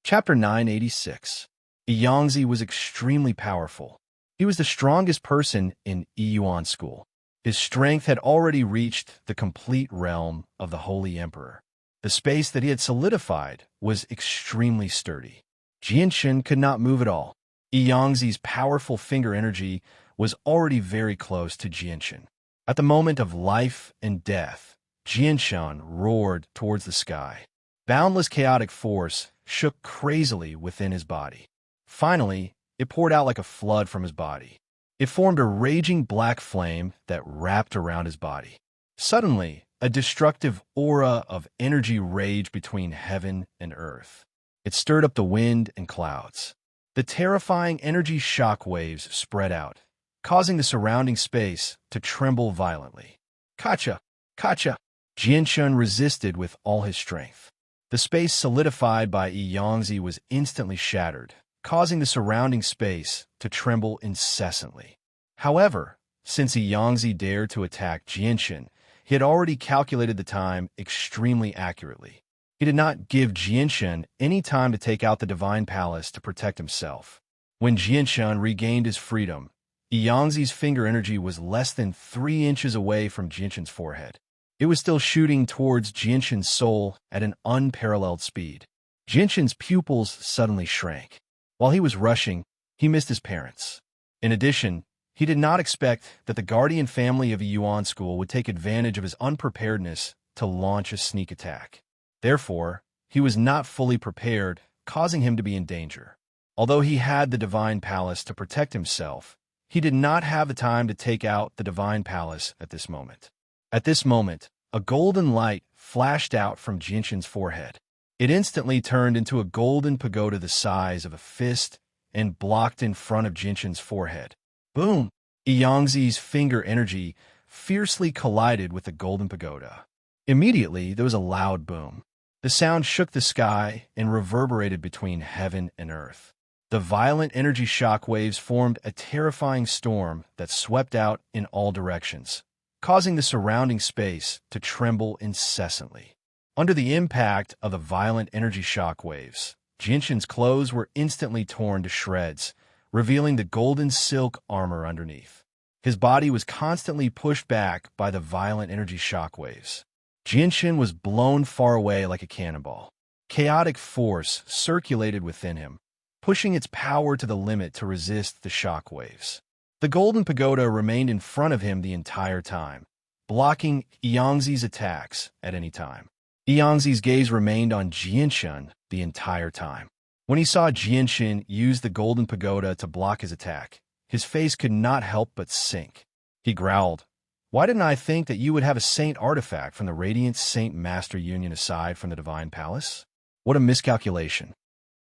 Chapter 986. Yangzi was extremely powerful. He was the strongest person in Yuan school. His strength had already reached the complete realm of the Holy Emperor. The space that he had solidified was extremely sturdy. Jianshan could not move at all. Yangzi's powerful finger energy was already very close to Jianshan. At the moment of life and death, Jianshan roared towards the sky. Boundless chaotic force shook crazily within his body. Finally, it poured out like a flood from his body. It formed a raging black flame that wrapped around his body. Suddenly, a destructive aura of energy raged between heaven and earth. It stirred up the wind and clouds. The terrifying energy shock waves spread out, causing the surrounding space to tremble violently. Kacha! Kacha! Jianshan resisted with all his strength. The space solidified by Yangzi was instantly shattered, causing the surrounding space to tremble incessantly. However, since Yangzi dared to attack Jianshan, he had already calculated the time extremely accurately. He did not give Jianshan any time to take out the Divine Palace to protect himself. When Jianshan regained his freedom, Yangzi's finger energy was less than 3 inches away from Jianshan's forehead. It was still shooting towards Jianshan's soul at an unparalleled speed. Jianshan's pupils suddenly shrank. While he was rushing, he missed his parents. In addition, he did not expect that the guardian family of a Yuan school would take advantage of his unpreparedness to launch a sneak attack. Therefore, he was not fully prepared, causing him to be in danger. Although he had the Divine Palace to protect himself, he did not have the time to take out the Divine Palace at this moment. At this moment, a golden light flashed out from Jianshan's forehead. It instantly turned into a golden pagoda the size of a fist and blocked in front of Jianshan's forehead. Boom! Yangzi's finger energy fiercely collided with the golden pagoda. Immediately, there was a loud boom. The sound shook the sky and reverberated between heaven and earth. The violent energy shock waves formed a terrifying storm that swept out in all directions, causing the surrounding space to tremble incessantly. Under the impact of the violent energy shock waves, Jianshan's clothes were instantly torn to shreds, revealing the golden silk armor underneath. His body was constantly pushed back by the violent energy shock waves. Jianshan was blown far away like a cannonball. Chaotic force circulated within him, pushing its power to the limit to resist the shock waves. The golden pagoda remained in front of him the entire time, blocking Yangzi's attacks at any time. Yangzi's gaze remained on Jianshan the entire time. When he saw Jianshan use the golden pagoda to block his attack, his face could not help but sink. He growled, "Why didn't I think that you would have a saint artifact from the Radiant Saint Master Union aside from the Divine Palace? What a miscalculation."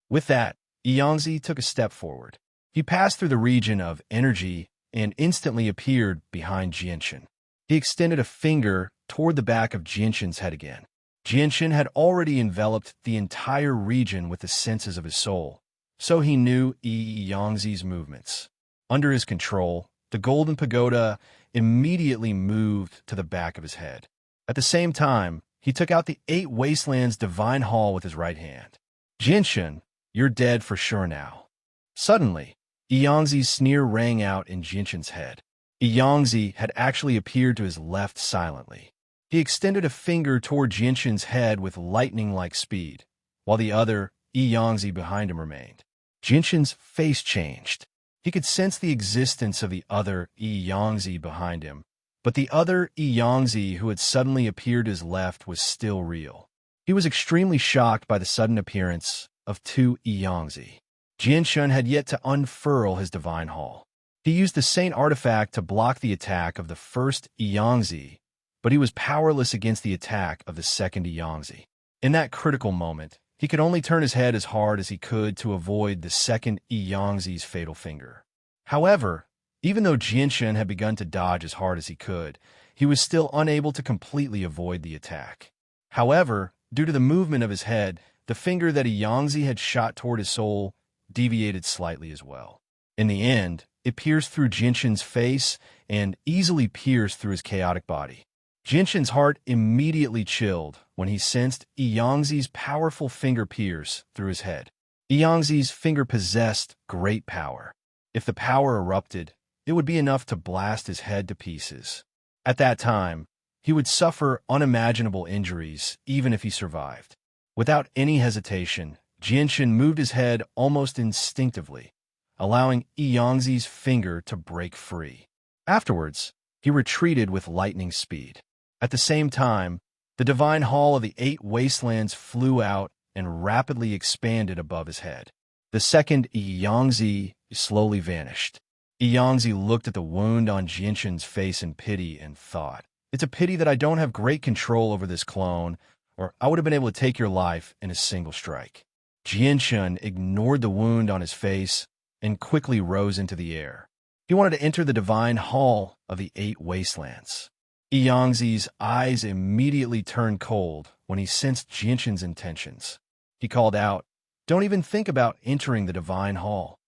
With that, Yangzi took a step forward. He passed through the region of energy and instantly appeared behind Jianshan. He extended a finger toward the back of Jianshan's head again. Jianshan had already enveloped the entire region with the senses of his soul, so he knew Yangzi's movements. Under his control, the golden pagoda immediately moved to the back of his head. At the same time, he took out the 8 Wastelands Divine Hall with his right hand. "Jianshan, you're dead for sure now." Suddenly, Yangzi's sneer rang out in Jianshan's head. Yangzi had actually appeared to his left silently. He extended a finger toward Jianshan's head with lightning-like speed, while the other, Yangzi, behind him remained. Jianshan's face changed. He could sense the existence of the other Yangzi behind him, but the other Yangzi who had suddenly appeared to his left was still real. He was extremely shocked by the sudden appearance of 2 Yangzi. Jianshan had yet to unfurl his Divine Hall. He used the Saint Artifact to block the attack of the first Yangzi, but he was powerless against the attack of the second Yangzi. In that critical moment, he could only turn his head as hard as he could to avoid the second Yangzi's fatal finger. However, even though Jianshan had begun to dodge as hard as he could, he was still unable to completely avoid the attack. However, due to the movement of his head, the finger that Yangzi had shot toward his soul deviated slightly as well. In the end, it pierced through Jianshan's face and easily pierced through his chaotic body. Jianshan's heart immediately chilled when he sensed Yangzi's powerful finger pierce through his head. Yangzi's finger possessed great power. If the power erupted, it would be enough to blast his head to pieces. At that time, he would suffer unimaginable injuries even if he survived. Without any hesitation, Jianshan moved his head almost instinctively, allowing Yangzi's finger to break free. Afterwards, he retreated with lightning speed. At the same time, the divine hall of the 8 wastelands flew out and rapidly expanded above his head. The second Yangzi slowly vanished. Yangzi looked at the wound on Jianshan's face in pity and thought, "It's a pity that I don't have great control over this clone, or I would have been able to take your life in a single strike." Jianshan ignored the wound on his face and quickly rose into the air. He wanted to enter the divine hall of the 8 wastelands. Yangzi's eyes immediately turned cold when he sensed Jianshan's intentions. He called out, "Don't even think about entering the divine hall."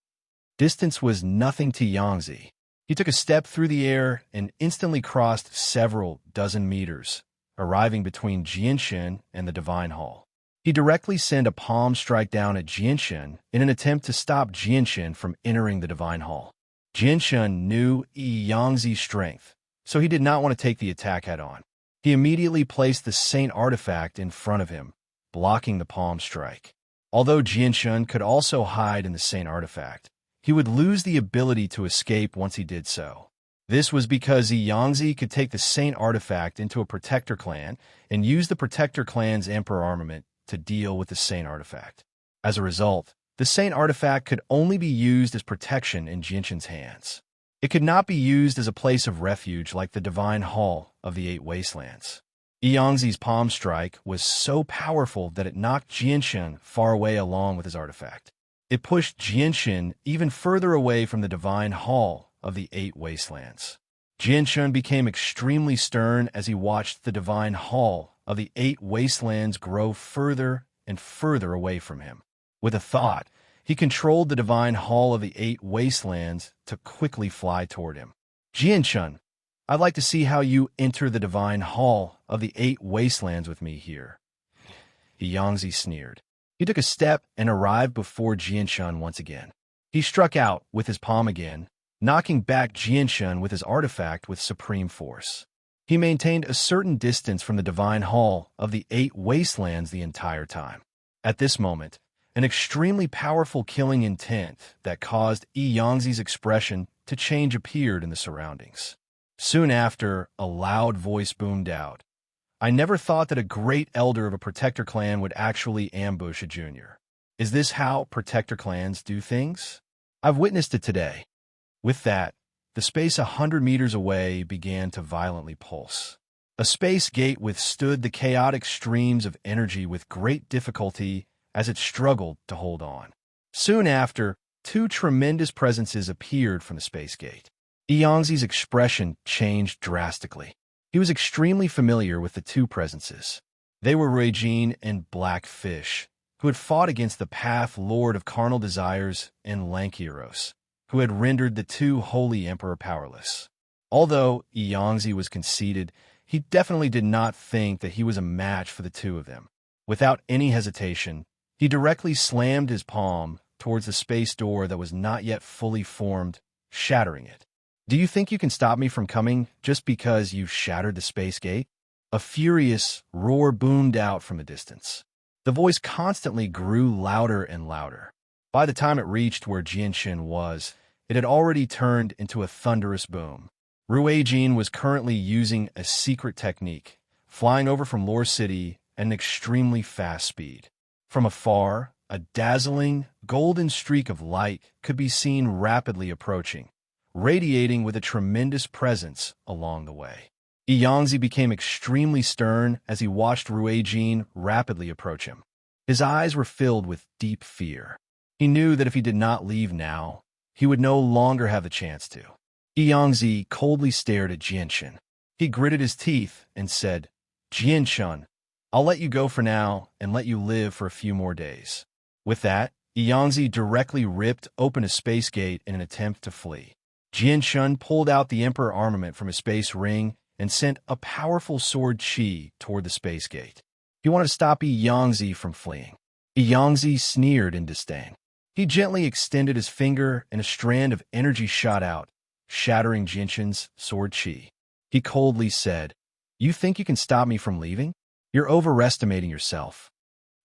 Distance was nothing to Yangzi. He took a step through the air and instantly crossed several dozen meters, arriving between Jianshan and the divine hall. He directly sent a palm strike down at Jianshan in an attempt to stop Jianshan from entering the divine hall. Jianshan knew Yangzi's strength, so he did not want to take the attack head-on. He immediately placed the Saint artifact in front of him, blocking the palm strike. Although Jianshan could also hide in the Saint artifact, he would lose the ability to escape once he did so. This was because Yangzi could take the Saint artifact into a Protector clan and use the Protector clan's Emperor armament to deal with the Saint artifact. As a result, the Saint artifact could only be used as protection in Jianshan's hands. It could not be used as a place of refuge like the divine hall of the 8 wastelands. Yangzi's palm strike was so powerful that it knocked Jianshan far away along with his artifact. It pushed Jianshan even further away from the divine hall of the 8 wastelands. Jianshan became extremely stern as he watched the divine hall of the 8 wastelands grow further and further away from him. With a thought, he controlled the divine hall of the 8 wastelands to quickly fly toward him. "Jianshan, I'd like to see how you enter the divine hall of the 8 wastelands with me here." Yangzi sneered. He took a step and arrived before Jianshan once again. He struck out with his palm again, knocking back Jianshan with his artifact with supreme force. He maintained a certain distance from the divine hall of the 8 wastelands the entire time. At this moment, an extremely powerful killing intent that caused Yangzi's expression to change appeared in the surroundings. Soon after, a loud voice boomed out, "I never thought that a great elder of a Protector clan would actually ambush a junior. Is this how Protector clans do things? I've witnessed it today." With that, the space 100 meters away began to violently pulse. A space gate withstood the chaotic streams of energy with great difficulty as it struggled to hold on. Soon after, 2 tremendous presences appeared from the space gate. Yangzi's expression changed drastically. He was extremely familiar with the 2 presences. They were Ruijin and Blackfish, who had fought against the Path Lord of Carnal Desires and Lankiros, who had rendered the 2 Holy Emperor powerless. Although Yangzi was conceited, he definitely did not think that he was a match for the 2 of them. Without any hesitation, he directly slammed his palm towards the space door that was not yet fully formed, shattering it. "Do you think you can stop me from coming just because you've shattered the space gate?" A furious roar boomed out from a distance. The voice constantly grew louder and louder. By the time it reached where Jianshan was, it had already turned into a thunderous boom. Ruijin was currently using a secret technique, flying over from Lore City at an extremely fast speed. From afar, a dazzling, golden streak of light could be seen rapidly approaching, radiating with a tremendous presence along the way. Yangzi became extremely stern as he watched Ruijin rapidly approach him. His eyes were filled with deep fear. He knew that if he did not leave now, he would no longer have the chance to. Yangzi coldly stared at Jianshan. He gritted his teeth and said, "Jianshan, I'll let you go for now and let you live for a few more days." With that, Yangzi directly ripped open a space gate in an attempt to flee. Jianshan pulled out the Emperor armament from his space ring and sent a powerful sword chi toward the space gate. He wanted to stop Yangzi from fleeing. Yangzi sneered in disdain. He gently extended his finger, and a strand of energy shot out, shattering Jinshan's sword chi. He coldly said, "You think you can stop me from leaving? You're overestimating yourself."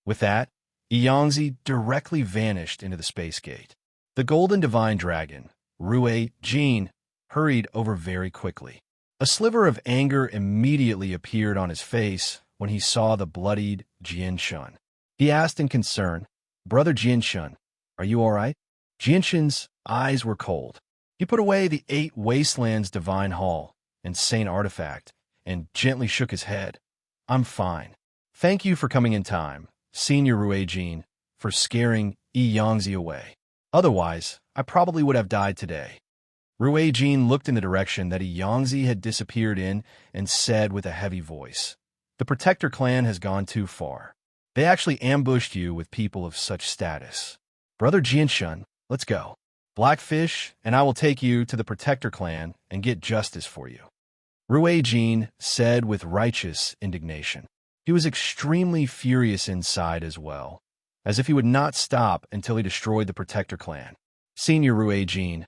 With that, Yangzi directly vanished into the space gate. The golden divine dragon, Rui Jin, hurried over very quickly. A sliver of anger immediately appeared on his face when he saw the bloodied Jinshan. He asked in concern, "Brother Jinshan, are you all right?" Jinshan's eyes were cold. He put away the 8 Wastelands Divine Hall and Saint Artifact and gently shook his head. "I'm fine. Thank you for coming in time, Senior Rui Jin, for scaring Yangzi away. Otherwise, I probably would have died today." Rui Jin looked in the direction that Yangzi had disappeared in and said with a heavy voice, "The Protector clan has gone too far. They actually ambushed you with people of such status. Brother Jinshan, let's go. Blackfish and I will take you to the Protector clan and get justice for you." Rui Jin said with righteous indignation. He was extremely furious inside as well, as if he would not stop until he destroyed the Protector clan. "Senior Rui Jin,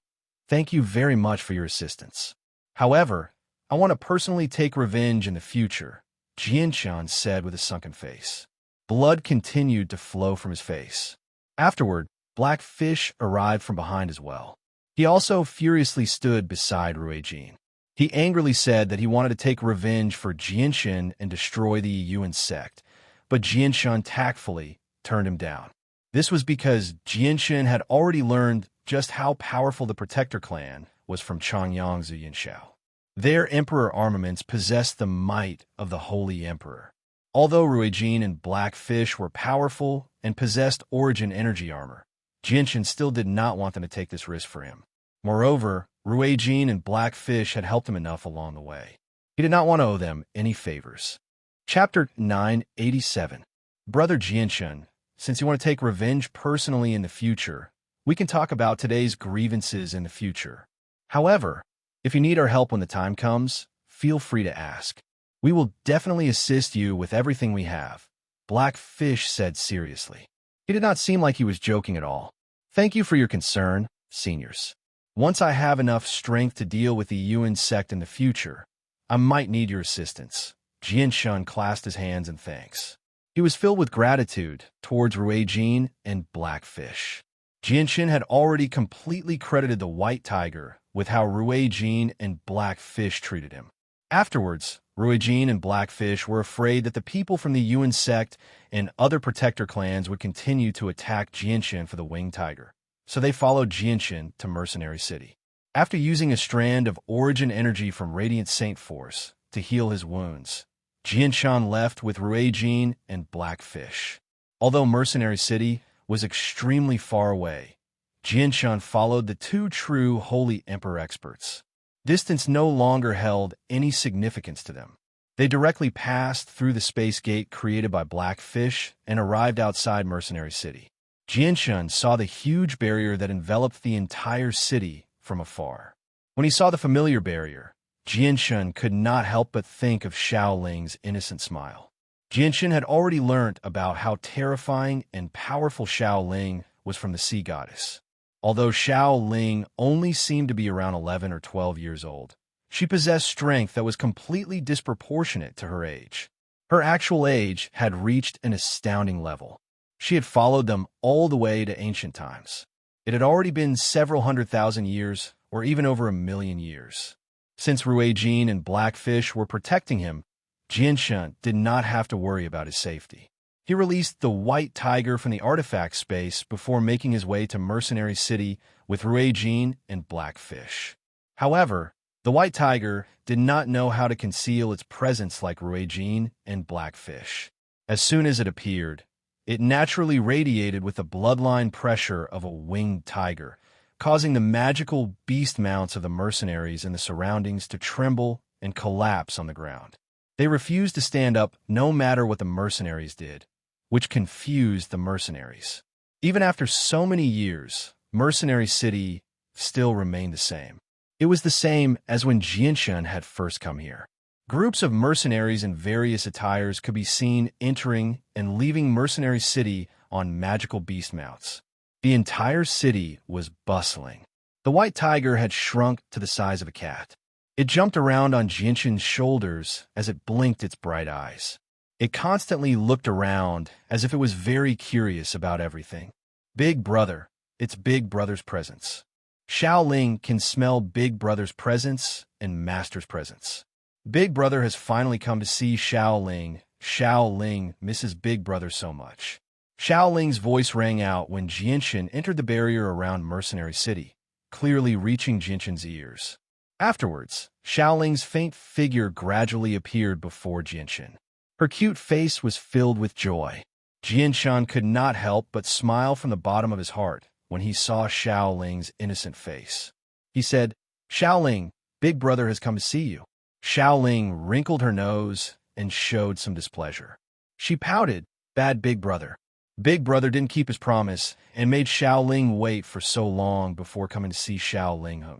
thank you very much for your assistance. However, I want to personally take revenge in the future," Jinshan said with a sunken face. Blood continued to flow from his face. Afterward, Blackfish arrived from behind as well. He also furiously stood beside Rui Jin. He angrily said that he wanted to take revenge for Jinshan and destroy the Yuan sect, but Jinshan tactfully turned him down. This was because Jinshan had already learned just how powerful the Protector clan was from Changyang Zuyinshao. Their emperor armaments possessed the might of the Holy Emperor. Although Rui Jin and Blackfish were powerful and possessed origin energy armor, Jinshan still did not want them to take this risk for him. Moreover, Rui Jin and Blackfish had helped him enough along the way. He did not want to owe them any favors. Chapter 987. Brother Jinshan, since you want to take revenge personally in the future, we can talk about today's grievances in the future. However, if you need our help when the time comes, feel free to ask. We will definitely assist you with everything we have, Blackfish said seriously. He did not seem like he was joking at all. "Thank you for your concern, seniors. Once I have enough strength to deal with the Yuan sect in the future, I might need your assistance." Jinshan clasped his hands in thanks. He was filled with gratitude towards Rui Jin and Blackfish. Jinshan had already completely credited the White Tiger with how Rui Jin and Blackfish treated him. Afterwards, Rui Jin and Blackfish were afraid that the people from the Yuan sect and other Protector clans would continue to attack Jinshan for the Winged Tiger, so they followed Jinshan to Mercenary City. After using a strand of origin energy from Radiant Saint Force to heal his wounds, Jinshan left with Rui Jin and Blackfish. Although Mercenary City was extremely far away, Jinshan followed the 2 true Holy Emperor experts. Distance no longer held any significance to them. They directly passed through the space gate created by Blackfish and arrived outside Mercenary City. Jinshan saw the huge barrier that enveloped the entire city from afar. When he saw the familiar barrier, Jinshan could not help but think of Xiaoling's innocent smile. Jinshan had already learnt about how terrifying and powerful Xiaoling was from the sea goddess. Although Xiaoling only seemed to be around 11 or 12 years old, she possessed strength that was completely disproportionate to her age. Her actual age had reached an astounding level. She had followed them all the way to ancient times. It had already been several 100,000 years, or even over 1,000,000 years. Since Rui Jin and Blackfish were protecting him, Jinshan did not have to worry about his safety. He released the White Tiger from the artifact space before making his way to Mercenary City with Rui Jin and Blackfish. However, the White Tiger did not know how to conceal its presence like Rui Jin and Blackfish. As soon as it appeared, it naturally radiated with the bloodline pressure of a winged tiger, causing the magical beast mounts of the mercenaries in the surroundings to tremble and collapse on the ground. They refused to stand up no matter what the mercenaries did, which confused the mercenaries. Even after so many years, Mercenary City still remained the same. It was the same as when Jinshan had first come here. Groups of mercenaries in various attires could be seen entering and leaving Mercenary City on magical beast mounts. The entire city was bustling. The white tiger had shrunk to the size of a cat. It jumped around on Jinshin's shoulders as it blinked its bright eyes. It constantly looked around as if it was very curious about everything. Big Brother. It's Big Brother's presence. Xiaoling can smell Big Brother's presence and Master's presence. Big Brother has finally come to see Xiaoling. Xiaoling misses Big Brother so much. Xiaoling's voice rang out when Jinshin entered the barrier around Mercenary City, clearly reaching Jinshin's ears. Afterwards, Xiaoling's faint figure gradually appeared before Jinshin. Her cute face was filled with joy. Jinshin could not help but smile from the bottom of his heart when he saw Xiaoling's innocent face. He said, "Xiaoling, Big Brother has come to see you." Xiaoling wrinkled her nose and showed some displeasure. She pouted, "Bad Big Brother." Big Brother didn't keep his promise and made Xiaoling wait for so long before coming to see Xiaoling.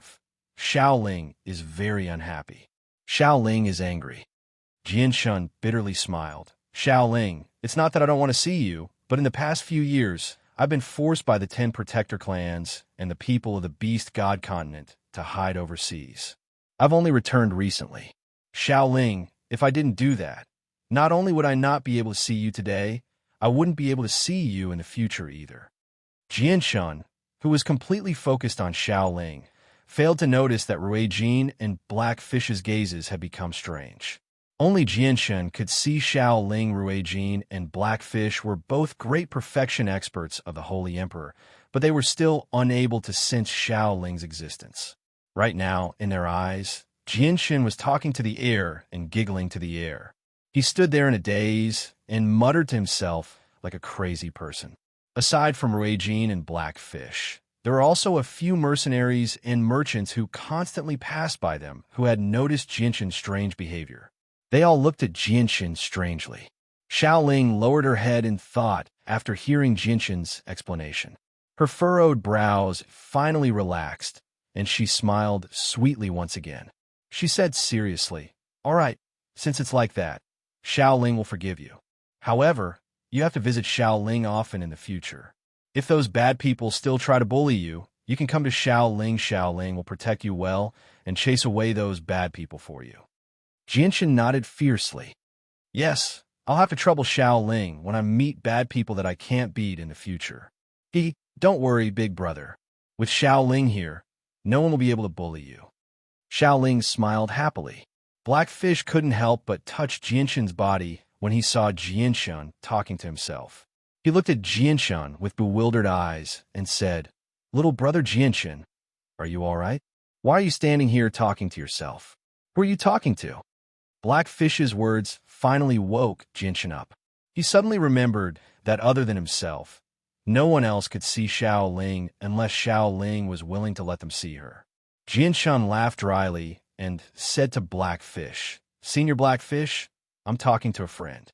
Xiaoling is very unhappy. Xiaoling is angry. Jinshin bitterly smiled. "Xiaoling, it's not that I don't want to see you, but in the past few years, I've been forced by the 10 Protector clans and the people of the Beast God continent to hide overseas. I've only returned recently. Xiaoling, if I didn't do that, not only would I not be able to see you today, I wouldn't be able to see you in the future either." Jinshin, who was completely focused on Xiaoling, failed to notice that Ruijin and Blackfish's gazes had become strange. Only Jinshin could see Xiaoling. Ruijin and Blackfish were both great perfection experts of the Holy Emperor, but they were still unable to sense Xiaoling's existence. Right now, in their eyes, Jinshin was talking to the air and giggling to the air. He stood there in a daze and muttered to himself like a crazy person. Aside from Ruijin and Blackfish, there were also a few mercenaries and merchants who constantly passed by them who had noticed Jinshin's strange behavior. They all looked at Jinshin strangely. Xiaoling lowered her head in thought after hearing Jinshin's explanation. Her furrowed brows finally relaxed, and she smiled sweetly once again. She said seriously, "All right, since it's like that, Xiaoling will forgive you. However, you have to visit Xiaoling often in the future. If those bad people still try to bully you, you can come to Xiaoling. Xiaoling will protect you well and chase away those bad people for you." Jinshin nodded fiercely. "Yes, I'll have to trouble Xiaoling when I meet bad people that I can't beat in the future. Don't worry, Big Brother. With Xiaoling here, no one will be able to bully you." Xiaoling smiled happily. Blackfish couldn't help but touch Jinshin's body when he saw Jinshin talking to himself. He looked at Jinshin with bewildered eyes and said, "Little brother Jinshin, are you all right? Why are you standing here talking to yourself? Who are you talking to?" Blackfish's words finally woke Jinshin up. He suddenly remembered that other than himself, no one else could see Xiaoling unless Xiaoling was willing to let them see her. Jinshin laughed dryly and said to Blackfish, "Senior Blackfish, I'm talking to a friend.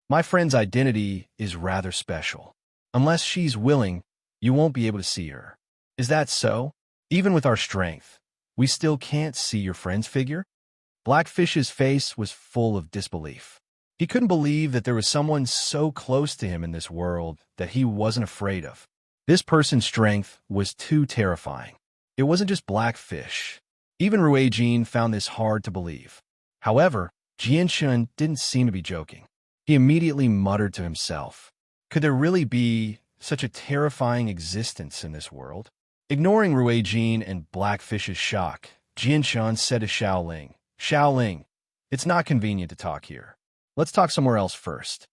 My friend's identity is rather special. Unless she's willing, you won't be able to see her. Is that so? Even with our strength, we still can't see your friend's figure?" Blackfish's face was full of disbelief. He couldn't believe that there was someone so close to him in this world that he wasn't afraid of. This person's strength was too terrifying. It wasn't just Blackfish. Even Ruijin found this hard to believe. However, Jinshin didn't seem to be joking. He immediately muttered to himself, "Could there really be such a terrifying existence in this world?" Ignoring Ruijin and Blackfish's shock, Jinshin said to Xiaoling, "Xiaoling, it's not convenient to talk here. Let's talk somewhere else first."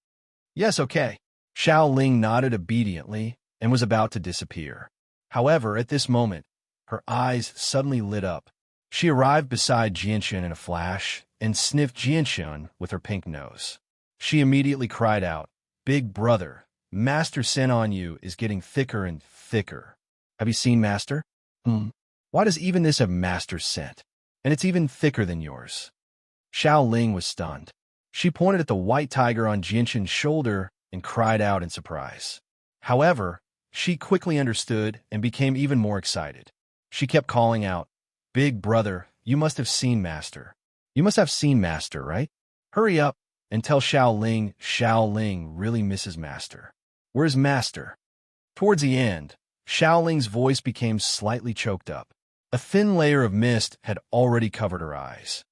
"Yes, okay." Xiaoling nodded obediently and was about to disappear. However, at this moment, her eyes suddenly lit up. She arrived beside Jinshin in a flash and sniffed Jinshin with her pink nose. She immediately cried out, "Big Brother, Master's scent on you is getting thicker and thicker. Have you seen Master? Why does even this have Master's scent? And it's even thicker than yours." Xiaoling was stunned. She pointed at the white tiger on Jinshin's shoulder and cried out in surprise. However, she quickly understood and became even more excited. She kept calling out, "Big Brother, you must have seen Master. You must have seen Master, right? Hurry up and tell Xiao Ling really misses Master. Where's Master? Towards the end, Xiao Ling's voice became slightly choked up. A thin layer of mist had already covered her eyes.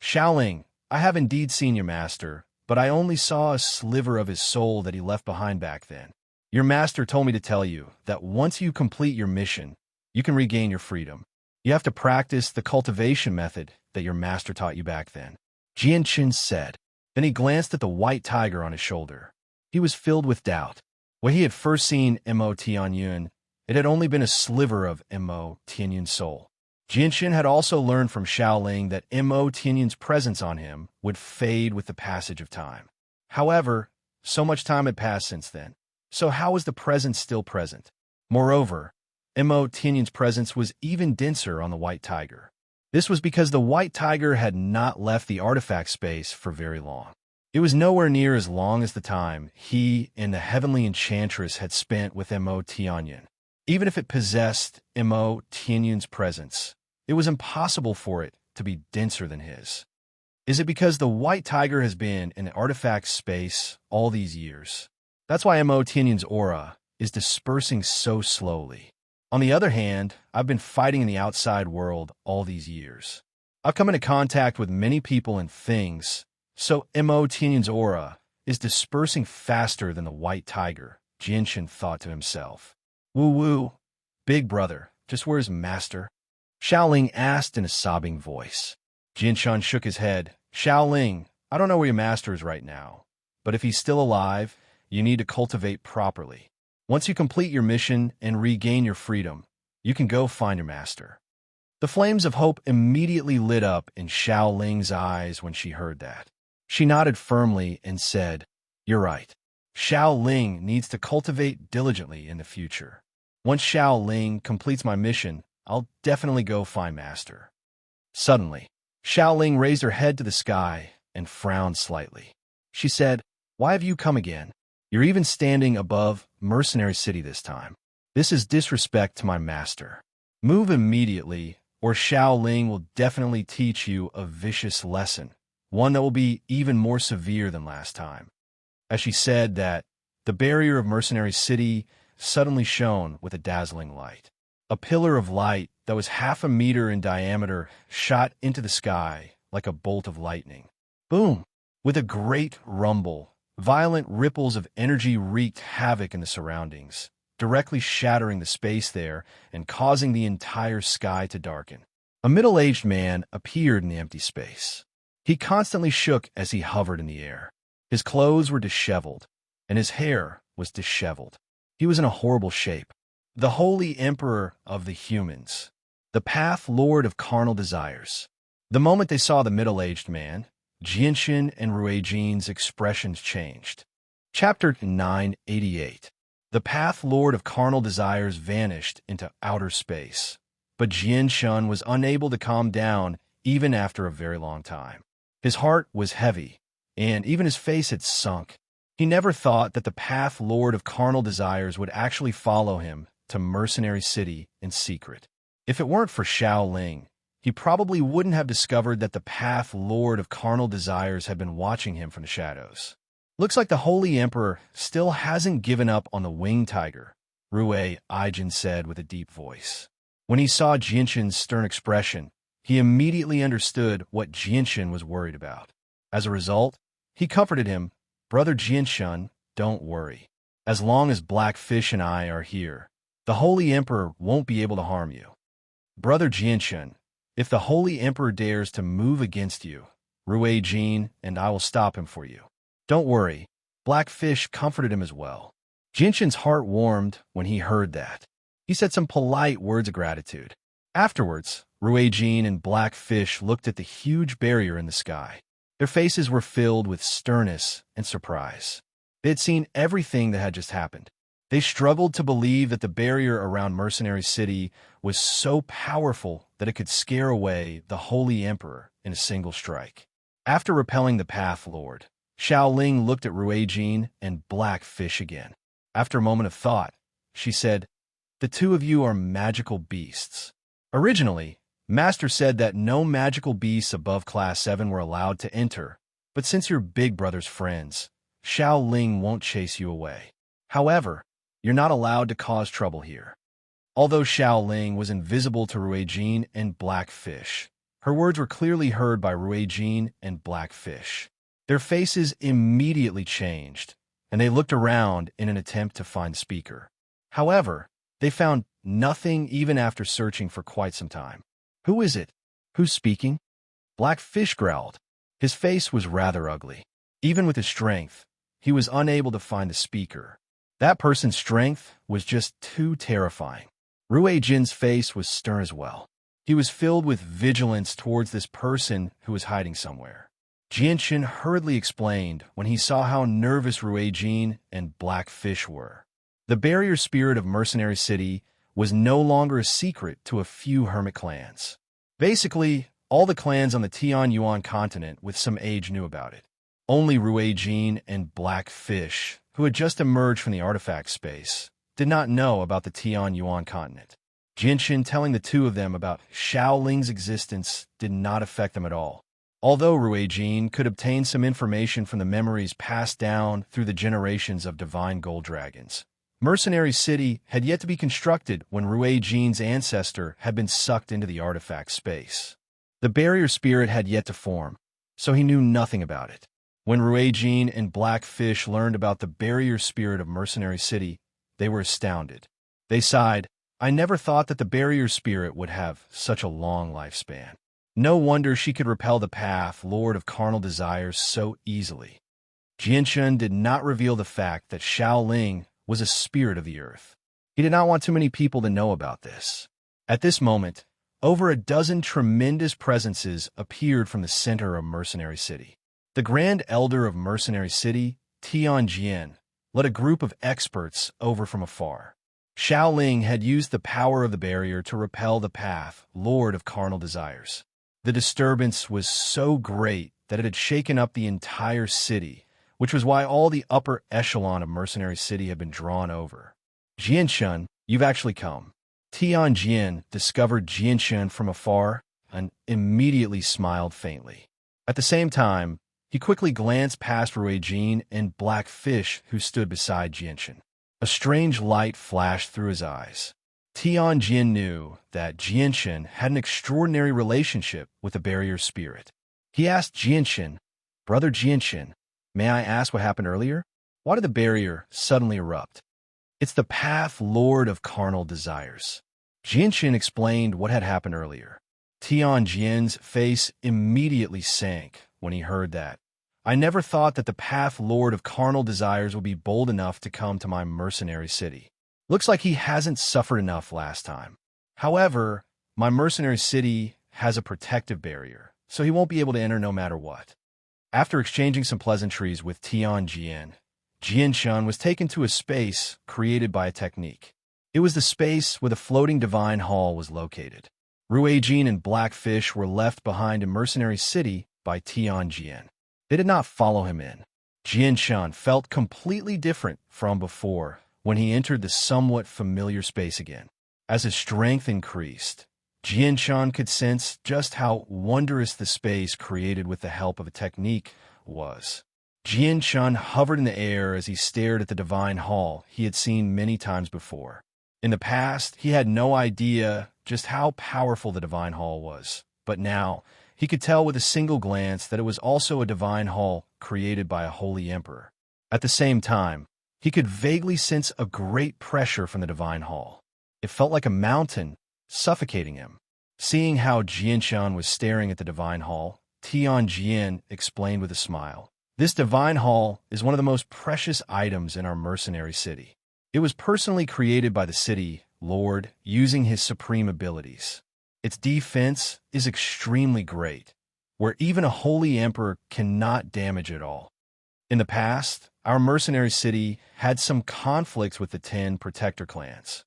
Xiao Ling, I have indeed seen your master, but I only saw a sliver of his soul that he left behind back then. Your master told me to tell you that once you complete your mission, you can regain your freedom. You have to practice the cultivation method that your master taught you back then. Jianqin said. Then he glanced at the white tiger on his shoulder. He was filled with doubt. When he had first seen Mo Tianyun, it had only been a sliver of Mo Tianyun's soul. Jianqin had also learned from Xiao Ling that Mo Tianyun's presence on him would fade with the passage of time. However, so much time had passed since then. So how was the presence still present? Moreover, Mo Tianyun's presence was even denser on the white tiger. This was because the white tiger had not left the artifact space for very long. It was nowhere near as long as the time he and the heavenly enchantress had spent with Mo Tianyun. Even if it possessed Mo Tianyun's presence, it was impossible for it to be denser than his. Is it because the white tiger has been in the artifact space all these years? That's why Mo Tianyun's aura is dispersing so slowly. On the other hand, I've been fighting in the outside world all these years. I've come into contact with many people and things, so Mo Tianyun's aura is dispersing faster than the white tiger, Jianqin thought to himself. Woo-woo, big brother, just where's Master? Xiao Ling asked in a sobbing voice. Jianqin shook his head. Xiao Ling, I don't know where your master is right now, but if he's still alive, you need to cultivate properly. Once you complete your mission and regain your freedom, you can go find your master. The flames of hope immediately lit up in Xiao Ling's eyes when she heard that. She nodded firmly and said, You're right. Xiao Ling needs to cultivate diligently in the future. Once Xiao Ling completes my mission, I'll definitely go find Master. Suddenly, Xiao Ling raised her head to the sky and frowned slightly. She said, Why have you come again? You're even standing above Mercenary City this time. This is disrespect to my master. Move immediately, or Xiao Ling will definitely teach you a vicious lesson, one that will be even more severe than last time. As she said that, the barrier of Mercenary City suddenly shone with a dazzling light. A pillar of light that was 1/2 meter in diameter shot into the sky like a bolt of lightning. Boom! With a great rumble, violent ripples of energy wreaked havoc in the surroundings, directly shattering the space there and causing the entire sky to darken. A middle-aged man appeared in the empty space. He constantly shook as he hovered in the air. His clothes were disheveled, and his hair was disheveled. He was in a horrible shape. The Holy Emperor of the Humans, the Path Lord of Carnal Desires. The moment they saw the middle-aged man, Jianqin and Ruijin's expressions changed. Chapter 988. The Path Lord of Carnal Desires vanished into outer space, but Jianqin was unable to calm down even after a very long time. His heart was heavy, and even his face had sunk. He never thought that the Path Lord of Carnal Desires would actually follow him to Mercenary City in secret. If it weren't for Xiao Ling, he probably wouldn't have discovered that the Path Lord of Carnal Desires had been watching him from the shadows. Looks like the Holy Emperor still hasn't given up on the winged tiger, Ruijin said with a deep voice. When he saw Jianqin's stern expression, he immediately understood what Jianqin was worried about. As a result, he comforted him, Brother Jianqin, don't worry. As long as Blackfish and I are here, the Holy Emperor won't be able to harm you. Brother Jianqin, if the Holy Emperor dares to move against you, Ruijin and I will stop him for you. Don't worry. Blackfish comforted him as well. Jianqin's heart warmed when he heard that. He said some polite words of gratitude. Afterwards, Ruijin and Blackfish looked at the huge barrier in the sky. Their faces were filled with sternness and surprise. They had seen everything that had just happened. They struggled to believe that the barrier around Mercenary City was so powerful that it could scare away the Holy Emperor in a single strike. After repelling the Path Lord, Xiao Ling looked at Ruijin and Blackfish again. After a moment of thought, she said, The two of you are magical beasts. Originally, Master said that no magical beasts above Class 7 were allowed to enter, but since you're Big Brother's friends, Xiao Ling won't chase you away. However, you're not allowed to cause trouble here. Although Xiao Ling was invisible to Ruijin and Blackfish, her words were clearly heard by Ruijin and Blackfish. Their faces immediately changed, and they looked around in an attempt to find the speaker. However, they found nothing even after searching for quite some time. Who is it? Who's speaking? Blackfish growled. His face was rather ugly. Even with his strength, he was unable to find the speaker. That person's strength was just too terrifying. Ruijin's face was stern as well. He was filled with vigilance towards this person who was hiding somewhere. Jianshan hurriedly explained when he saw how nervous Ruijin and Blackfish were. The barrier spirit of Mercenary City was no longer a secret to a few hermit clans. Basically, all the clans on the Tianyuan continent with some age knew about it. Only Ruijin and Blackfish, who had just emerged from the artifact space, did not know about the Tianyuan continent. Jinshin telling the two of them about Xiao Ling's existence did not affect them at all. Although Ruijin could obtain some information from the memories passed down through the generations of divine gold dragons, Mercenary City had yet to be constructed when Ruijin's ancestor had been sucked into the artifact space. The barrier spirit had yet to form, so he knew nothing about it. When Ruijin and Blackfish learned about the barrier spirit of Mercenary City, they were astounded. They sighed, "I never thought that the barrier spirit would have such a long lifespan. No wonder she could repel the path, Lord of Carnal Desires, so easily." Jianshan did not reveal the fact that Xiao Ling was a spirit of the earth. He did not want too many people to know about this. At this moment, over a dozen tremendous presences appeared from the center of Mercenary City. The Grand Elder of Mercenary City, Tianjian, led a group of experts over from afar. Xiao Ling had used the power of the barrier to repel the path, Lord of Carnal Desires. The disturbance was so great that it had shaken up the entire city, which was why all the upper echelon of Mercenary City had been drawn over. "Jianshan, you've actually come." Tianjian discovered Jianshan from afar and immediately smiled faintly. At the same time, he quickly glanced past Ruijin and Blackfish who stood beside Jianshan. A strange light flashed through his eyes. Tianjian knew that Jianshan had an extraordinary relationship with the barrier spirit. He asked Jianshan, "Brother Jianshan, may I ask what happened earlier? Why did the barrier suddenly erupt?" "It's the path, Lord of Carnal Desires." Jianshan explained what had happened earlier. Tianjian's face immediately sank when he heard that. "I never thought that the path, Lord of Carnal Desires, would be bold enough to come to my Mercenary City. Looks like he hasn't suffered enough last time. However, my Mercenary City has a protective barrier, so he won't be able to enter no matter what." After exchanging some pleasantries with Tianjian, Jianshan was taken to a space created by a technique. It was the space where the floating divine hall was located. Ruijin and Blackfish were left behind in Mercenary City by Tianjian. They did not follow him in. Jianshan felt completely different from before when he entered the somewhat familiar space again. As his strength increased, Jianshan could sense just how wondrous the space created with the help of a technique was. Jianshan hovered in the air as he stared at the divine hall he had seen many times before. In the past, he had no idea just how powerful the divine hall was, but now he could tell with a single glance that it was also a divine hall created by a holy emperor. At the same time, he could vaguely sense a great pressure from the divine hall. It felt like a mountain suffocating him. Seeing how Jianshan was staring at the divine hall, Tianjian explained with a smile, "This divine hall is one of the most precious items in our Mercenary City. It was personally created by the city lord using his supreme abilities. Its defense is extremely great, where even a holy emperor cannot damage it all. In the past, our Mercenary City had some conflicts with the 10 Protector clans.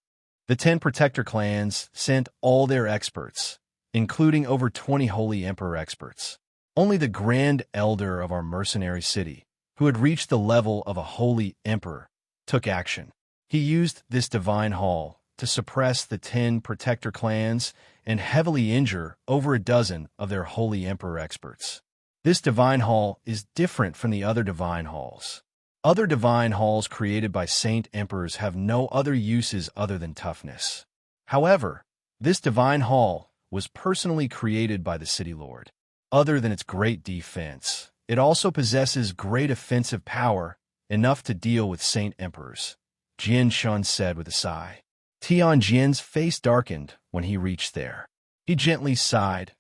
The 10 Protector clans sent all their experts, including over 20 Holy Emperor experts. Only the Grand Elder of our Mercenary City, who had reached the level of a Holy Emperor, took action. He used this divine hall to suppress the 10 protector clans and heavily injure over a dozen of their holy emperor experts. This divine hall is different from the other divine halls. Other divine halls created by saint emperors have no other uses other than toughness. However, this divine hall was personally created by the city lord. Other than its great defense, it also possesses great offensive power, enough to deal with saint emperors, Jian Shun said with a sigh. Tianjin's face darkened when he reached there. He gently sighed.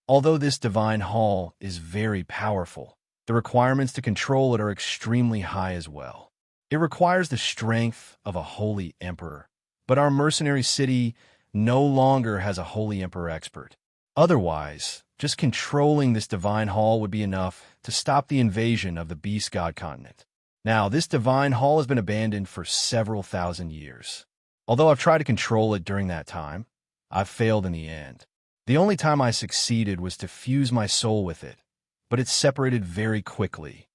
Although this divine hall is very powerful, the requirements to control it are extremely high as well. It requires the strength of a holy emperor, but our mercenary city no longer has a holy emperor expert. Otherwise, just controlling this divine hall would be enough to stop the invasion of the beast god continent. Now, this divine hall has been abandoned for several thousand years. Although I've tried to control it during that time, I've failed in the end. The only time I succeeded was to fuse my soul with it, but it separated very quickly.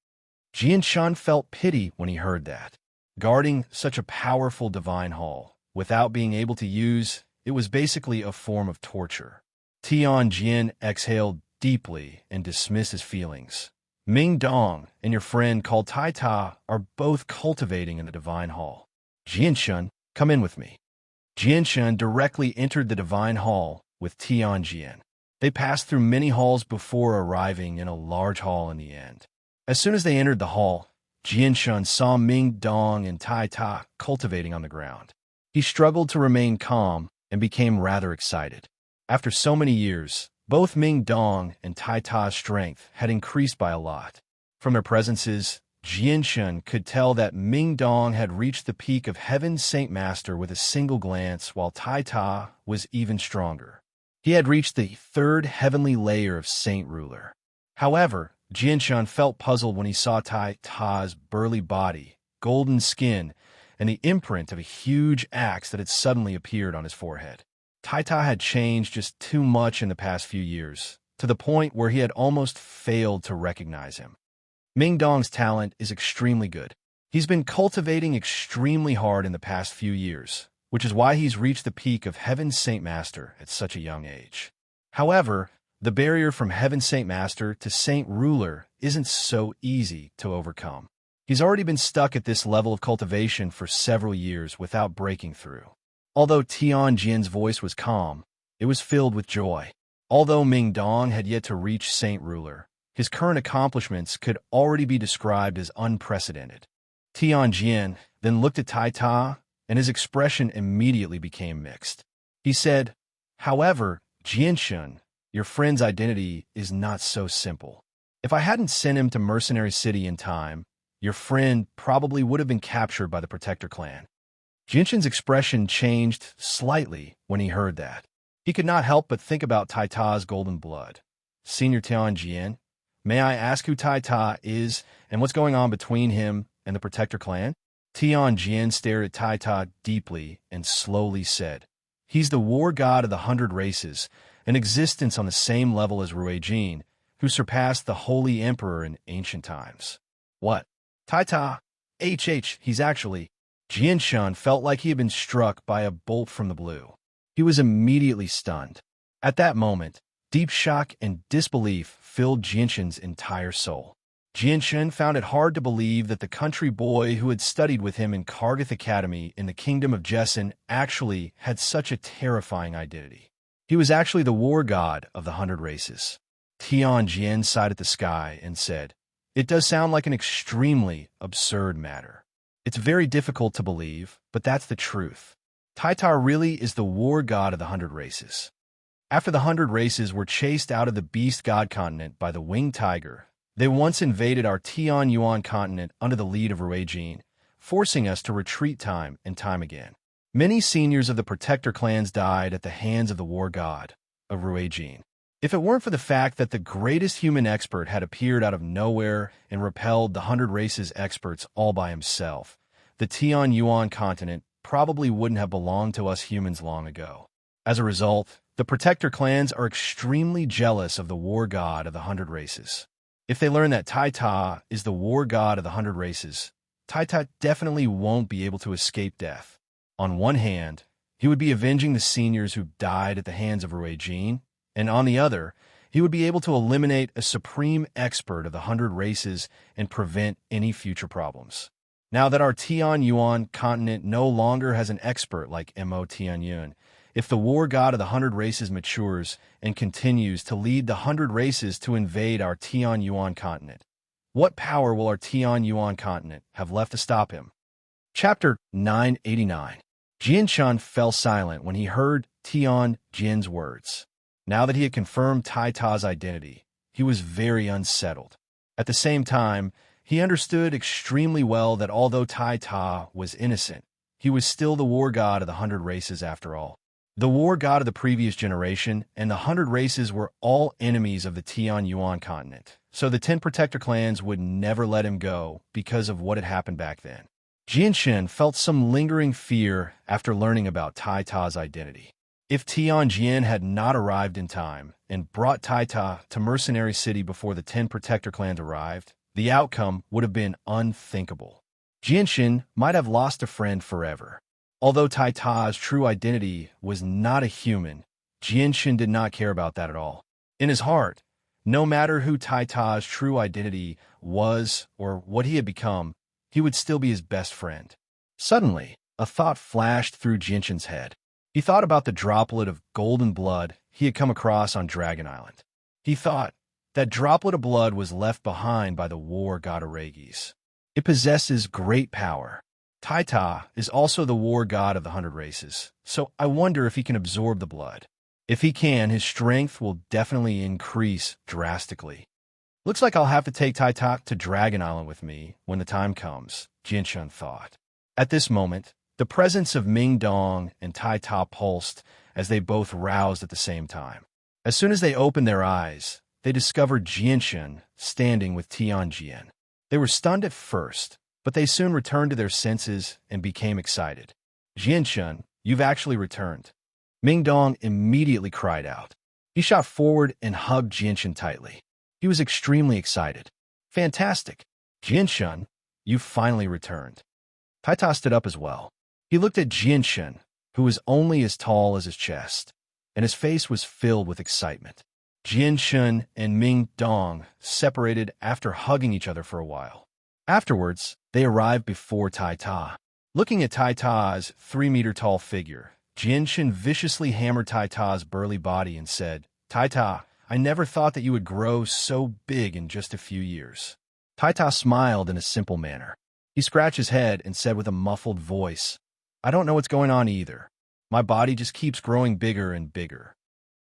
Jian Shun felt pity when he heard that. Guarding such a powerful divine hall, without being able to use, it was basically a form of torture. Tianjin exhaled deeply and dismissed his feelings. Ming Dong and your friend called Tai Ta are both cultivating in the divine hall. Jian Shun, come in with me. Jian Shun directly entered the divine hall with Tianjin. They passed through many halls before arriving in a large hall in the end. As soon as they entered the hall, Jian Shun saw Ming Dong and Tai Ta cultivating on the ground. He struggled to remain calm and became rather excited. After so many years, both Ming Dong and Tai Ta's strength had increased by a lot. From their presences, Jian Shun could tell that Ming Dong had reached the peak of Heaven's Saint Master with a single glance, while Tai Ta was even stronger. He had reached the third heavenly layer of Saint Ruler. However, Jian Shun felt puzzled when he saw Tai Ta's burly body, golden skin, and the imprint of a huge axe that had suddenly appeared on his forehead. Tai Ta had changed just too much in the past few years, to the point where he had almost failed to recognize him. Ming Dong's talent is extremely good. He's been cultivating extremely hard in the past few years, which is why he's reached the peak of Heaven's Saint Master at such a young age. However, the barrier from Heaven's Saint Master to Saint Ruler isn't so easy to overcome. He's already been stuck at this level of cultivation for several years without breaking through. Although Tianjin's voice was calm, it was filled with joy. Although Ming Dong had yet to reach Saint Ruler, his current accomplishments could already be described as unprecedented. Tianjin then looked at Tai Ta, and his expression immediately became mixed. He said, "However, Jian Shun, your friend's identity is not so simple. If I hadn't sent him to Mercenary City in time, your friend probably would have been captured by the Protector clan." Jian Shun's expression changed slightly when he heard that. He could not help but think about Tai Ta's golden blood. "Senior Tianjin, may I ask who Tai Ta is and what's going on between him and the Protector clan?" Tianjin stared at Tai Ta deeply and slowly said, "He's the war god of the 100 races, an existence on the same level as Ruijin, who surpassed the Holy Emperor in ancient times." "What? Tai Ta? He's actually..." Jian Shun felt like he had been struck by a bolt from the blue. He was immediately stunned. At that moment, deep shock and disbelief filled Jian Shun's entire soul. Jian Shun found it hard to believe that the country boy who had studied with him in Kargath Academy in the Kingdom of Jessen actually had such a terrifying identity. He was actually the war god of the 100 races. Tianjin sighed at the sky and said, "It does sound like an extremely absurd matter. It's very difficult to believe, but that's the truth. Tai Ta really is the war god of the 100 races." After the 100 races were chased out of the beast god continent by the winged tiger, they once invaded our Tian Yuan continent under the lead of Ruijin, forcing us to retreat time and time again. Many seniors of the Protector clans died at the hands of the war god of Ruijin. If it weren't for the fact that the greatest human expert had appeared out of nowhere and repelled the 100 races experts all by himself, the Tian Yuan continent probably wouldn't have belonged to us humans long ago. As a result, the Protector clans are extremely jealous of the war god of the 100 races. If they learn that Tai Ta is the war god of the 100 races, Tai Ta definitely won't be able to escape death. On one hand, He would be avenging the seniors who died at the hands of Rui Jin, and on the other, he would be able to eliminate a supreme expert of the 100 races and prevent any future problems. Now that our Tian Yuan continent no longer has an expert like Mo Tianyun, if the war god of the 100 races matures and continues to lead the 100 races to invade our Tian Yuan continent, what power will our Tian Yuan continent have left to stop him? Chapter 989. Jian Shun fell silent when he heard Tian Jin's words. Now that he had confirmed Tai Ta's identity, he was very unsettled. At the same time, he understood extremely well that although Tai Ta was innocent, he was still the war god of the 100 races after all. The war god of the previous generation and the 100 races were all enemies of the Tian Yuan continent, so the 10 protector clans would never let him go because of what had happened back then. Jian Shun felt some lingering fear after learning about Tai Ta's identity. If Tian Jin had not arrived in time and brought Tai Ta to Mercenary City before the 10 protector clans arrived, the outcome would have been unthinkable. Jian Shun might have lost a friend forever. Although Tai Ta's true identity was not a human, Jian Shun did not care about that at all. In his heart, no matter who Tai Ta's true identity was or what he had become, he would still be his best friend. Suddenly, a thought flashed through Jian Shun's head. He thought about the droplet of golden blood he had come across on Dragon Island. He thought that droplet of blood was left behind by the war god Arages. It possesses great power. Tai Ta is also the war god of the 100 races, so I wonder if he can absorb the blood. If he can, his strength will definitely increase drastically. Looks like I'll have to take Tai Ta to Dragon Island with me when the time comes, Jian Shun thought. At this moment, the presence of Ming Dong and Tai Ta pulsed as they both roused at the same time. As soon as they opened their eyes, they discovered Jian Shun standing with Tian Jin. They were stunned at first, but they soon returned to their senses and became excited. Jian Shun, you've actually returned. Ming Dong immediately cried out. He shot forward and hugged Jian Shun tightly. He was extremely excited. Fantastic. Jian Shun, you've finally returned. Tai Ta stood up as well. He looked at Jian Shun, who was only as tall as his chest, and his face was filled with excitement. Jian Shun and Ming Dong separated after hugging each other for a while. Afterwards, they arrived before Tai Ta. Looking at Tai Ta's 3-meter-tall figure, Jian Shun viciously hammered Tai Ta's burly body and said, Tai Ta, I never thought that you would grow so big in just a few years. Tai Ta smiled in a simple manner. He scratched his head and said with a muffled voice, I don't know what's going on either. My body just keeps growing bigger and bigger.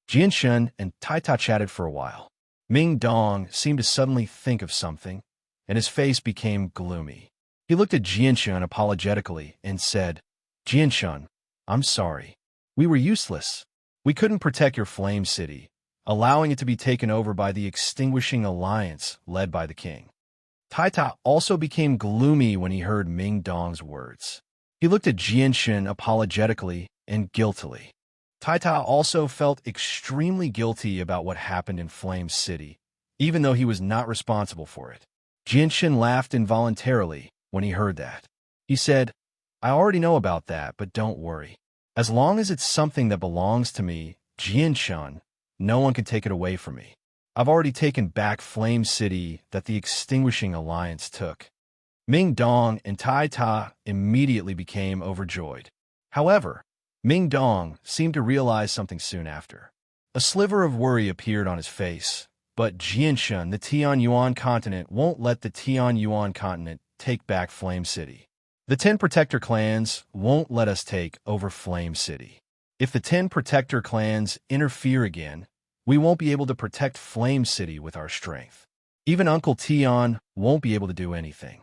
Jian Shun and Tai Ta chatted for a while. Ming Dong seemed to suddenly think of something, and his face became gloomy. He looked at Jian Shun apologetically and said, Jian Shun, I'm sorry. We were useless. We couldn't protect your flame city, allowing it to be taken over by the extinguishing alliance led by the king. Tai Ta also became gloomy when he heard Ming Dong's words. He looked at Jian Shun apologetically and guiltily. Tai Ta also felt extremely guilty about what happened in Flame City, even though he was not responsible for it. Jian Shun laughed involuntarily when he heard that. He said, I already know about that, but don't worry. As long as it's something that belongs to me, Jian Shun, no one can take it away from me. I've already taken back Flame City that the Extinguishing Alliance took. Ming Dong and Tai Ta immediately became overjoyed. However, Ming Dong seemed to realize something soon after. A sliver of worry appeared on his face, but Jian Shun, the Tian Yuan continent, won't let the Tian Yuan continent take back Flame City. The 10 Protector clans won't let us take over Flame City. If the 10 Protector clans interfere again, we won't be able to protect Flame City with our strength. Even Uncle Tian won't be able to do anything.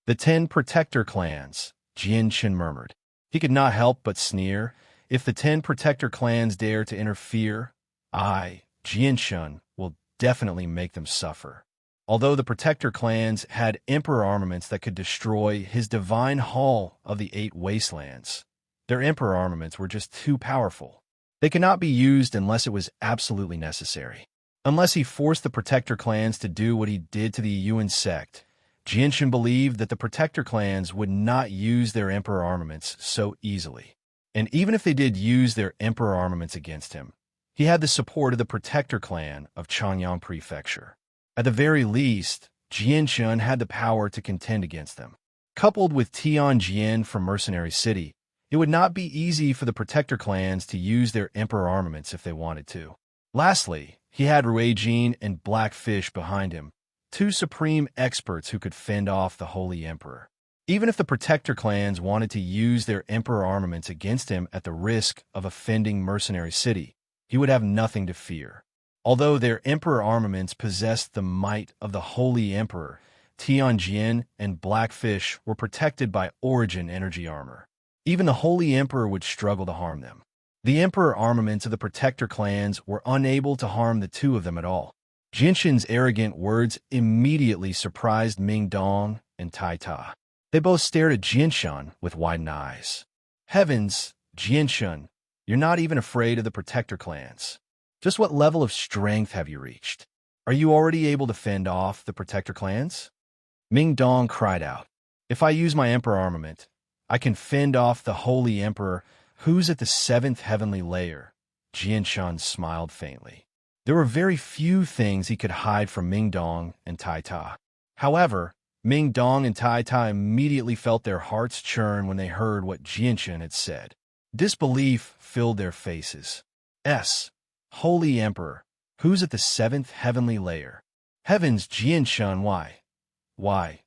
The 10 Protector clans, Jian Shun murmured. He could not help but sneer. If the 10 Protector clans dare to interfere, I, Jian Shun, will definitely make them suffer. Although the Protector clans had Emperor armaments that could destroy his divine hall of the 8 wastelands, their Emperor armaments were just too powerful. They could not be used unless it was absolutely necessary. Unless he forced the Protector clans to do what he did to the Yuan sect, Jian Shun believed that the Protector clans would not use their Emperor armaments so easily. And even if they did use their emperor armaments against him, he had the support of the protector clan of Changyang Prefecture. At the very least, Jianshun had the power to contend against them. Coupled with Tianjin from Mercenary City, it would not be easy for the protector clans to use their emperor armaments if they wanted to. Lastly, he had Ruijin and Blackfish behind him, two supreme experts who could fend off the Holy Emperor. Even if the protector clans wanted to use their emperor armaments against him at the risk of offending Mercenary City, he would have nothing to fear. Although their emperor armaments possessed the might of the Holy Emperor, Tianjin and Blackfish were protected by origin energy armor. Even the Holy Emperor would struggle to harm them. The emperor armaments of the protector clans were unable to harm the two of them at all. Jinshin's arrogant words immediately surprised Ming Dong and Tai Ta. They both stared at Jinshin with widened eyes. Heavens, Jinshin, you're not even afraid of the protector clans. Just what level of strength have you reached? Are you already able to fend off the protector clans? Ming Dong cried out. If I use my emperor armament, I can fend off the Holy Emperor who's at the 7th heavenly layer. Jinshin smiled faintly. There were very few things he could hide from Ming Dong and Tai Ta. However, Ming Dong and Tai Ta immediately felt their hearts churn when they heard what Jinshin had said. Disbelief filled their faces. Holy Emperor, who's at the 7th heavenly layer? Heavens, Jinshin, why?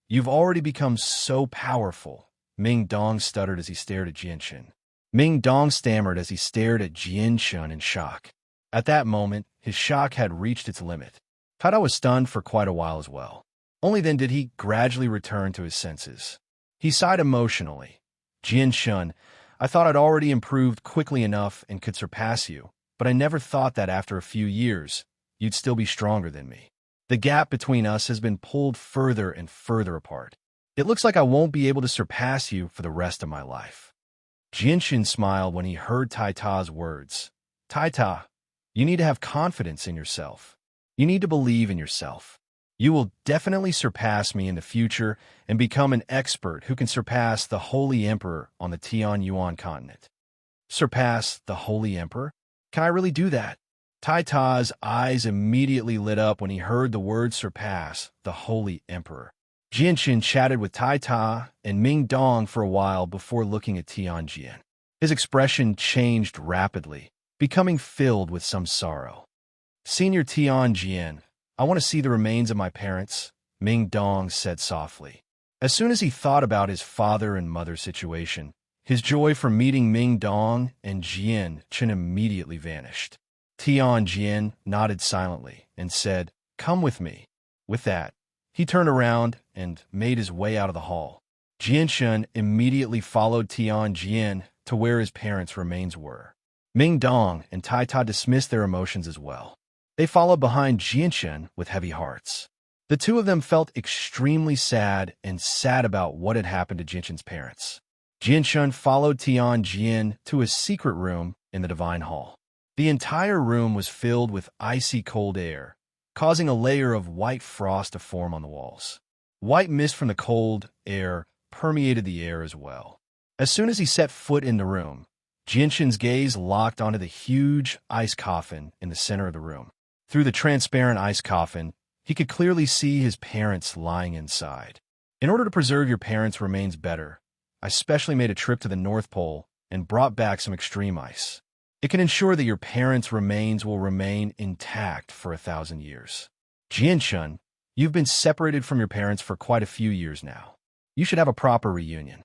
You've already become so powerful. Ming Dong stuttered as he stared at Jinshin. Ming Dong stammered as he stared at Jinshin in shock. At that moment, his shock had reached its limit. Tai Ta was stunned for quite a while as well. Only then did he gradually return to his senses. He sighed emotionally. Jinshin, I thought I'd already improved quickly enough and could surpass you, but I never thought that after a few years, you'd still be stronger than me. The gap between us has been pulled further and further apart. It looks like I won't be able to surpass you for the rest of my life. Jinshin smiled when he heard Tai Ta's words. Tai Ta, you need to have confidence in yourself. You need to believe in yourself. You will definitely surpass me in the future and become an expert who can surpass the Holy Emperor on the Tianyuan continent. Surpass the Holy Emperor? Can I really do that? Tai Ta's eyes immediately lit up when he heard the word surpass the Holy Emperor. Jinshin chatted with Tai Ta and Ming Dong for a while before looking at Tianjin. His expression changed rapidly, becoming filled with some sorrow. Senior Tianjin, I want to see the remains of my parents, Ming Dong said softly. As soon as he thought about his father and mother situation, his joy for meeting Ming Dong and Jinshin immediately vanished. Tianjin nodded silently and said, "Come with me." With that, he turned around and made his way out of the hall. Jinshin immediately followed Tianjin to where his parents' remains were. Ming Dong and Tai Ta dismissed their emotions as well. They followed behind Jinshin with heavy hearts. The two of them felt extremely sad about what had happened to Jinshin's parents. Jinshin followed Tianjin to a secret room in the Divine Hall. The entire room was filled with icy cold air, causing a layer of white frost to form on the walls. White mist from the cold air permeated the air as well. As soon as he set foot in the room, Jinshin's gaze locked onto the huge ice coffin in the center of the room. Through the transparent ice coffin, he could clearly see his parents lying inside. In order to preserve your parents' remains better, I specially made a trip to the North Pole and brought back some extreme ice. It can ensure that your parents' remains will remain intact for 1,000 years. Jinshin, you've been separated from your parents for quite a few years now. You should have a proper reunion.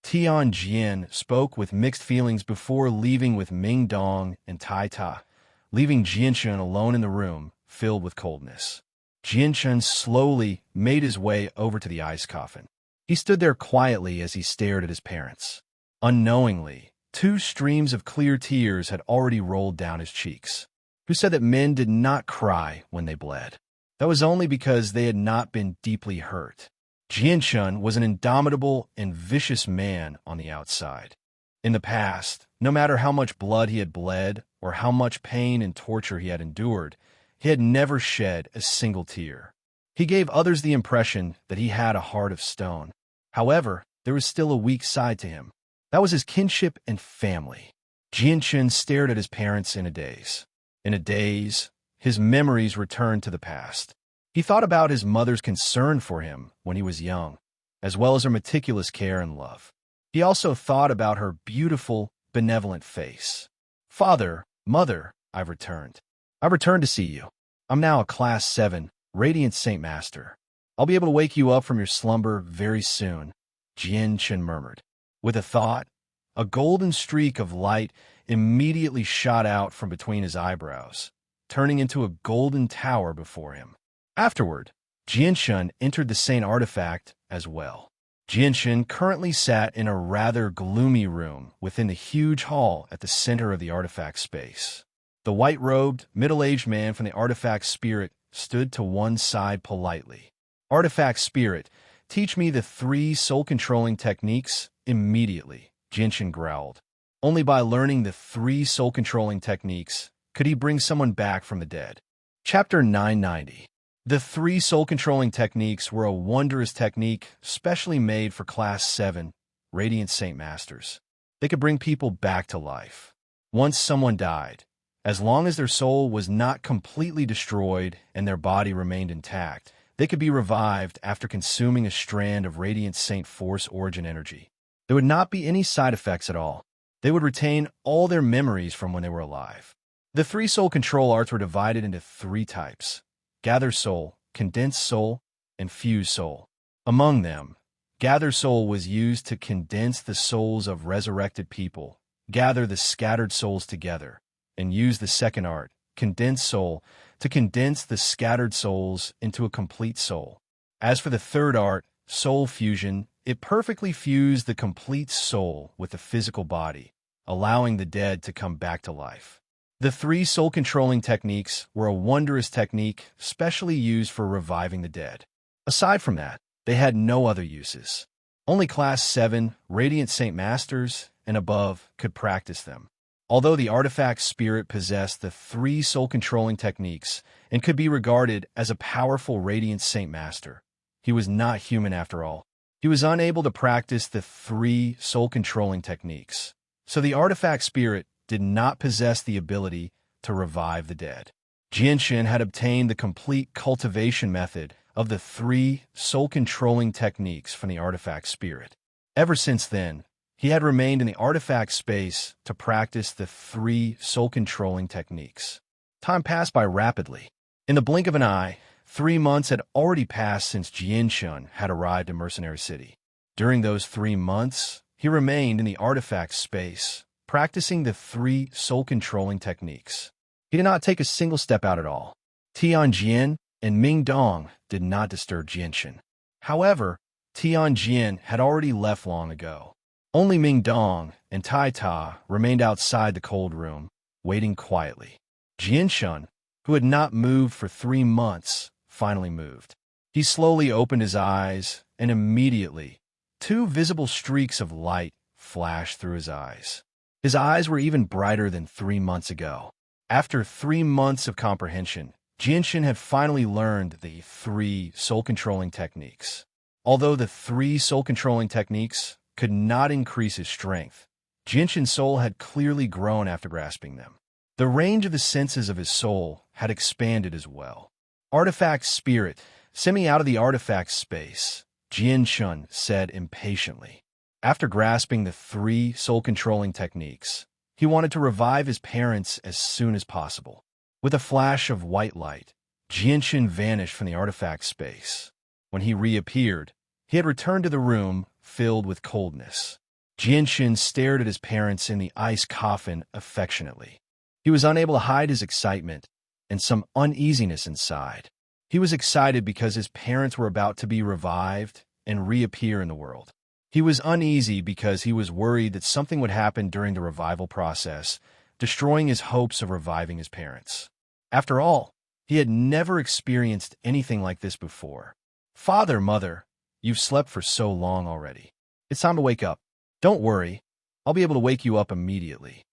Tianjin spoke with mixed feelings before leaving with Ming Dong and Tai Ta, leaving Jinshin alone in the room, filled with coldness. Jinshin slowly made his way over to the ice coffin. He stood there quietly as he stared at his parents. Unknowingly, 2 streams of clear tears had already rolled down his cheeks. Who said that men did not cry when they bled? That was only because they had not been deeply hurt. Jinshin was an indomitable and vicious man on the outside. In the past, no matter how much blood he had bled or how much pain and torture he had endured, he had never shed a single tear. He gave others the impression that he had a heart of stone. However, there was still a weak side to him. That was his kinship and family. Jianchen stared at his parents in a daze. In a daze, his memories returned to the past. He thought about his mother's concern for him when he was young, as well as her meticulous care and love. He also thought about her beautiful, benevolent face. "Father, Mother," I've returned. I've returned to see you. I'm now a Class 7, Radiant Saint Master. I'll be able to wake you up from your slumber very soon," Jianchen murmured. With a thought, a golden streak of light immediately shot out from between his eyebrows, turning into a golden tower before him. Afterward, Jianchen entered the Saint artifact as well. Jianchen currently sat in a rather gloomy room within the huge hall at the center of the artifact space. The white-robed, middle-aged man from the artifact spirit stood to one side politely. "Artifact spirit, teach me the 3 soul-controlling techniques immediately," Jianchen growled. Only by learning the 3 soul-controlling techniques could he bring someone back from the dead. Chapter 990. The 3 soul-controlling techniques were a wondrous technique specially made for Class 7, Radiant Saint Masters. They could bring people back to life. Once someone died, as long as their soul was not completely destroyed and their body remained intact, they could be revived after consuming a strand of Radiant Saint Force origin energy. There would not be any side effects at all. They would retain all their memories from when they were alive. The 3 soul control arts were divided into 3 types: Gather Soul, Condense Soul, and Fuse Soul. Among them, Gather Soul was used to condense the souls of resurrected people, gather the scattered souls together, and use the second art, Condense Soul, to condense the scattered souls into a complete soul. As for the third art, Soul Fusion, it perfectly fused the complete soul with the physical body, allowing the dead to come back to life. The 3 soul-controlling techniques were a wondrous technique specially used for reviving the dead. Aside from that, they had no other uses. Only Class 7, Radiant Saint Masters, and above could practice them. Although the artifact spirit possessed the 3 soul-controlling techniques and could be regarded as a powerful Radiant Saint Master, he was not human after all. He was unable to practice the 3 soul-controlling techniques, so the artifact spirit did not possess the ability to revive the dead. Jianchen had obtained the complete cultivation method of the 3 soul-controlling techniques from the artifact spirit. Ever since then, he had remained in the artifact space to practice the 3 soul-controlling techniques. Time passed by rapidly. In the blink of an eye, 3 months had already passed since Jianchen had arrived in Mercenary City. During those 3 months, he remained in the artifact space, practicing the 3 soul-controlling techniques. He did not take a single step out at all. Tianjin and Ming Dong did not disturb Jianchen. However, Tianjin had already left long ago. Only Ming Dong and Tai Ta remained outside the cold room, waiting quietly. Jianchen, who had not moved for 3 months, finally moved. He slowly opened his eyes, and immediately, 2 visible streaks of light flashed through his eyes. His eyes were even brighter than 3 months ago. After 3 months of comprehension, Jianchen had finally learned the 3 soul-controlling techniques. Although the 3 soul-controlling techniques could not increase his strength, Jianchen's soul had clearly grown after grasping them. The range of the senses of his soul had expanded as well. "Artifact spirit, send me out of the artifact space," Jianchen said impatiently. After grasping the 3 soul-controlling techniques, he wanted to revive his parents as soon as possible. With a flash of white light, Jianchen vanished from the artifact space. When he reappeared, he had returned to the room filled with coldness. Jianchen stared at his parents in the ice coffin affectionately. He was unable to hide his excitement and some uneasiness inside. He was excited because his parents were about to be revived and reappear in the world. He was uneasy because he was worried that something would happen during the revival process, destroying his hopes of reviving his parents. After all, he had never experienced anything like this before. "Father, Mother, you've slept for so long already. It's time to wake up. Don't worry, I'll be able to wake you up immediately."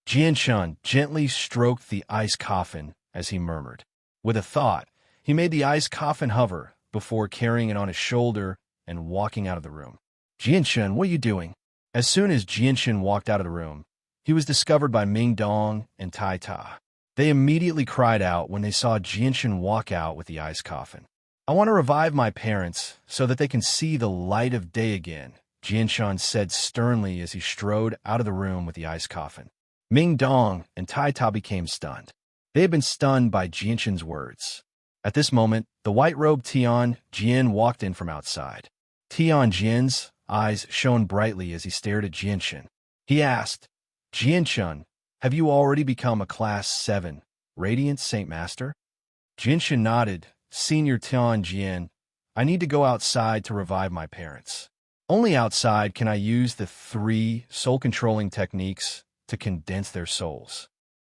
Jianchen gently stroked the ice coffin as he murmured. With a thought, he made the ice coffin hover before carrying it on his shoulder and walking out of the room. "Jianchen, what are you doing?" As soon as Jianshan walked out of the room, he was discovered by Ming Dong and Tai Ta. They immediately cried out when they saw Jianshan walk out with the ice coffin. "I want to revive my parents so that they can see the light of day again," Jianshan said sternly as he strode out of the room with the ice coffin. Ming Dong and Tai Ta became stunned. They had been stunned by Jianshan's words. At this moment, the white-robed Tian Jian walked in from outside. Tian Jian's eyes shone brightly as he stared at Jianshan. He asked, "Jianshan, have you already become a Class 7 Radiant Saint Master?" Jianshan nodded. "Senior Tian Jian, I need to go outside to revive my parents. Only outside can I use the 3 soul-controlling techniques to condense their souls."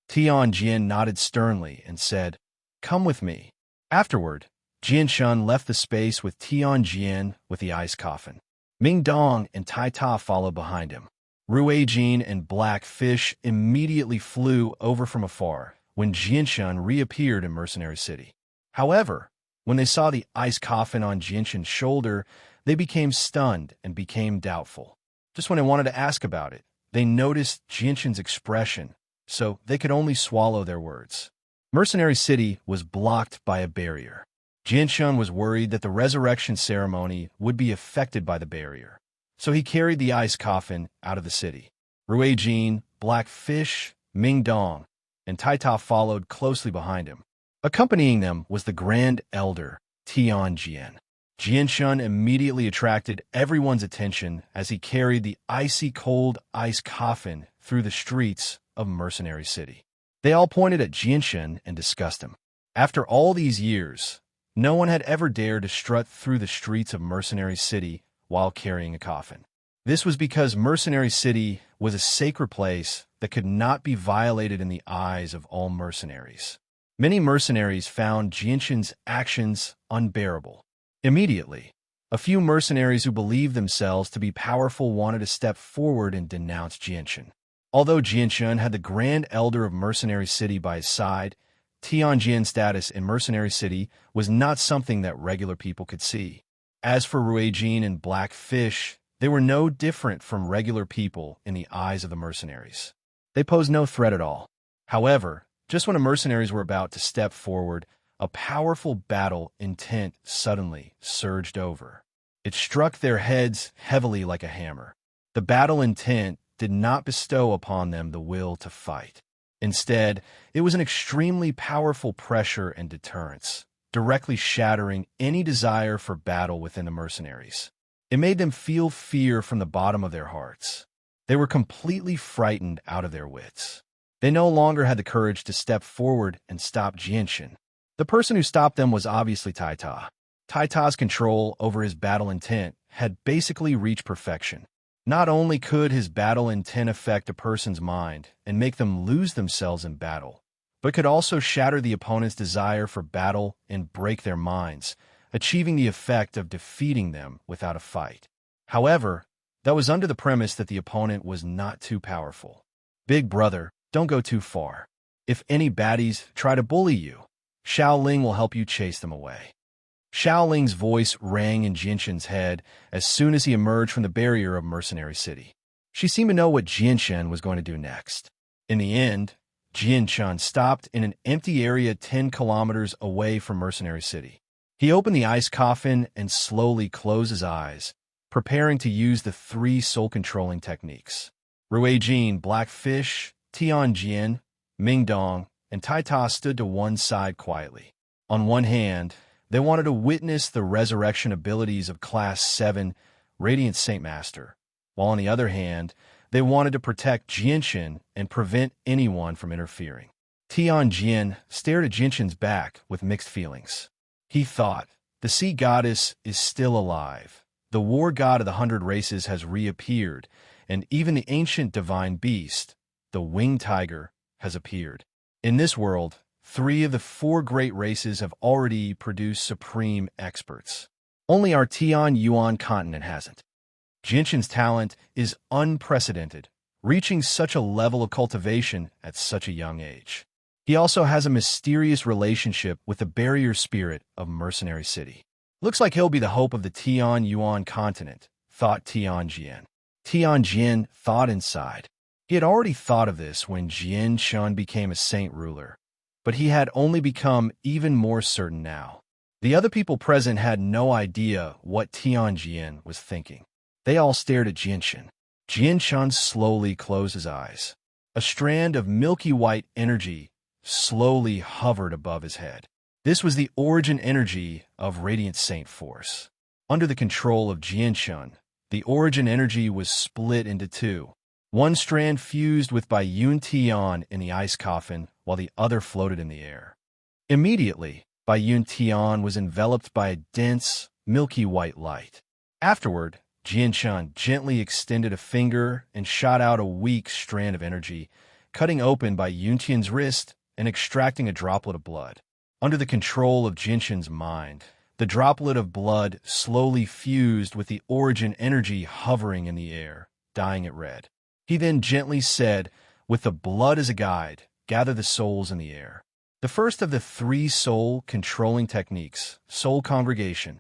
Tian Jian nodded sternly and said, "Come with me." Afterward, Jianshan left the space with Tian Jian with the ice coffin. Ming Dong and Tai Ta followed behind him. Ruijin and Black Fish immediately flew over from afar when Jianshan reappeared in Mercenary City. However, when they saw the ice coffin on Jianshan's shoulder, they became stunned and became doubtful. Just when they wanted to ask about it, they noticed Jianshan's expression, so they could only swallow their words. Mercenary City was blocked by a barrier. Jianshan was worried that the resurrection ceremony would be affected by the barrier, so he carried the ice coffin out of the city. Ruijin, Black Fish, Ming Dong, and Tai Ta followed closely behind him. Accompanying them was the Grand Elder, Tian Jian. Jianshan immediately attracted everyone's attention as he carried the icy cold ice coffin through the streets of Mercenary City. They all pointed at Jianshan and discussed him. After all these years, no one had ever dared to strut through the streets of Mercenary City while carrying a coffin. This was because Mercenary City was a sacred place that could not be violated in the eyes of all mercenaries. Many mercenaries found Jianshan's actions unbearable. Immediately, a few mercenaries who believed themselves to be powerful wanted to step forward and denounce Jianshan. Although Jianshan had the Grand Elder of Mercenary City by his side, Tian Jian's status in Mercenary City was not something that regular people could see. As for Ruijin and Black Fish, they were no different from regular people in the eyes of the mercenaries. They posed no threat at all. However, just when the mercenaries were about to step forward, a powerful battle intent suddenly surged over. It struck their heads heavily like a hammer. The battle intent did not bestow upon them the will to fight. Instead, it was an extremely powerful pressure and deterrence, directly shattering any desire for battle within the mercenaries. It made them feel fear from the bottom of their hearts. They were completely frightened out of their wits. They no longer had the courage to step forward and stop Jianshan. The person who stopped them was obviously Tai Ta. Tai Ta's control over his battle intent had basically reached perfection. Not only could his battle intent affect a person's mind and make them lose themselves in battle, but could also shatter the opponent's desire for battle and break their minds, achieving the effect of defeating them without a fight. However, that was under the premise that the opponent was not too powerful. Big brother, don't go too far. If any baddies try to bully you, Xiaoling will help you chase them away. Xiaoling's voice rang in Jianshan's head as soon as he emerged from the barrier of Mercenary City. She seemed to know what Jianshan was going to do next. In the end, Jianshan stopped in an empty area 10 kilometers away from Mercenary City. He opened the ice coffin and slowly closed his eyes, preparing to use the 3 soul-controlling techniques. Ruijin, Black Fish, Tian Jian, Ming Dong, and Tai Ta stood to one side quietly. On one hand, they wanted to witness the resurrection abilities of Class 7 Radiant Saint Master, while on the other hand, they wanted to protect Jianshan and prevent anyone from interfering. Tian Jian stared at Jianshan's back with mixed feelings. He thought, the sea goddess is still alive, the war god of the 100 races has reappeared, and even the ancient divine beast, the winged tiger, has appeared. In this world, 3 of the 4 great races have already produced supreme experts. Only our Tian Yuan continent hasn't. Jianshan's talent is unprecedented, reaching such a level of cultivation at such a young age. He also has a mysterious relationship with the barrier spirit of Mercenary City. Looks like he'll be the hope of the Tian Yuan continent, thought Tian Jian. Tianjin thought inside. He had already thought of this when Jian Shun became a saint ruler, but he had only become even more certain now. The other people present had no idea what Tianjin was thinking. They all stared at Jianshun. Jianshun slowly closed his eyes. A strand of milky white energy slowly hovered above his head. This was the origin energy of Radiant Saint Force. Under the control of Jianshun, the origin energy was split into two. One strand fused with Bai Yun Tian in the ice coffin, while the other floated in the air. Immediately, Bai Yun Tian was enveloped by a dense, milky white light. Afterward, Jianshun gently extended a finger and shot out a weak strand of energy, cutting open Bai Yun Tian's wrist and extracting a droplet of blood. Under the control of Jianshun's mind, the droplet of blood slowly fused with the origin energy hovering in the air, dyeing it red. He then gently said, "With the blood as a guide, gather the souls in the air." The first of the three soul-controlling techniques, soul congregation.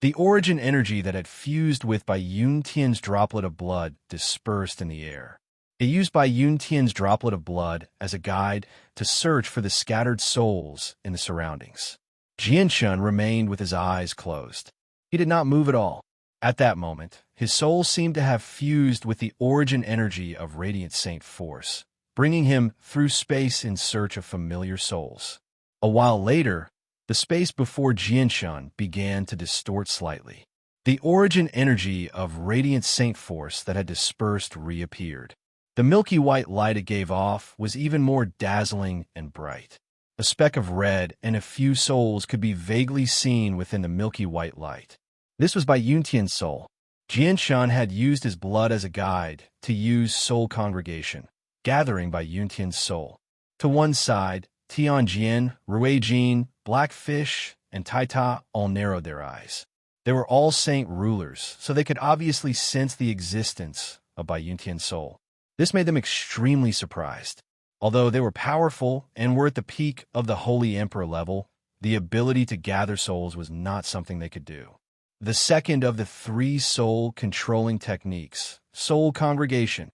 The origin energy that had fused with Bai Yun Tian's droplet of blood dispersed in the air. It used Bai Yun Tian's droplet of blood as a guide to search for the scattered souls in the surroundings. Jianshun remained with his eyes closed. He did not move at all. At that moment, his soul seemed to have fused with the origin energy of Radiant Saint Force, bringing him through space in search of familiar souls. A while later, the space before Jianshun began to distort slightly. The origin energy of Radiant Saint Force that had dispersed reappeared. The milky white light it gave off was even more dazzling and bright. A speck of red and a few souls could be vaguely seen within the milky white light. This was Bai Yun Tian's soul. Jianshun had used his blood as a guide to use soul congregation, gathering Bai Yun Tian's soul. To one side, Tianjin, Ruijin, Blackfish, and Taita all narrowed their eyes. They were all saint rulers, so they could obviously sense the existence of Bai Yun Tian's soul. This made them extremely surprised. Although they were powerful and were at the peak of the Holy Emperor level, the ability to gather souls was not something they could do. The second of the three soul-controlling techniques, soul congregation.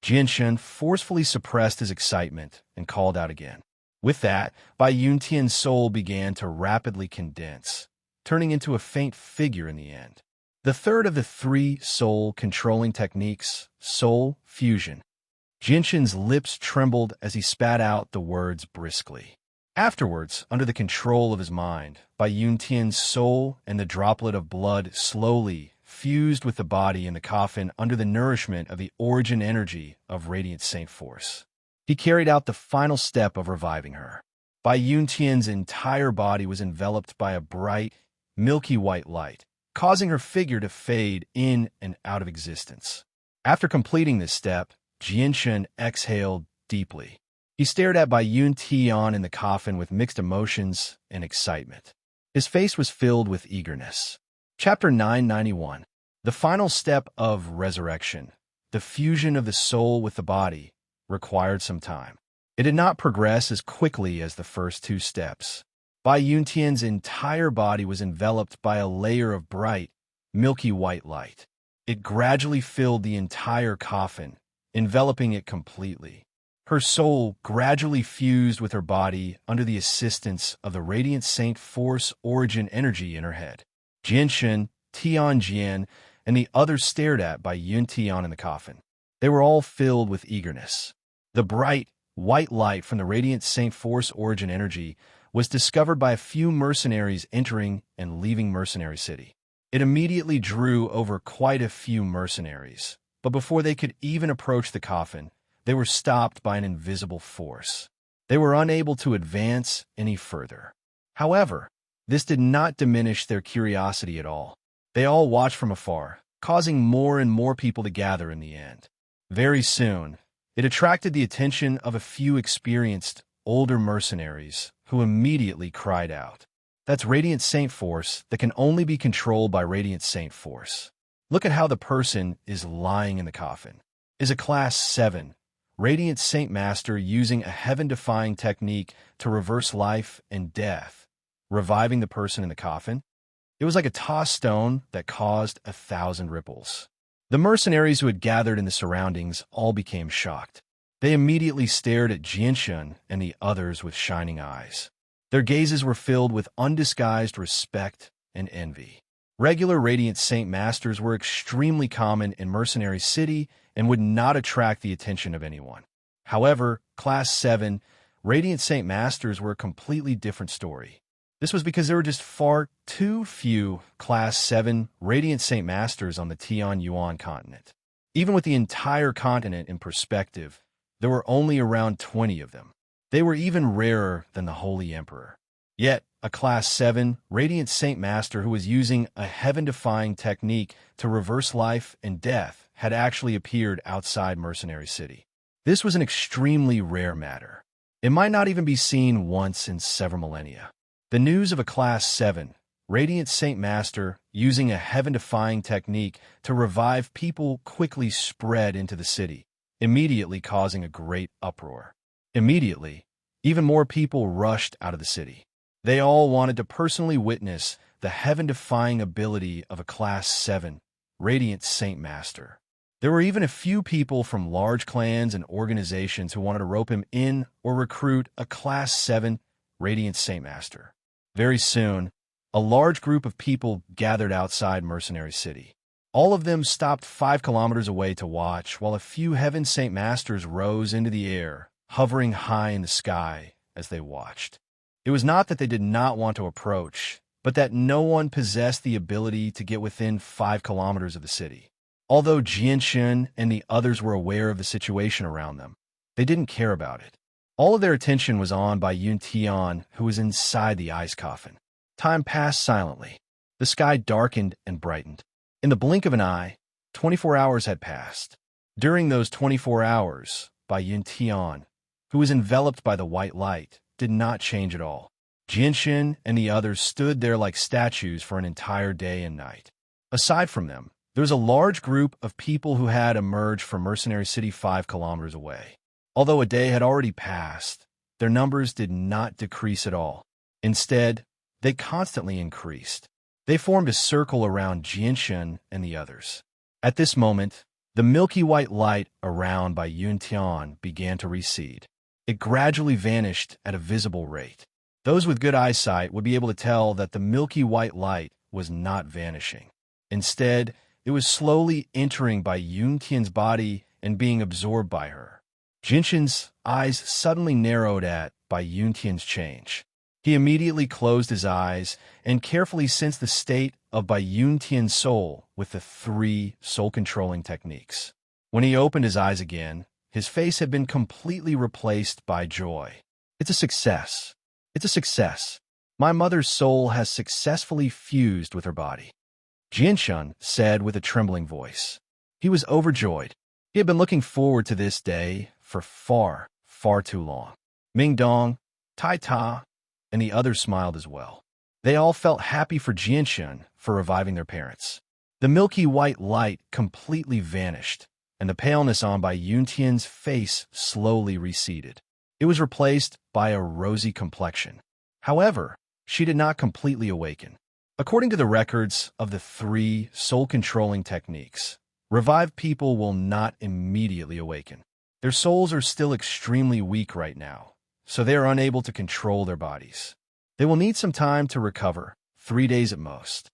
Jianshun forcefully suppressed his excitement and called out again. With that, Bai Yun Tian's soul began to rapidly condense, turning into a faint figure in the end. The third of the three soul-controlling techniques, soul fusion. Jianshun's lips trembled as he spat out the words briskly. Afterwards, under the control of his mind, Bai Yun Tian's soul and the droplet of blood slowly fused with the body in the coffin under the nourishment of the origin energy of Radiant Saint Force. He carried out the final step of reviving her. Bai Yun Tian's entire body was enveloped by a bright, milky white light, causing her figure to fade in and out of existence. After completing this step, Jianshun exhaled deeply. He stared at Bai Yun Tian in the coffin with mixed emotions and excitement. His face was filled with eagerness. Chapter 991. The final step of resurrection, the fusion of the soul with the body, required some time. It did not progress as quickly as the first two steps. Bai Yun Tian's entire body was enveloped by a layer of bright, milky white light. It gradually filled the entire coffin, enveloping it completely. Her soul gradually fused with her body under the assistance of the Radiant Saint Force origin energy in her head. Jianshun, Tianjin, and the others stared at Bai Yun Tian in the coffin. They were all filled with eagerness. The bright, white light from the Radiant Saint Force origin energy was discovered by a few mercenaries entering and leaving Mercenary City. It immediately drew over quite a few mercenaries, but before they could even approach the coffin, they were stopped by an invisible force. They were unable to advance any further. However, this did not diminish their curiosity at all. They all watched from afar, causing more and more people to gather in the end. Very soon, it attracted the attention of a few experienced, older mercenaries who immediately cried out, "That's Radiant Saint Force that can only be controlled by Radiant Saint Force. Look at how the person is lying in the coffin. Is a Class 7, Radiant Saint Master using a heaven-defying technique to reverse life and death, reviving the person in the coffin." It was like a tossed stone that caused 1,000 ripples. The mercenaries who had gathered in the surroundings all became shocked. They immediately stared at Jianshun and the others with shining eyes. Their gazes were filled with undisguised respect and envy. Regular Radiant Saint Masters were extremely common in Mercenary City and would not attract the attention of anyone. However, Class 7 Radiant Saint Masters were a completely different story. This was because there were just far too few Class 7 Radiant Saint Masters on the Tian Yuan continent. Even with the entire continent in perspective, there were only around 20 of them. They were even rarer than the Holy Emperor. Yet, a Class 7 Radiant Saint Master who was using a heaven-defying technique to reverse life and death had actually appeared outside Mercenary City. This was an extremely rare matter. It might not even be seen once in several millennia. The news of a Class 7 Radiant Saint Master using a heaven-defying technique to revive people quickly spread into the city, immediately causing a great uproar. Immediately, even more people rushed out of the city. They all wanted to personally witness the heaven-defying ability of a Class 7 Radiant Saint Master. There were even a few people from large clans and organizations who wanted to rope him in or recruit a Class 7 Radiant Saint Master. Very soon, a large group of people gathered outside Mercenary City. All of them stopped 5 kilometers away to watch, while a few Heaven Saint Masters rose into the air, hovering high in the sky as they watched. It was not that they did not want to approach, but that no one possessed the ability to get within 5 kilometers of the city. Although Jianshun and the others were aware of the situation around them, they didn't care about it. All of their attention was on by Yun Tian, who was inside the ice coffin. Time passed silently. The sky darkened and brightened. In the blink of an eye, 24 hours had passed. During those 24 hours, Bai Yun Tian, who was enveloped by the white light, did not change at all. Jianshun and the others stood there like statues for an entire day and night. Aside from them, there was a large group of people who had emerged from Mercenary City 5 kilometers away. Although a day had already passed, their numbers did not decrease at all. Instead, they constantly increased. They formed a circle around Jianshun and the others. At this moment, the milky white light around Bai Yun Tian began to recede. It gradually vanished at a visible rate. Those with good eyesight would be able to tell that the milky white light was not vanishing. Instead, it was slowly entering Bai Yun Tian's body and being absorbed by her. Jianshun's eyes suddenly narrowed at Bai Yun Tian's change. He immediately closed his eyes and carefully sensed the state of Bai Yun Tian's soul with the 3 soul-controlling techniques. When he opened his eyes again, his face had been completely replaced by joy. It's a success. It's a success. My mother's soul has successfully fused with her body, Jianshun said with a trembling voice. He was overjoyed. He had been looking forward to this day for far, far too long. Mingdong, Tai Ta, and the others smiled as well. They all felt happy for Jianshun for reviving their parents. The milky white light completely vanished, and the paleness on Bai Yun Tian's face slowly receded. It was replaced by a rosy complexion. However, she did not completely awaken. According to the records of the 3 soul-controlling techniques, revived people will not immediately awaken. Their souls are still extremely weak right now, so they are unable to control their bodies. They will need some time to recover, 3 days at most.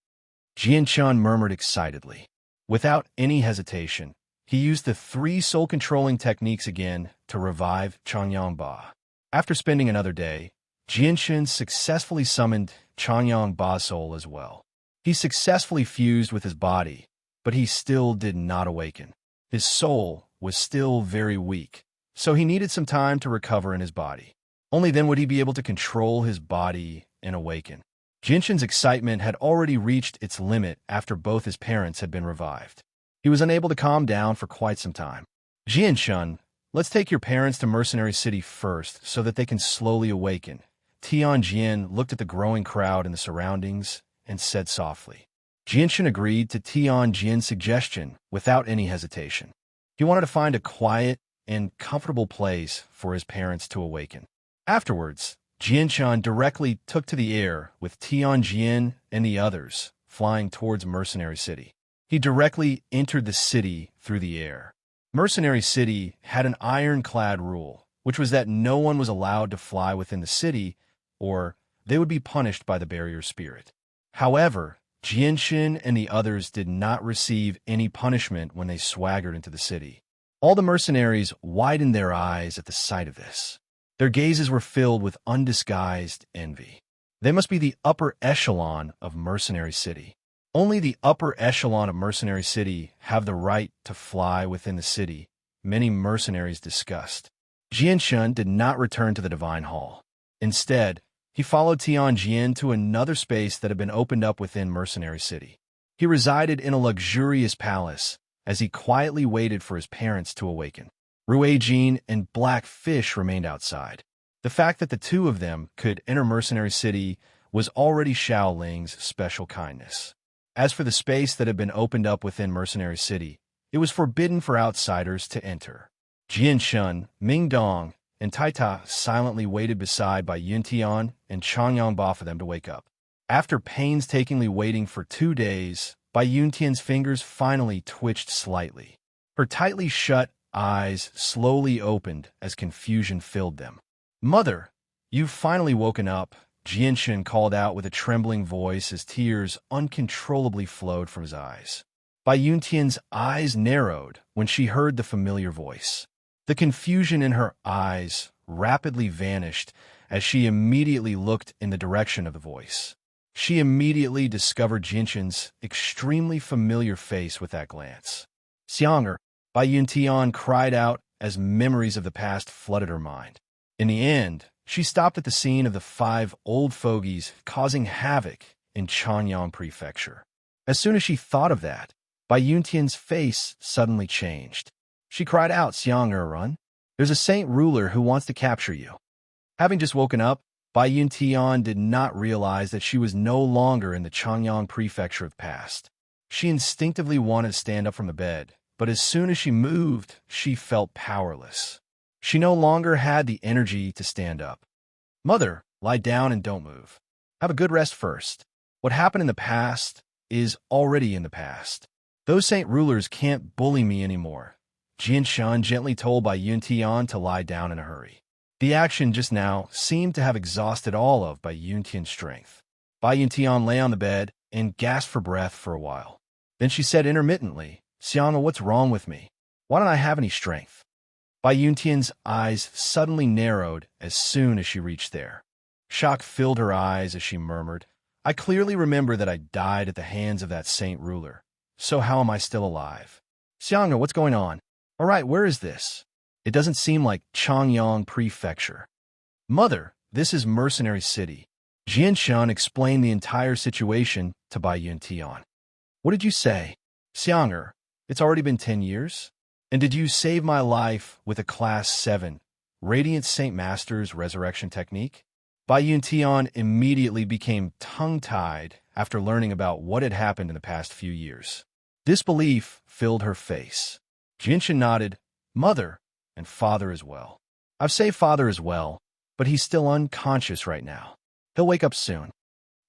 Jianshun murmured excitedly. Without any hesitation, he used the 3 soul-controlling techniques again to revive Changyang Ba. After spending another day, Jianshun successfully summoned Changyang Ba's soul as well. He successfully fused with his body, but he still did not awaken. His soul was still very weak, so he needed some time to recover in his body. Only then would he be able to control his body and awaken. Jianshun's excitement had already reached its limit after both his parents had been revived. He was unable to calm down for quite some time. Jianshun, let's take your parents to Mercenary City first so that they can slowly awaken. Tianjin looked at the growing crowd in the surroundings and said softly. Jianshun agreed to Tianjin's suggestion without any hesitation. He wanted to find a quiet and comfortable place for his parents to awaken. Afterwards, Jianshun directly took to the air with Tianjin and the others, flying towards Mercenary City. He directly entered the city through the air. Mercenary City had an ironclad rule, which was that no one was allowed to fly within the city, or they would be punished by the barrier spirit. However, Jianshin and the others did not receive any punishment when they swaggered into the city. All the mercenaries widened their eyes at the sight of this. Their gazes were filled with undisguised envy. They must be the upper echelon of Mercenary City. Only the upper echelon of Mercenary City have the right to fly within the city, many mercenaries discussed. Jianshin did not return to the Divine Hall. Instead, he followed Tianjin to another space that had been opened up within Mercenary City. He resided in a luxurious palace as he quietly waited for his parents to awaken. Ruijin and Black Fish remained outside. The fact that the two of them could enter Mercenary City was already Xiaoling's special kindness. As for the space that had been opened up within Mercenary City, it was forbidden for outsiders to enter. Jianshun, Mingdong, and Taita silently waited beside by Yuntian and Changyangba for them to wake up. After painstakingly waiting for 2 days, Bai Yuntian's fingers finally twitched slightly. Her tightly shut eyes slowly opened as confusion filled them. "Mother, you've finally woken up," Jianshin called out with a trembling voice as tears uncontrollably flowed from his eyes. Bai Yuntian's eyes narrowed when she heard the familiar voice. The confusion in her eyes rapidly vanished as she immediately looked in the direction of the voice. She immediately discovered Jinshin's extremely familiar face with that glance. "Xianger," Bai Yuntian cried out as memories of the past flooded her mind. In the end, she stopped at the scene of the 5 old fogies causing havoc in Changyang Prefecture. As soon as she thought of that, Bai Yuntian's face suddenly changed. She cried out, "Xianger, run! There's a saint ruler who wants to capture you." Having just woken up, Bai Yuntian did not realize that she was no longer in the Changyang Prefecture of the past. She instinctively wanted to stand up from the bed, but as soon as she moved, she felt powerless. She no longer had the energy to stand up. "Mother, lie down and don't move. Have a good rest first. What happened in the past is already in the past. Those saint rulers can't bully me anymore." Jianshan gently told Bai Yuntian to lie down in a hurry. The action just now seemed to have exhausted all of Bai Yuntian's strength. Bai Yuntian lay on the bed and gasped for breath for a while. Then she said intermittently, "Xianga, what's wrong with me? Why don't I have any strength?" Bai Yuntian's eyes suddenly narrowed as soon as she reached there. Shock filled her eyes as she murmured, "I clearly remember that I died at the hands of that saint ruler. So how am I still alive? Xianga, what's going on? All right, where is this? It doesn't seem like Changyang Prefecture." "Mother, this is Mercenary City." Jianshan explained the entire situation to Bai Yuntian. "What did you say? Xianger, it's already been 10 years? And did you save my life with a Class 7 Radiant Saint Master's resurrection technique?" Bai Yuntian immediately became tongue-tied after learning about what had happened in the past few years. Disbelief filled her face. Jianshan nodded, "Mother, and father as well. I've saved father as well, but he's still unconscious right now. He'll wake up soon."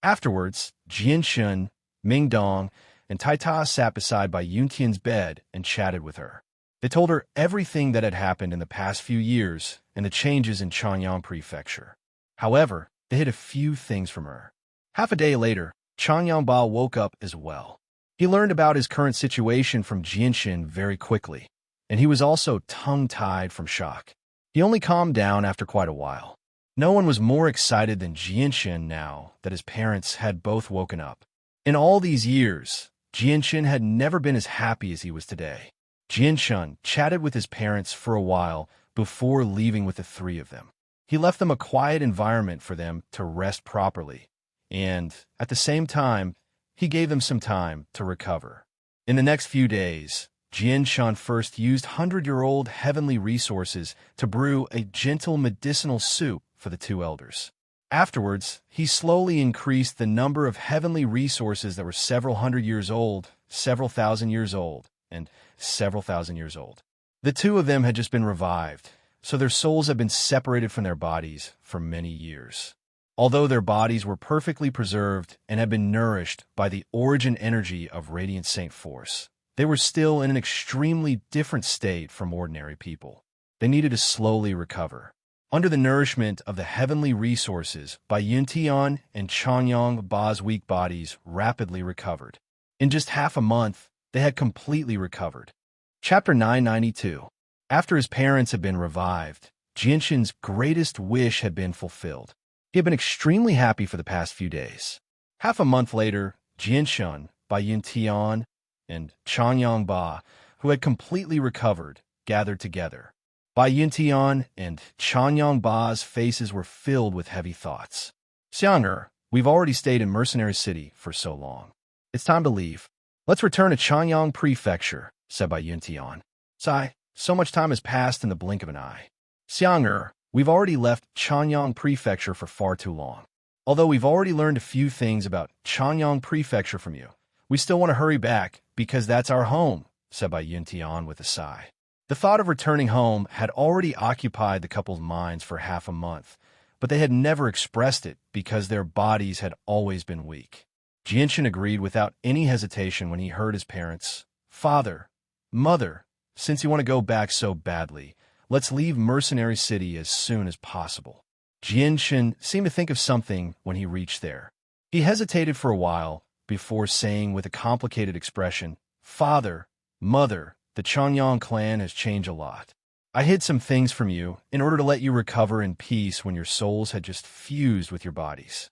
Afterwards, Jianshan, Mingdong, and Taita sat beside Bai Yuntian's bed and chatted with her. They told her everything that had happened in the past few years and the changes in Changyang Prefecture. However, they hid a few things from her. Half a day later, Changyangba woke up as well. He learned about his current situation from Jianshin very quickly, and he was also tongue-tied from shock. He only calmed down after quite a while. No one was more excited than Jianshin now that his parents had both woken up. In all these years, Jianshin had never been as happy as he was today. Jianshin chatted with his parents for a while before leaving with the 3 of them. He left them a quiet environment for them to rest properly, and, at the same time, he gave them some time to recover. In the next few days, Jianshan first used 100-year-old heavenly resources to brew a gentle medicinal soup for the 2 elders. Afterwards, he slowly increased the number of heavenly resources that were several hundred years old, several thousand years old, and several thousand years old. The 2 of them had just been revived, so their souls had been separated from their bodies for many years. Although their bodies were perfectly preserved and had been nourished by the origin energy of Radiant Saint Force, they were still in an extremely different state from ordinary people. They needed to slowly recover. Under the nourishment of the heavenly resources, Bai Yuntian and Chanyang Ba's weak bodies rapidly recovered. In just half a month, they had completely recovered. Chapter 992. After his parents had been revived, Jinshin's greatest wish had been fulfilled. He had been extremely happy for the past few days. Half a month later, Jinshin, Bai Yuntian, and Chanyang Ba, who had completely recovered, gathered together. Bai Yuntian and Chanyang Ba's faces were filled with heavy thoughts. Xiang'er, we've already stayed in Mercenary City for so long. It's time to leave. Let's return to Chanyang Prefecture, said Bai Yuntian. Sigh, so much time has passed in the blink of an eye. Xiang'er, we've already left Chanyang Prefecture for far too long. Although we've already learned a few things about Chanyang Prefecture from you, we still want to hurry back because that's our home, said Bai Yuntian with a sigh. The thought of returning home had already occupied the couple's minds for half a month, but they had never expressed it because their bodies had always been weak. Jinshin agreed without any hesitation when he heard his parents. Father, Mother, since you want to go back so badly, let's leave Mercenary City as soon as possible. Jinshin seemed to think of something when he reached there. He hesitated for a while before saying with a complicated expression, Father, Mother, the Chanyang clan has changed a lot. I hid some things from you in order to let you recover in peace when your souls had just fused with your bodies.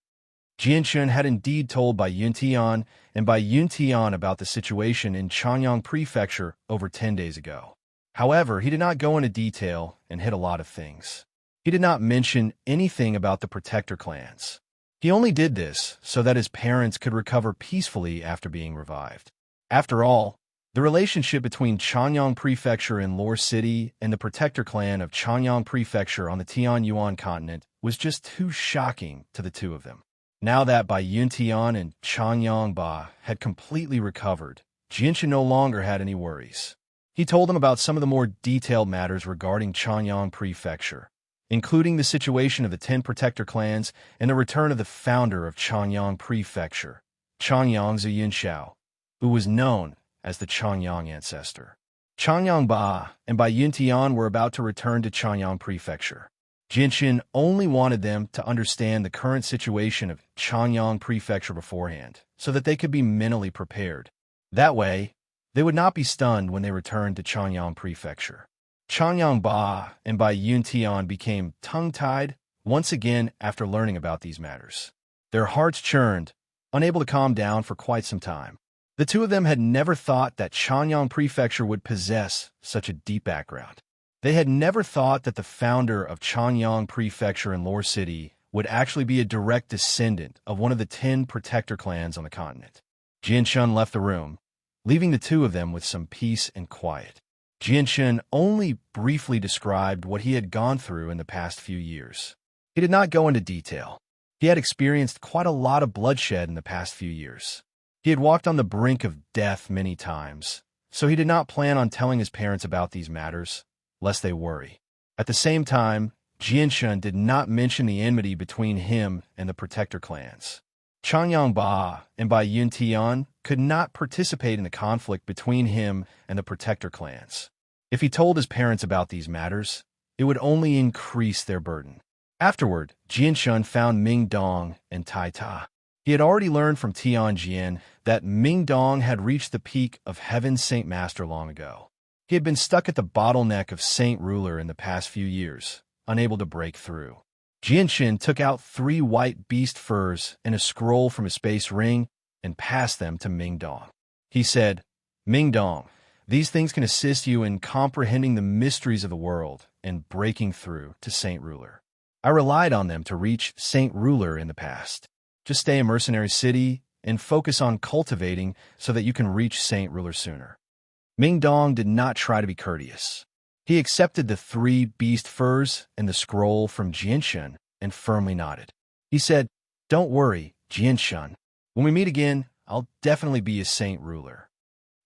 Jinshin had indeed told Bai Yuntian and Bai Yuntian about the situation in Chanyang Prefecture over 10 days ago. However, he did not go into detail and hid a lot of things. He did not mention anything about the Protector clans. He only did this so that his parents could recover peacefully after being revived. After all, the relationship between Chanyang Prefecture in Lore City and the Protector clan of Chanyang Prefecture on the Tianyuan continent was just too shocking to the two of them. Now that Bai Yuntian and Chanyang Ba had completely recovered, Jinshin no longer had any worries. He told them about some of the more detailed matters regarding Chanyang Prefecture, including the situation of the 10 Protector clans and the return of the founder of Chanyang Prefecture, Chanyang Ziyunxiao, who was known as the Chanyang ancestor. Chanyang Ba and Bai Yuntian were about to return to Chanyang Prefecture. Jinshin only wanted them to understand the current situation of Chanyang Prefecture beforehand, so that they could be mentally prepared. That way, they would not be stunned when they returned to Chanyang Prefecture. Chanyang Ba and Bai Yuntian became tongue-tied once again after learning about these matters. Their hearts churned, unable to calm down for quite some time. The two of them had never thought that Chanyang Prefecture would possess such a deep background. They had never thought that the founder of Chanyang Prefecture in Lore City would actually be a direct descendant of one of the 10 Protector clans on the continent. Jinshin left the room, leaving the two of them with some peace and quiet. Jinshin only briefly described what he had gone through in the past few years. He did not go into detail. He had experienced quite a lot of bloodshed in the past few years. He had walked on the brink of death many times, so he did not plan on telling his parents about these matters, lest they worry. At the same time, Jinshin did not mention the enmity between him and the Protector clans. Chanyang Ba and Bai Yuntian could not participate in the conflict between him and the Protector clans. If he told his parents about these matters, it would only increase their burden. Afterward, Jinshin found Ming Dong and Tai Ta. He had already learned from Tianjian that Ming Dong had reached the peak of Heaven's Saint Master long ago. He had been stuck at the bottleneck of Saint Ruler in the past few years, unable to break through. Jinshin took out 3 white beast furs and a scroll from his space ring and passed them to Ming Dong. He said, Ming Dong, these things can assist you in comprehending the mysteries of the world and breaking through to Saint Ruler. I relied on them to reach Saint Ruler in the past. Just stay in Mercenary City and focus on cultivating so that you can reach Saint Ruler sooner. Ming Dong did not try to be courteous. He accepted the 3 beast furs and the scroll from Jinshin and firmly nodded. He said, Don't worry, Jinshin. When we meet again, I'll definitely be a Saint Ruler.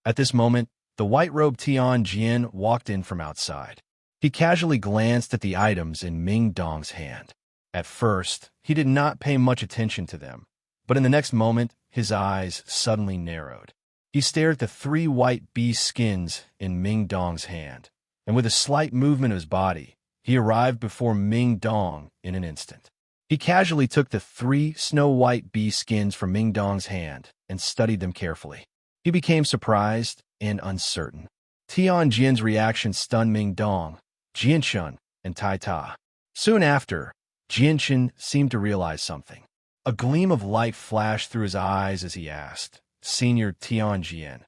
At this moment, the white-robed Tianjian walked in from outside. He casually glanced at the items in Ming Dong's hand. At first, he did not pay much attention to them, but in the next moment, his eyes suddenly narrowed. He stared at the 3 white beast skins in Ming Dong's hand, and with a slight movement of his body, he arrived before Ming Dong in an instant. He casually took the 3 snow-white beast skins from Ming Dong's hand and studied them carefully. He became surprised and uncertain. Tianjin's reaction stunned Ming Dong, Jianshun, and Tai Ta. Soon after, Jianshun seemed to realize something. A gleam of light flashed through his eyes as he asked, "Senior Tianjin,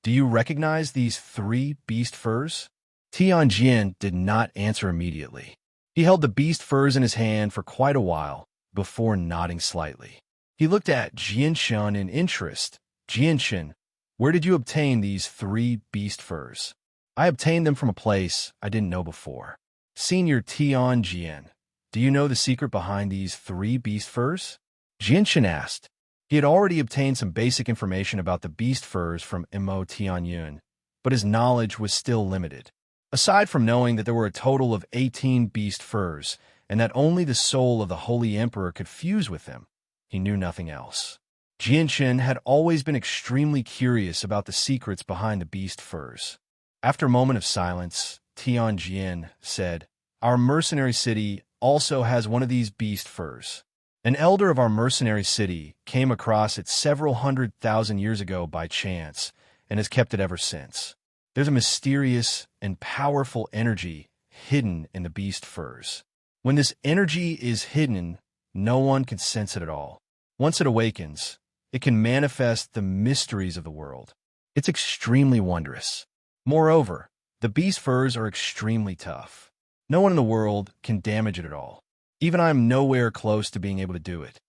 do you recognize these 3 beast furs?" Tianjin did not answer immediately. He held the beast furs in his hand for quite a while before nodding slightly. He looked at Jianshun in interest. "Jianshun, where did you obtain these 3 beast furs?" "I obtained them from a place I didn't know before." "Senior Tianjin, do you know the secret behind these 3 beast furs?" Jianshun asked. He had already obtained some basic information about the beast furs from Mo Tianyun, but his knowledge was still limited. Aside from knowing that there were a total of 18 beast furs, and that only the soul of the Holy Emperor could fuse with them, he knew nothing else. Jianshun had always been extremely curious about the secrets behind the beast furs. After a moment of silence, Tianjin said, "Our mercenary city also has one of these beast furs. An elder of our mercenary city came across it several 100,000 years ago by chance and has kept it ever since. There's a mysterious and powerful energy hidden in the beast furs. When this energy is hidden, no one can sense it at all. Once it awakens, it can manifest the mysteries of the world. It's extremely wondrous. Moreover, the beast furs are extremely tough. No one in the world can damage it at all. Even I am nowhere close to being able to do it.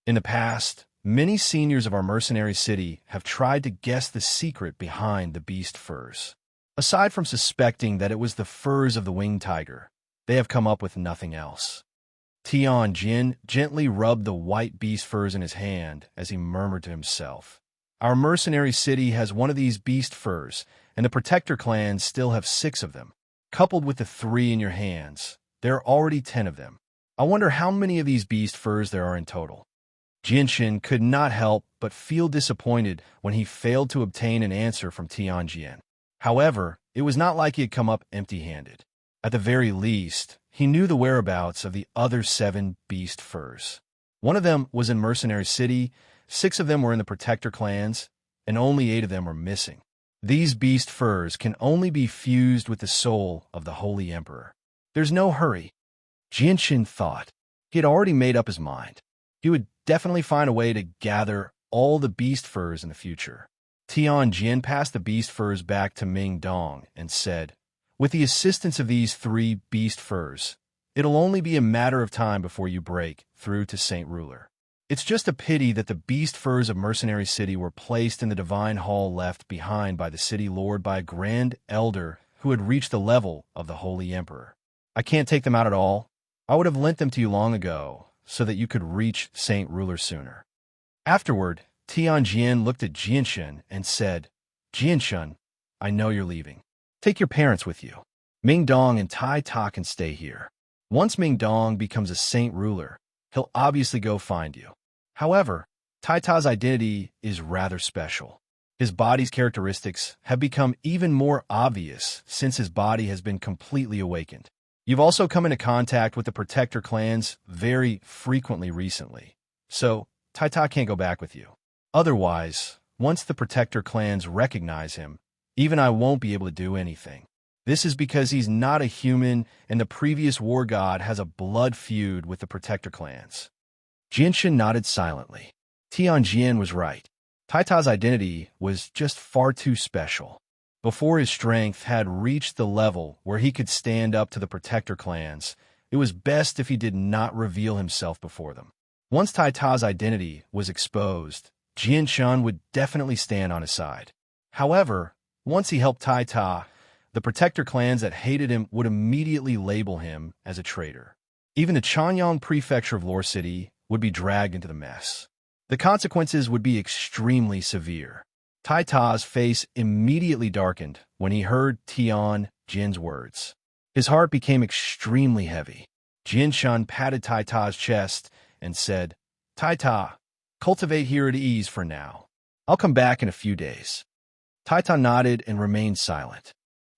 In the past, many seniors of our mercenary city have tried to guess the secret behind the beast furs. Aside from suspecting that it was the furs of the winged tiger, they have come up with nothing else." Tianjin gently rubbed the white beast furs in his hand as he murmured to himself, "Our mercenary city has one of these beast furs, and the protector clans still have 6 of them. Coupled with the 3 in your hands, there are already 10 of them. I wonder how many of these beast furs there are in total." Jianshun could not help but feel disappointed when he failed to obtain an answer from Tianjin. However, it was not like he had come up empty-handed. At the very least, he knew the whereabouts of the other 7 beast furs. One of them was in Mercenary City, 6 of them were in the Protector clans, and only 8 of them were missing. These beast furs can only be fused with the soul of the Holy Emperor. There's no hurry. Jianshun thought. He had already made up his mind. He would definitely find a way to gather all the beast furs in the future. Tianjin passed the beast furs back to Ming Dong and said, "With the assistance of these 3 beast furs, it'll only be a matter of time before you break through to Saint Ruler. It's just a pity that the beast furs of Mercenary City were placed in the divine hall left behind by the city lord by a grand elder who had reached the level of the Holy Emperor. I can't take them out at all. I would have lent them to you long ago, so that you could reach Saint Ruler sooner." Afterward, Tianjin looked at Jianshun and said, "Jianshun, I know you're leaving. Take your parents with you. Ming Dong and Tai Ta can stay here. Once Ming Dong becomes a Saint Ruler, he'll obviously go find you. However, Tai Ta's identity is rather special. His body's characteristics have become even more obvious since his body has been completely awakened. You've also come into contact with the Protector clans very frequently recently, so Tai Ta can't go back with you. Otherwise, once the Protector clans recognize him, even I won't be able to do anything. This is because he's not a human and the previous war god has a blood feud with the Protector clans." Jianshun nodded silently. Tianjin was right. Tai Ta's identity was just far too special. Before his strength had reached the level where he could stand up to the Protector clans, it was best if he did not reveal himself before them. Once Tai Ta's identity was exposed, Jianshun would definitely stand on his side. However, once he helped Tai Ta, the Protector clans that hated him would immediately label him as a traitor. Even the Chanyang prefecture of Lore City would be dragged into the mess. The consequences would be extremely severe. Tai Ta's face immediately darkened when he heard Tianjin's words. His heart became extremely heavy. Jianshan patted Taita's chest and said, Taita, cultivate here at ease for now. I'll come back in a few days. Taita nodded and remained silent.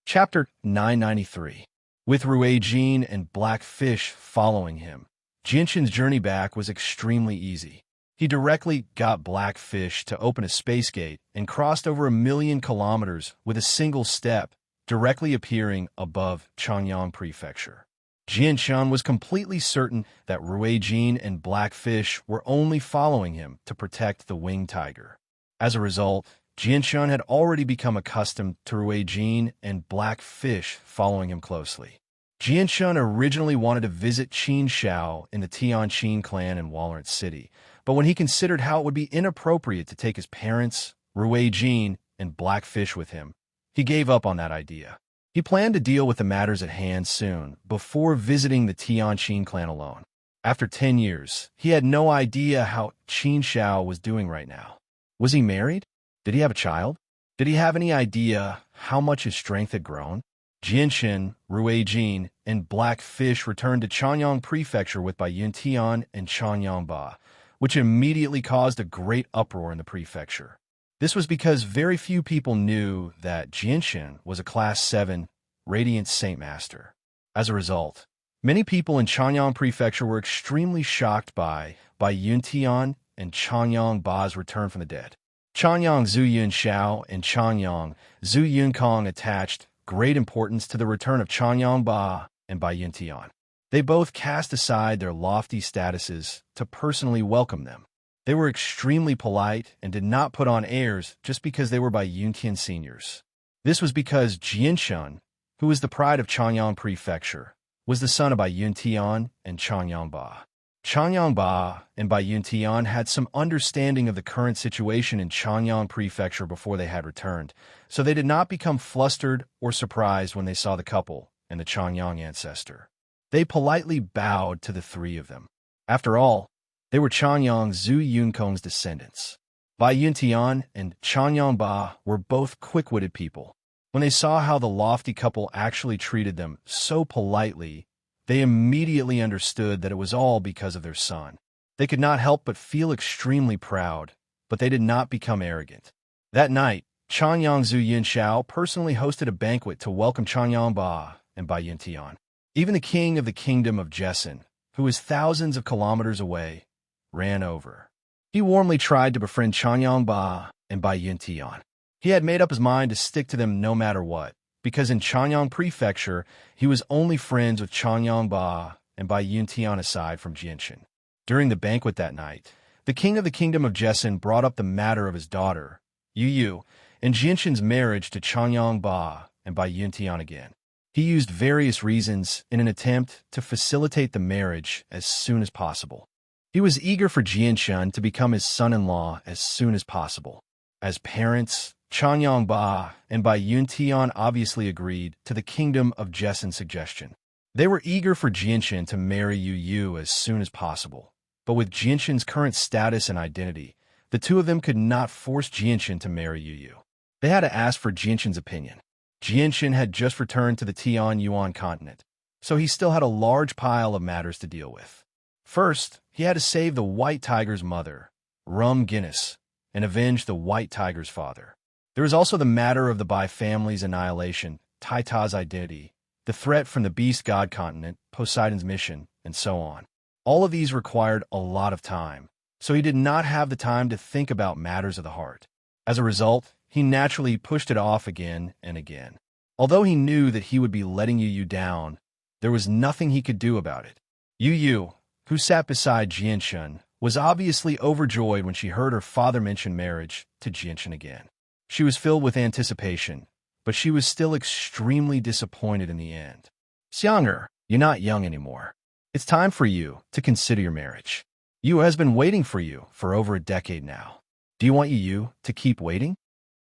Chapter 993. With Ruijin and Blackfish following him, Jianshan's journey back was extremely easy. He directly got Blackfish to open a space gate and crossed over 1,000,000 kilometers with a single step, directly appearing above Changyang Prefecture. Jianshan was completely certain that Ruijin and Blackfish were only following him to protect the winged tiger. As a result, Jianshan had already become accustomed to Ruijin and Blackfish following him closely. Jianshan originally wanted to visit Qin Shao in the Tianqin clan in Walnut City, but when he considered how it would be inappropriate to take his parents, Ruijin, and Blackfish with him, he gave up on that idea. He planned to deal with the matters at hand soon, before visiting the Tianqin clan alone. After 10 years, he had no idea how Qin Shao was doing right now. Was he married? Did he have a child? Did he have any idea how much his strength had grown? Jianshan, Ruijin, and Blackfish returned to Changyang Prefecture with Bai Yuntian and Changyang Ba, which immediately caused a great uproar in the prefecture. This was because very few people knew that Jianshan was a Class 7 Radiant Saint Master. As a result, many people in Changyang Prefecture were extremely shocked by Yuntian and Changyang Ba's return from the dead. Changyang Zuyun Shao and Changyang Zuyun Kong attached great importance to the return of Changyang Ba and Bai Yuntian. They both cast aside their lofty statuses to personally welcome them. They were extremely polite and did not put on airs just because they were Bai Yuntian seniors. This was because Jianshan, who was the pride of Changyang Prefecture, was the son of Bai Yuntian and Changyang Ba. Changyang Ba and Bai Yuntian had some understanding of the current situation in Changyang Prefecture before they had returned, so they did not become flustered or surprised when they saw the couple and the Changyang ancestor. They politely bowed to the three of them. After all, they were Changyang Zhu Yunkong's descendants. Bai Yuntian and Changyang Ba were both quick-witted people. When they saw how the lofty couple actually treated them so politely, they immediately understood that it was all because of their son. They could not help but feel extremely proud, but they did not become arrogant. That night, Changyang Zuyun Shao personally hosted a banquet to welcome Changyang Ba and Bai Yuntian. Even the king of the kingdom of Jessen, who was thousands of kilometers away, ran over. He warmly tried to befriend Changyang Ba and Bai Yuntian. He had made up his mind to stick to them no matter what, because in Changyang Prefecture, he was only friends with Changyang Ba and Bai Yuntian aside from Jianshan. During the banquet that night, the king of the kingdom of Jessen brought up the matter of his daughter, Yu, and Jianshan's marriage to Changyang Ba and Bai Yuntian again. He used various reasons in an attempt to facilitate the marriage as soon as possible. He was eager for Jianshan to become his son-in-law as soon as possible. As parents, Changyang Ba and Bai Yuntian obviously agreed to the kingdom of Jessen's suggestion. They were eager for Jianshan to marry Yu as soon as possible, but with Jianshan's current status and identity, the two of them could not force Jianshan to marry Yu. They had to ask for Jianshan's opinion. Jianshan had just returned to the Tianyuan continent, so he still had a large pile of matters to deal with. First, he had to save the White Tiger's mother, Rum Guinness, and avenge the White Tiger's father. There was also the matter of the Bai family's annihilation, Taita's identity, the threat from the Beast God continent, Poseidon's mission, and so on. All of these required a lot of time, so he did not have the time to think about matters of the heart. As a result, he naturally pushed it off again and again. Although he knew that he would be letting Yu down, there was nothing he could do about it. Yu, who sat beside Jianshan, was obviously overjoyed when she heard her father mention marriage to Jianshan again. She was filled with anticipation, but she was still extremely disappointed in the end. Xiang'er, you're not young anymore. It's time for you to consider your marriage. Yu has been waiting for you for over a decade now. Do you want Yu to keep waiting?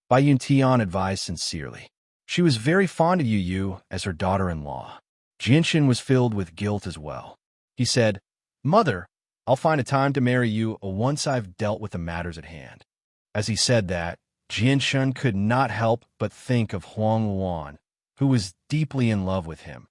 Bai Yuntian advised sincerely. She was very fond of Yu as her daughter-in-law. Jianshan was filled with guilt as well. He said, Mother, I'll find a time to marry you once I've dealt with the matters at hand. As he said that, Jianshan could not help but think of Huang Luan, who was deeply in love with him.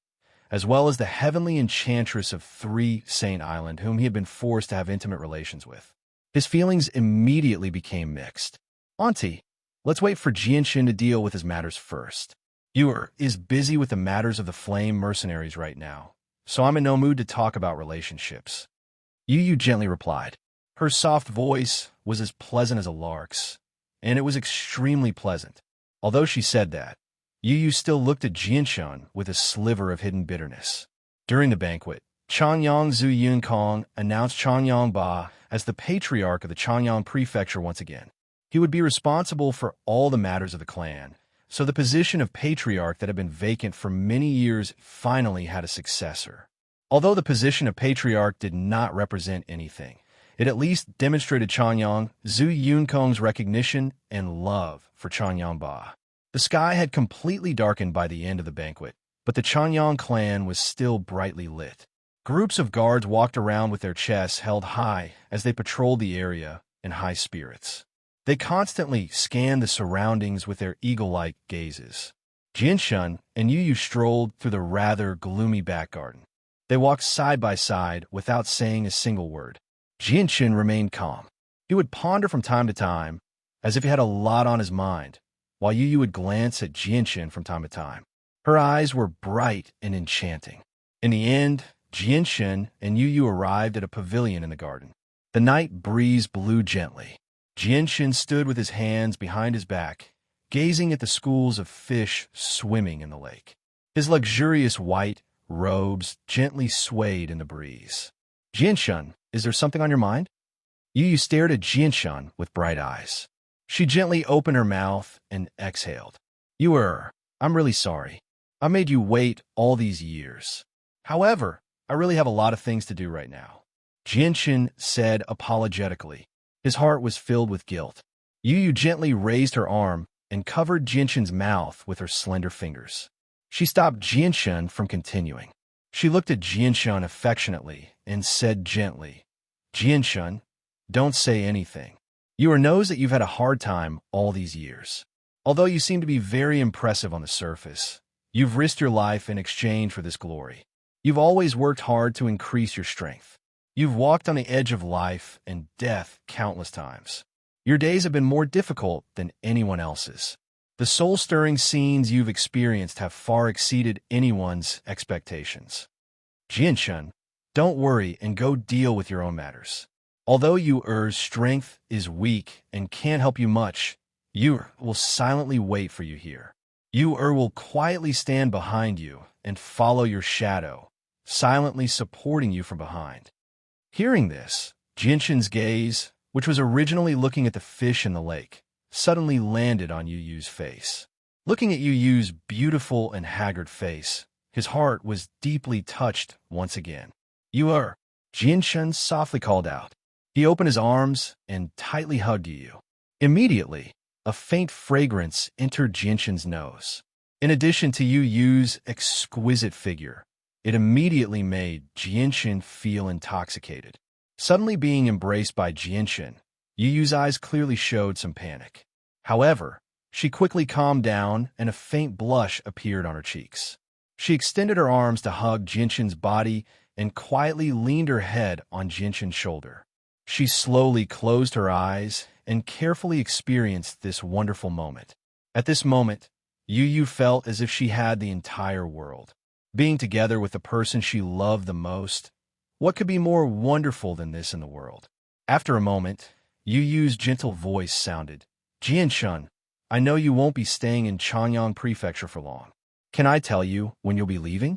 as well as the heavenly enchantress of 3 Saint Island, whom he had been forced to have intimate relations with. His feelings immediately became mixed. Auntie, let's wait for Jianshin to deal with his matters first. You is busy with the matters of the flame mercenaries right now, so I'm in no mood to talk about relationships. Yu gently replied. Her soft voice was as pleasant as a lark's, and it was extremely pleasant. Although she said that, Yu still looked at Jianshan with a sliver of hidden bitterness. During the banquet, Chanyang Zhu Yunkong announced Chanyang Ba as the patriarch of the Chanyang Prefecture once again. He would be responsible for all the matters of the clan, so the position of patriarch that had been vacant for many years finally had a successor. Although the position of patriarch did not represent anything, it at least demonstrated Chanyang Zhu Yunkong's recognition and love for Chanyang Ba. The sky had completely darkened by the end of the banquet, but the Chanyang clan was still brightly lit. Groups of guards walked around with their chests held high as they patrolled the area in high spirits. They constantly scanned the surroundings with their eagle-like gazes. Jianshan and Yu strolled through the rather gloomy back garden. They walked side by side without saying a single word. Jianshan remained calm. He would ponder from time to time, as if he had a lot on his mind, while Yu would glance at Jianshan from time to time. Her eyes were bright and enchanting. In the end, Jianshan and Yu arrived at a pavilion in the garden. The night breeze blew gently. Jianshan stood with his hands behind his back, gazing at the schools of fish swimming in the lake. His luxurious white robes gently swayed in the breeze. Jianshan, is there something on your mind? Yu stared at Jianshan with bright eyes. She gently opened her mouth and exhaled. I'm really sorry. I made you wait all these years. However, I really have a lot of things to do right now. Jianshan said apologetically. His heart was filled with guilt. Yu gently raised her arm and covered Jianshan's mouth with her slender fingers. She stopped Jianshan from continuing. She looked at Jianshan affectionately and said gently, Jianshan, don't say anything. You knows that you've had a hard time all these years. Although you seem to be very impressive on the surface, you've risked your life in exchange for this glory. You've always worked hard to increase your strength. You've walked on the edge of life and death countless times. Your days have been more difficult than anyone else's. The soul-stirring scenes you've experienced have far exceeded anyone's expectations. Jianshan, don't worry and go deal with your own matters. Although Yu's strength is weak and can't help you much, Yu will silently wait for you here. Yu will quietly stand behind you and follow your shadow, silently supporting you from behind. Hearing this, Jianshan's gaze, which was originally looking at the fish in the lake, suddenly landed on Yu's face. Looking at Yu's beautiful and haggard face, his heart was deeply touched once again. Jianshan softly called out. He opened his arms and tightly hugged Yu. Immediately, a faint fragrance entered Jianshan's nose. In addition to Yu's exquisite figure, it immediately made Jianshan feel intoxicated. Suddenly being embraced by Jianshan, Yu's eyes clearly showed some panic. However, she quickly calmed down and a faint blush appeared on her cheeks. She extended her arms to hug Jianshan's body and quietly leaned her head on Jianshan's shoulder. She slowly closed her eyes and carefully experienced this wonderful moment. At this moment, Yu felt as if she had the entire world. Being together with the person she loved the most, what could be more wonderful than this in the world? After a moment, Yu's gentle voice sounded, Jianshan, I know you won't be staying in Chanyang Prefecture for long. Can I tell you when you'll be leaving?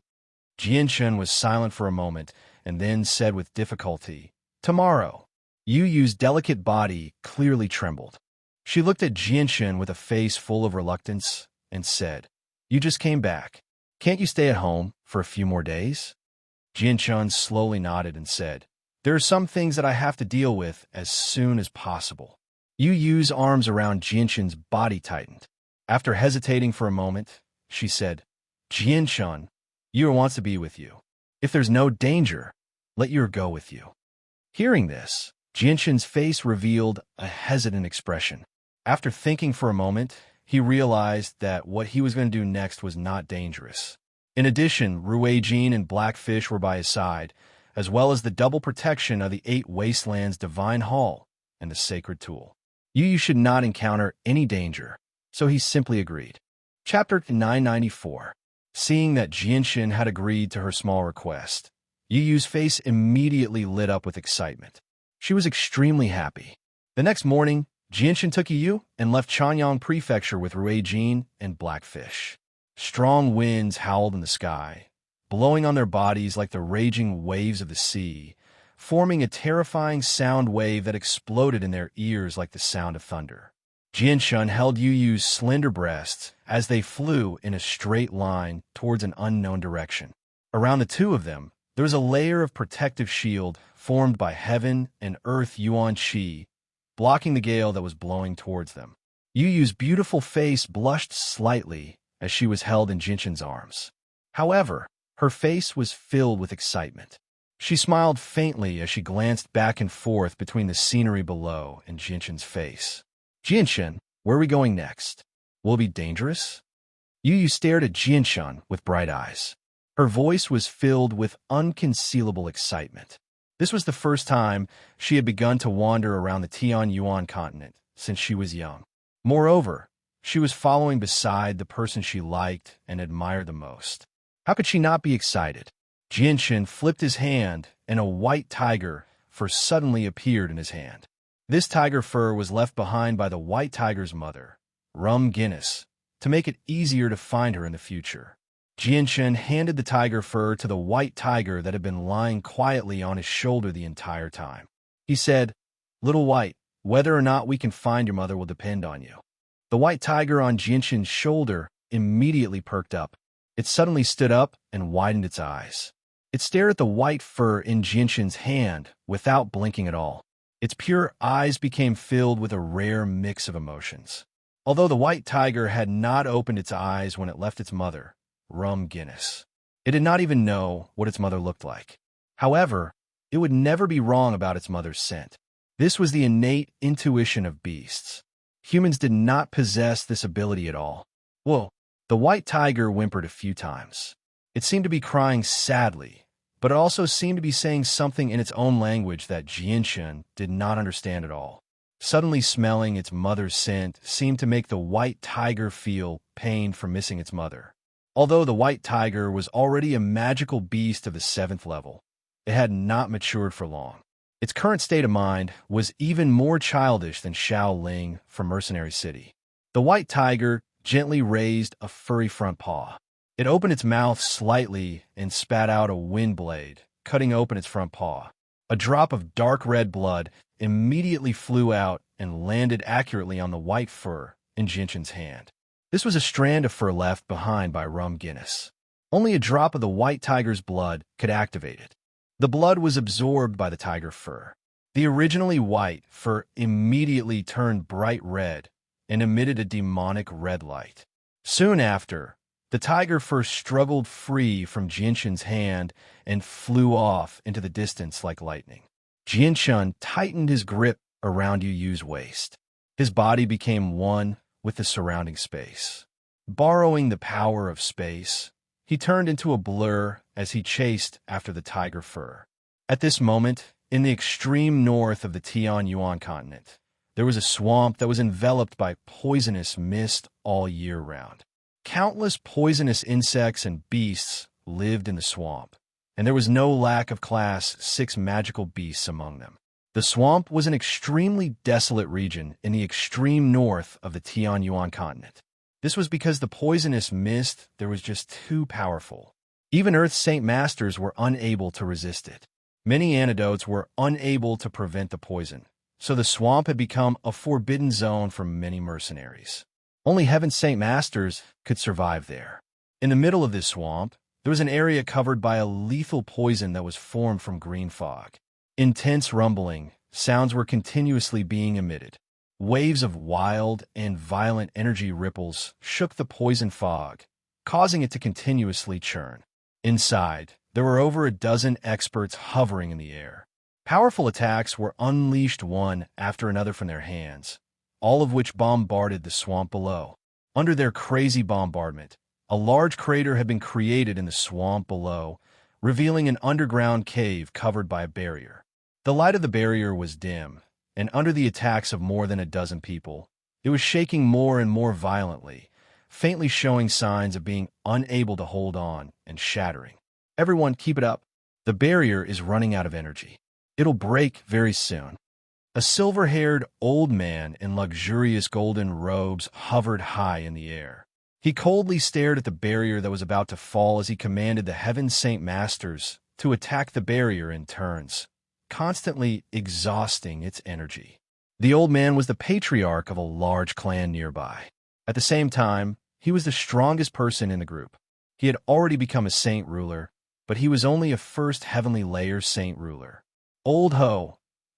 Jianshan was silent for a moment and then said with difficulty, Tomorrow. Yu's delicate body clearly trembled. She looked at Jianshan with a face full of reluctance and said, You just came back. Can't you stay at home for a few more days? Jianshan slowly nodded and said, There are some things that I have to deal with as soon as possible. Yu's arms around Jianshan's body tightened. After hesitating for a moment, she said, Jianshan, Yu wants to be with you. If there's no danger, let Yu go with you. Hearing this, Jianshan's face revealed a hesitant expression. After thinking for a moment, he realized that what he was going to do next was not dangerous. In addition, Ruijin and Blackfish were by his side, as well as the double protection of the 8 Wastelands Divine Hall and the Sacred Tool. Yu should not encounter any danger, so he simply agreed. Chapter 994. Seeing that Jianshan had agreed to her small request, Yu's face immediately lit up with excitement. She was extremely happy. The next morning, Jianshan took Yu and left Chanyang Prefecture with Ruijin and Blackfish. Strong winds howled in the sky, blowing on their bodies like the raging waves of the sea, forming a terrifying sound wave that exploded in their ears like the sound of thunder. Jianshan held Yu's slender breasts as they flew in a straight line towards an unknown direction. Around the two of them, there was a layer of protective shield formed by heaven and earth Yuan Qi, blocking the gale that was blowing towards them. Yu's beautiful face blushed slightly as she was held in Jianshan's arms. However, her face was filled with excitement. She smiled faintly as she glanced back and forth between the scenery below and Jianshan's face. Jianshan, where are we going next? Will it be dangerous? Yu stared at Jianshan with bright eyes. Her voice was filled with unconcealable excitement. This was the first time she had begun to wander around the Tianyuan continent since she was young. Moreover, she was following beside the person she liked and admired the most. How could she not be excited? Jianshan flipped his hand, and a white tiger fur suddenly appeared in his hand. This tiger fur was left behind by the white tiger's mother, Rum Guinness, to make it easier to find her in the future. Jianshan handed the tiger fur to the white tiger that had been lying quietly on his shoulder the entire time. He said, "Little White, whether or not we can find your mother will depend on you." The white tiger on Jianshan's shoulder immediately perked up. It suddenly stood up and widened its eyes. It stared at the white fur in Jianshan's hand without blinking at all. Its pure eyes became filled with a rare mix of emotions. Although the white tiger had not opened its eyes when it left its mother, Rum Guinness, it did not even know what its mother looked like. However, it would never be wrong about its mother's scent. This was the innate intuition of beasts. Humans did not possess this ability at all. Whoa, the white tiger whimpered a few times. It seemed to be crying sadly, but it also seemed to be saying something in its own language that Jianshan did not understand at all. Suddenly smelling its mother's scent seemed to make the white tiger feel pain for missing its mother. Although the white tiger was already a magical beast of the 7th level, it had not matured for long. Its current state of mind was even more childish than Xiao Ling from Mercenary City. The white tiger gently raised a furry front paw. It opened its mouth slightly and spat out a wind blade, cutting open its front paw. A drop of dark red blood immediately flew out and landed accurately on the white fur in Jianshan's hand. This was a strand of fur left behind by Rum Guinness. Only a drop of the white tiger's blood could activate it. The blood was absorbed by the tiger fur. The originally white fur immediately turned bright red and emitted a demonic red light. Soon after, the tiger fur struggled free from Jianshan's hand and flew off into the distance like lightning. Jianshan tightened his grip around Yu's waist. His body became one with the surrounding space. Borrowing the power of space, he turned into a blur as he chased after the tiger fur. At this moment, in the extreme north of the Tianyuan continent, there was a swamp that was enveloped by poisonous mist all year round. Countless poisonous insects and beasts lived in the swamp, and there was no lack of Class 6 magical beasts among them. The swamp was an extremely desolate region in the extreme north of the Tianyuan continent. This was because the poisonous mist there was just too powerful. Even Earth's Saint Masters were unable to resist it. Many antidotes were unable to prevent the poison, so the swamp had become a forbidden zone for many mercenaries. Only Heaven's Saint Masters could survive there. In the middle of this swamp, there was an area covered by a lethal poison that was formed from green fog. Intense rumbling sounds were continuously being emitted. Waves of wild and violent energy ripples shook the poison fog, causing it to continuously churn. Inside, there were over a dozen experts hovering in the air. Powerful attacks were unleashed one after another from their hands, all of which bombarded the swamp below. Under their crazy bombardment, A large crater had been created in the swamp below, revealing an underground cave covered by a barrier. The light of the barrier was dim, and under the attacks of more than a dozen people, it was shaking more and more violently, faintly showing signs of being unable to hold on and shattering. Everyone, keep it up. The barrier is running out of energy. It'll break very soon. A silver-haired old man in luxurious golden robes hovered high in the air. He coldly stared at the barrier that was about to fall as he commanded the Heaven Saint Masters to attack the barrier in turns, constantly exhausting its energy. The old man was the patriarch of a large clan nearby. At the same time, he was the strongest person in the group. He had already become a saint ruler, but he was only a first heavenly layer saint ruler. Old Ho,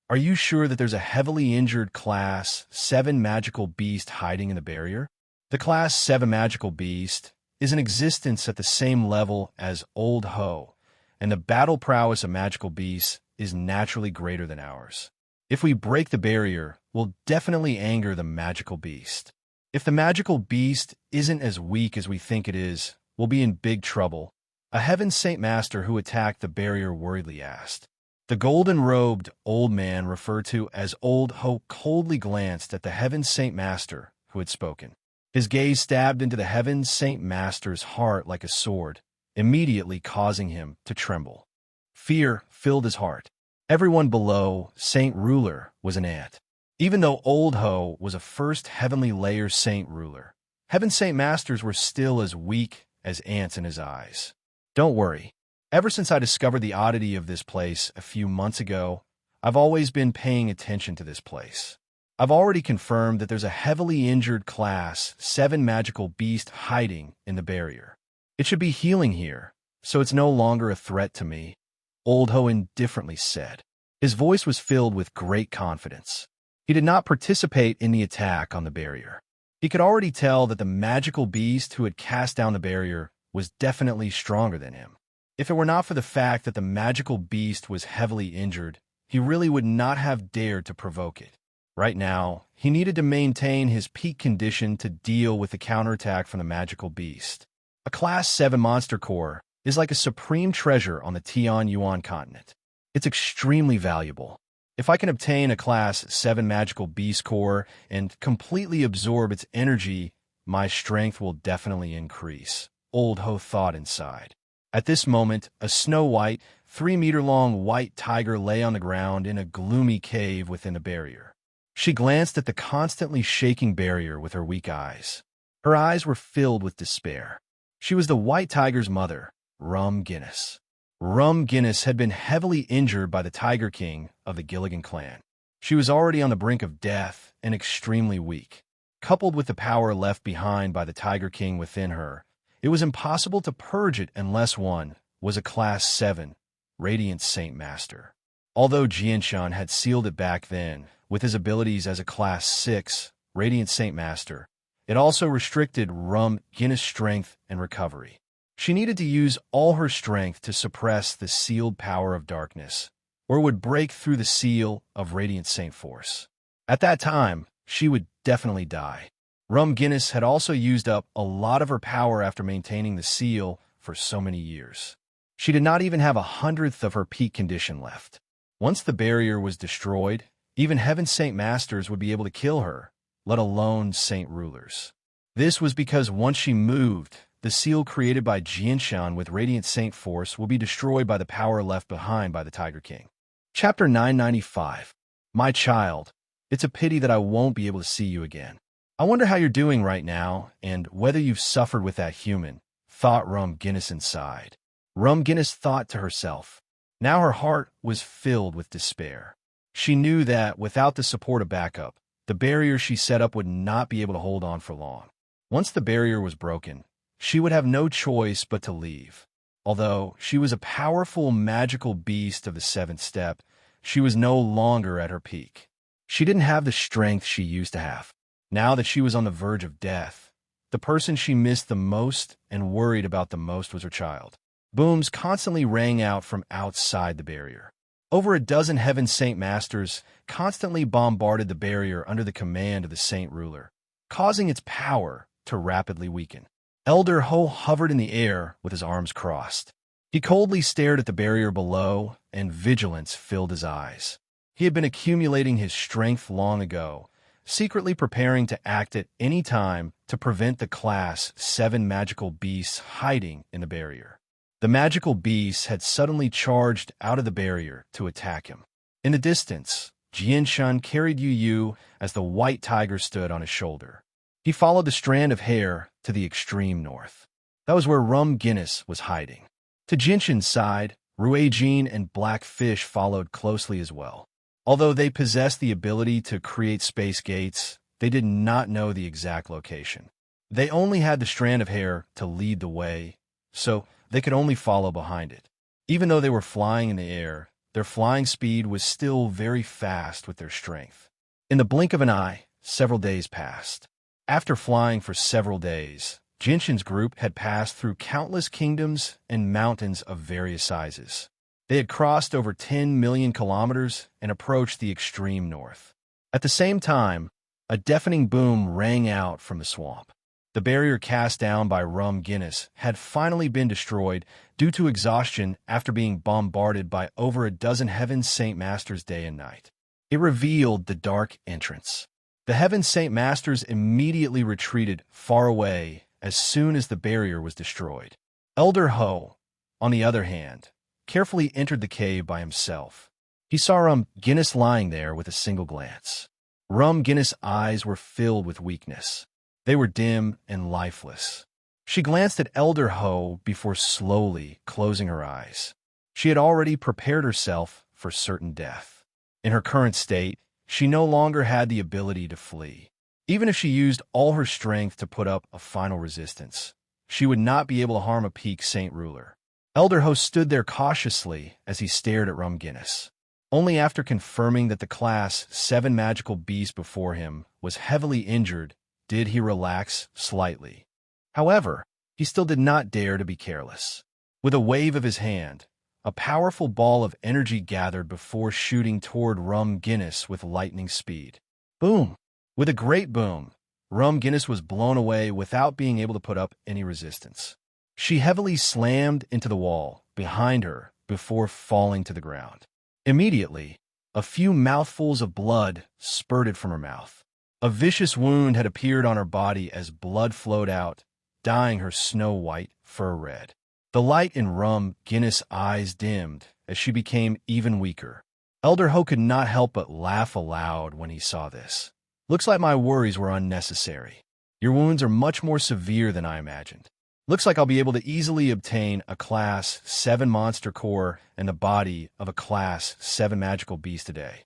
are you sure that there's a heavily injured Class 7 magical beast hiding in the barrier? The Class 7 magical beast is in existence at the same level as Old Ho, and the battle prowess of magical beasts is naturally greater than ours. If we break the barrier, we'll definitely anger the magical beast. If the magical beast isn't as weak as we think it is, we'll be in big trouble, a Heaven Saint Master who attacked the barrier worriedly asked. The golden-robed old man referred to as Old Ho coldly glanced at the Heaven Saint Master who had spoken. His gaze stabbed into the Heaven Saint Master's heart like a sword, immediately causing him to tremble. Fear filled his heart. Everyone below Saint Ruler was an ant. Even though Old Ho was a first heavenly layer Saint Ruler, Heaven Saint Masters were still as weak as ants in his eyes. Don't worry. Ever since I discovered the oddity of this place a few months ago, I've always been paying attention to this place. I've already confirmed that there's a heavily injured Class 7 magical beast hiding in the barrier. It should be healing here, so it's no longer a threat to me, Old Ho indifferently said. His voice was filled with great confidence. He did not participate in the attack on the barrier. He could already tell that the magical beast who had cast down the barrier was definitely stronger than him. If it were not for the fact that the magical beast was heavily injured, he really would not have dared to provoke it. Right now, he needed to maintain his peak condition to deal with the counterattack from the magical beast. A Class 7 monster core is like a supreme treasure on the Tianyuan continent. It's extremely valuable. If I can obtain a Class 7 magical beast core and completely absorb its energy, my strength will definitely increase, Old Ho thought inside. At this moment, a snow-white, 3-meter-long white tiger lay on the ground in a gloomy cave within the barrier. She glanced at the constantly shaking barrier with her weak eyes. Her eyes were filled with despair. She was the white tiger's mother, Rum Guinness. Rum Guinness had been heavily injured by the Tiger King of the Gilligan clan. She was already on the brink of death and extremely weak. Coupled with the power left behind by the Tiger King within her, it was impossible to purge it unless one was a Class 7 Radiant Saint Master. Although Jianshan had sealed it back then with his abilities as a Class 6 Radiant Saint Master, it also restricted Rum Guinness' strength and recovery. She needed to use all her strength to suppress the sealed power of darkness, or it would break through the seal of Radiant Saint Force. At that time, she would definitely die. Rum Guinness had also used up a lot of her power after maintaining the seal for so many years. She did not even have 1/100th of her peak condition left. Once the barrier was destroyed, even Heaven Saint Masters would be able to kill her, let alone Saint Rulers. This was because once she moved, the seal created by Jianshan with Radiant Saint Force will be destroyed by the power left behind by the Tiger King. Chapter 995. My child, it's a pity that I won't be able to see you again. I wonder how you're doing right now and whether you've suffered with that human, thought Rum Guinness inside. Rum Guinness thought to herself. Now her heart was filled with despair. She knew that without the support of backup, the barrier she set up would not be able to hold on for long. Once the barrier was broken, she would have no choice but to leave. Although she was a powerful magical beast of the 7th step, she was no longer at her peak. She didn't have the strength she used to have. Now that she was on the verge of death, the person she missed the most and worried about the most was her child. Booms constantly rang out from outside the barrier. Over a dozen Heaven Saint Masters constantly bombarded the barrier under the command of the Saint Ruler, causing its power to rapidly weaken. Elder Ho hovered in the air with his arms crossed. He coldly stared at the barrier below, and vigilance filled his eyes. He had been accumulating his strength long ago, secretly preparing to act at any time to prevent the Class 7 magical beasts hiding in the barrier. The magical beasts had suddenly charged out of the barrier to attack him. In the distance, Jianshun carried Yu Yu as the white tiger stood on his shoulder. He followed the strand of hair to the extreme north. That was where Rum Guinness was hiding. To Jinshin's side, Ruijin and Black Fish followed closely as well. Although they possessed the ability to create space gates, they did not know the exact location. They only had the strand of hair to lead the way, so they could only follow behind it. Even though they were flying in the air, their flying speed was still very fast with their strength. In the blink of an eye, several days passed. After flying for several days, Jinshin's group had passed through countless kingdoms and mountains of various sizes. They had crossed over 10 million kilometers and approached the extreme north. At the same time, a deafening boom rang out from the swamp. The barrier cast down by Rum Guinness had finally been destroyed due to exhaustion after being bombarded by over a dozen Heaven Saint Masters day and night. It revealed the dark entrance. The Heaven Saint Masters immediately retreated far away as soon as the barrier was destroyed. Elder Ho, on the other hand, carefully entered the cave by himself. He saw Rum Guinness lying there with a single glance. Rum Guinness' eyes were filled with weakness. They were dim and lifeless. She glanced at Elder Ho before slowly closing her eyes. She had already prepared herself for certain death. In her current state, she no longer had the ability to flee. Even if she used all her strength to put up a final resistance, she would not be able to harm a Peak Saint ruler. Elder Ho stood there cautiously as he stared at Rum Guinness. Only after confirming that the Class 7 magical beast before him was heavily injured did he relax slightly. However, he still did not dare to be careless. With a wave of his hand, a powerful ball of energy gathered before shooting toward Rum Guinness with lightning speed. Boom! With a great boom, Rum Guinness was blown away without being able to put up any resistance. She heavily slammed into the wall behind her before falling to the ground. Immediately, a few mouthfuls of blood spurted from her mouth. A vicious wound had appeared on her body as blood flowed out, dyeing her snow-white fur red. The light in Rum Guinness' eyes dimmed as she became even weaker. Elder Ho could not help but laugh aloud when he saw this. Looks like my worries were unnecessary. Your wounds are much more severe than I imagined. Looks like I'll be able to easily obtain a Class 7 monster core and the body of a Class 7 magical beast today.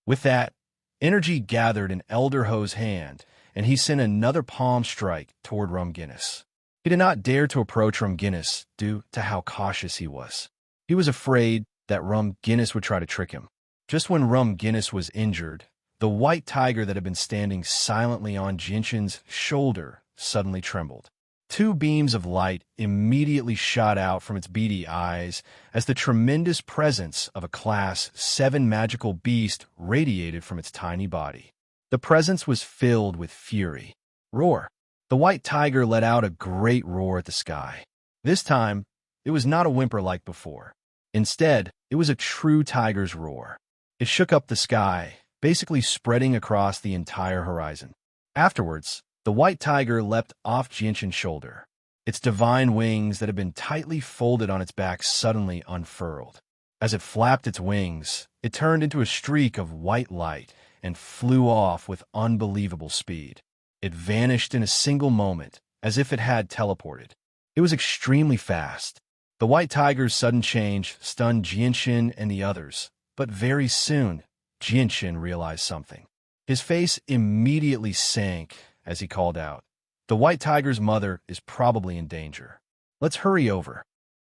With that, energy gathered in Elder Ho's hand, and he sent another palm strike toward Rum Guinness. He did not dare to approach Rum Guinness due to how cautious he was. He was afraid that Rum Guinness would try to trick him. Just when Rum Guinness was injured, the white tiger that had been standing silently on Jinshin's shoulder suddenly trembled. Two beams of light immediately shot out from its beady eyes as the tremendous presence of a Class 7 magical beast radiated from its tiny body. The presence was filled with fury. Roar! The white tiger let out a great roar at the sky. This time, it was not a whimper like before. Instead, it was a true tiger's roar. It shook up the sky, basically spreading across the entire horizon. Afterwards, the white tiger leapt off Jinshin's shoulder. Its divine wings that had been tightly folded on its back suddenly unfurled. As it flapped its wings, it turned into a streak of white light and flew off with unbelievable speed. It vanished in a single moment, as if it had teleported. It was extremely fast. The white tiger's sudden change stunned Jinshin and the others, but very soon, Jinshin realized something. His face immediately sank as he called out, "The white tiger's mother is probably in danger. Let's hurry over."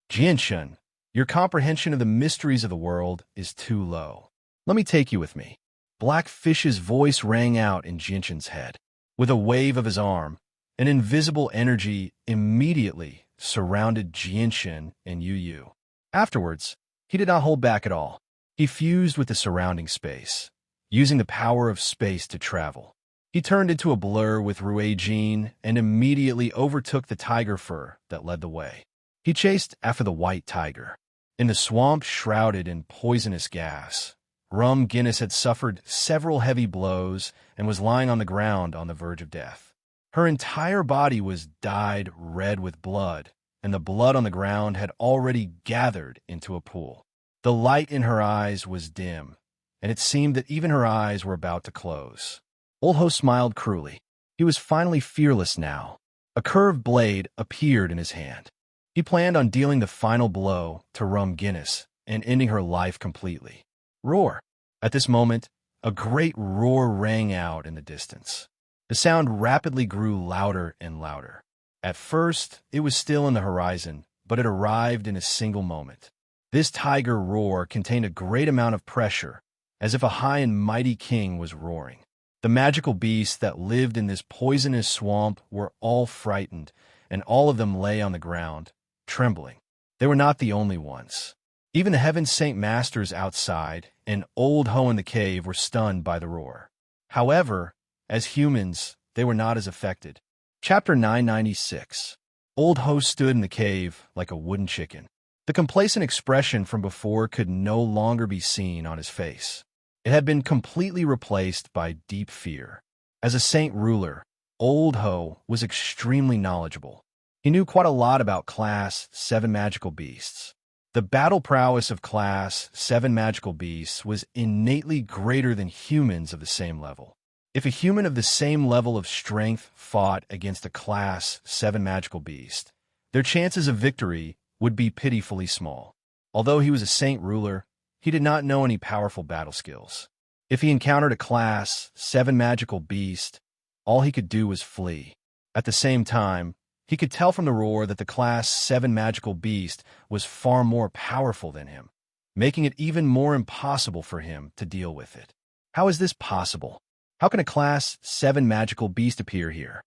Jinshin, your comprehension of the mysteries of the world is too low. Let me take you with me. Black Fish's voice rang out in Jinshin's head. With a wave of his arm, an invisible energy immediately surrounded Jinshin and Yu Yu. Afterwards, he did not hold back at all. He fused with the surrounding space, using the power of space to travel. He turned into a blur with Ruijin and immediately overtook the tiger fur that led the way. He chased after the white tiger. In the swamp shrouded in poisonous gas, Rum Guinness had suffered several heavy blows and was lying on the ground on the verge of death. Her entire body was dyed red with blood, and the blood on the ground had already gathered into a pool. The light in her eyes was dim, and it seemed that even her eyes were about to close. Old Ho smiled cruelly. He was finally fearless now. A curved blade appeared in his hand. He planned on dealing the final blow to Rum Guinness and ending her life completely. Roar! At this moment, a great roar rang out in the distance. The sound rapidly grew louder and louder. At first, it was still in the horizon, but it arrived in a single moment. This tiger roar contained a great amount of pressure, as if a high and mighty king was roaring. The magical beasts that lived in this poisonous swamp were all frightened, and all of them lay on the ground, trembling. They were not the only ones. Even the Heaven Saint Masters outside and Old Ho in the cave were stunned by the roar. However, as humans, they were not as affected. Chapter 996. Old Ho stood in the cave like a wooden chicken. The complacent expression from before could no longer be seen on his face. It had been completely replaced by deep fear. As a saint ruler, Old Ho was extremely knowledgeable. He knew quite a lot about Class 7 magical beasts. The battle prowess of Class 7 magical beasts was innately greater than humans of the same level. If a human of the same level of strength fought against a Class 7 magical beast, their chances of victory would be pitifully small. Although he was a saint ruler, he did not know any powerful battle skills. If he encountered a Class 7 magical beast, all he could do was flee. At the same time, he could tell from the roar that the Class 7 magical beast was far more powerful than him, making it even more impossible for him to deal with it. How is this possible? How can a Class 7 magical beast appear here?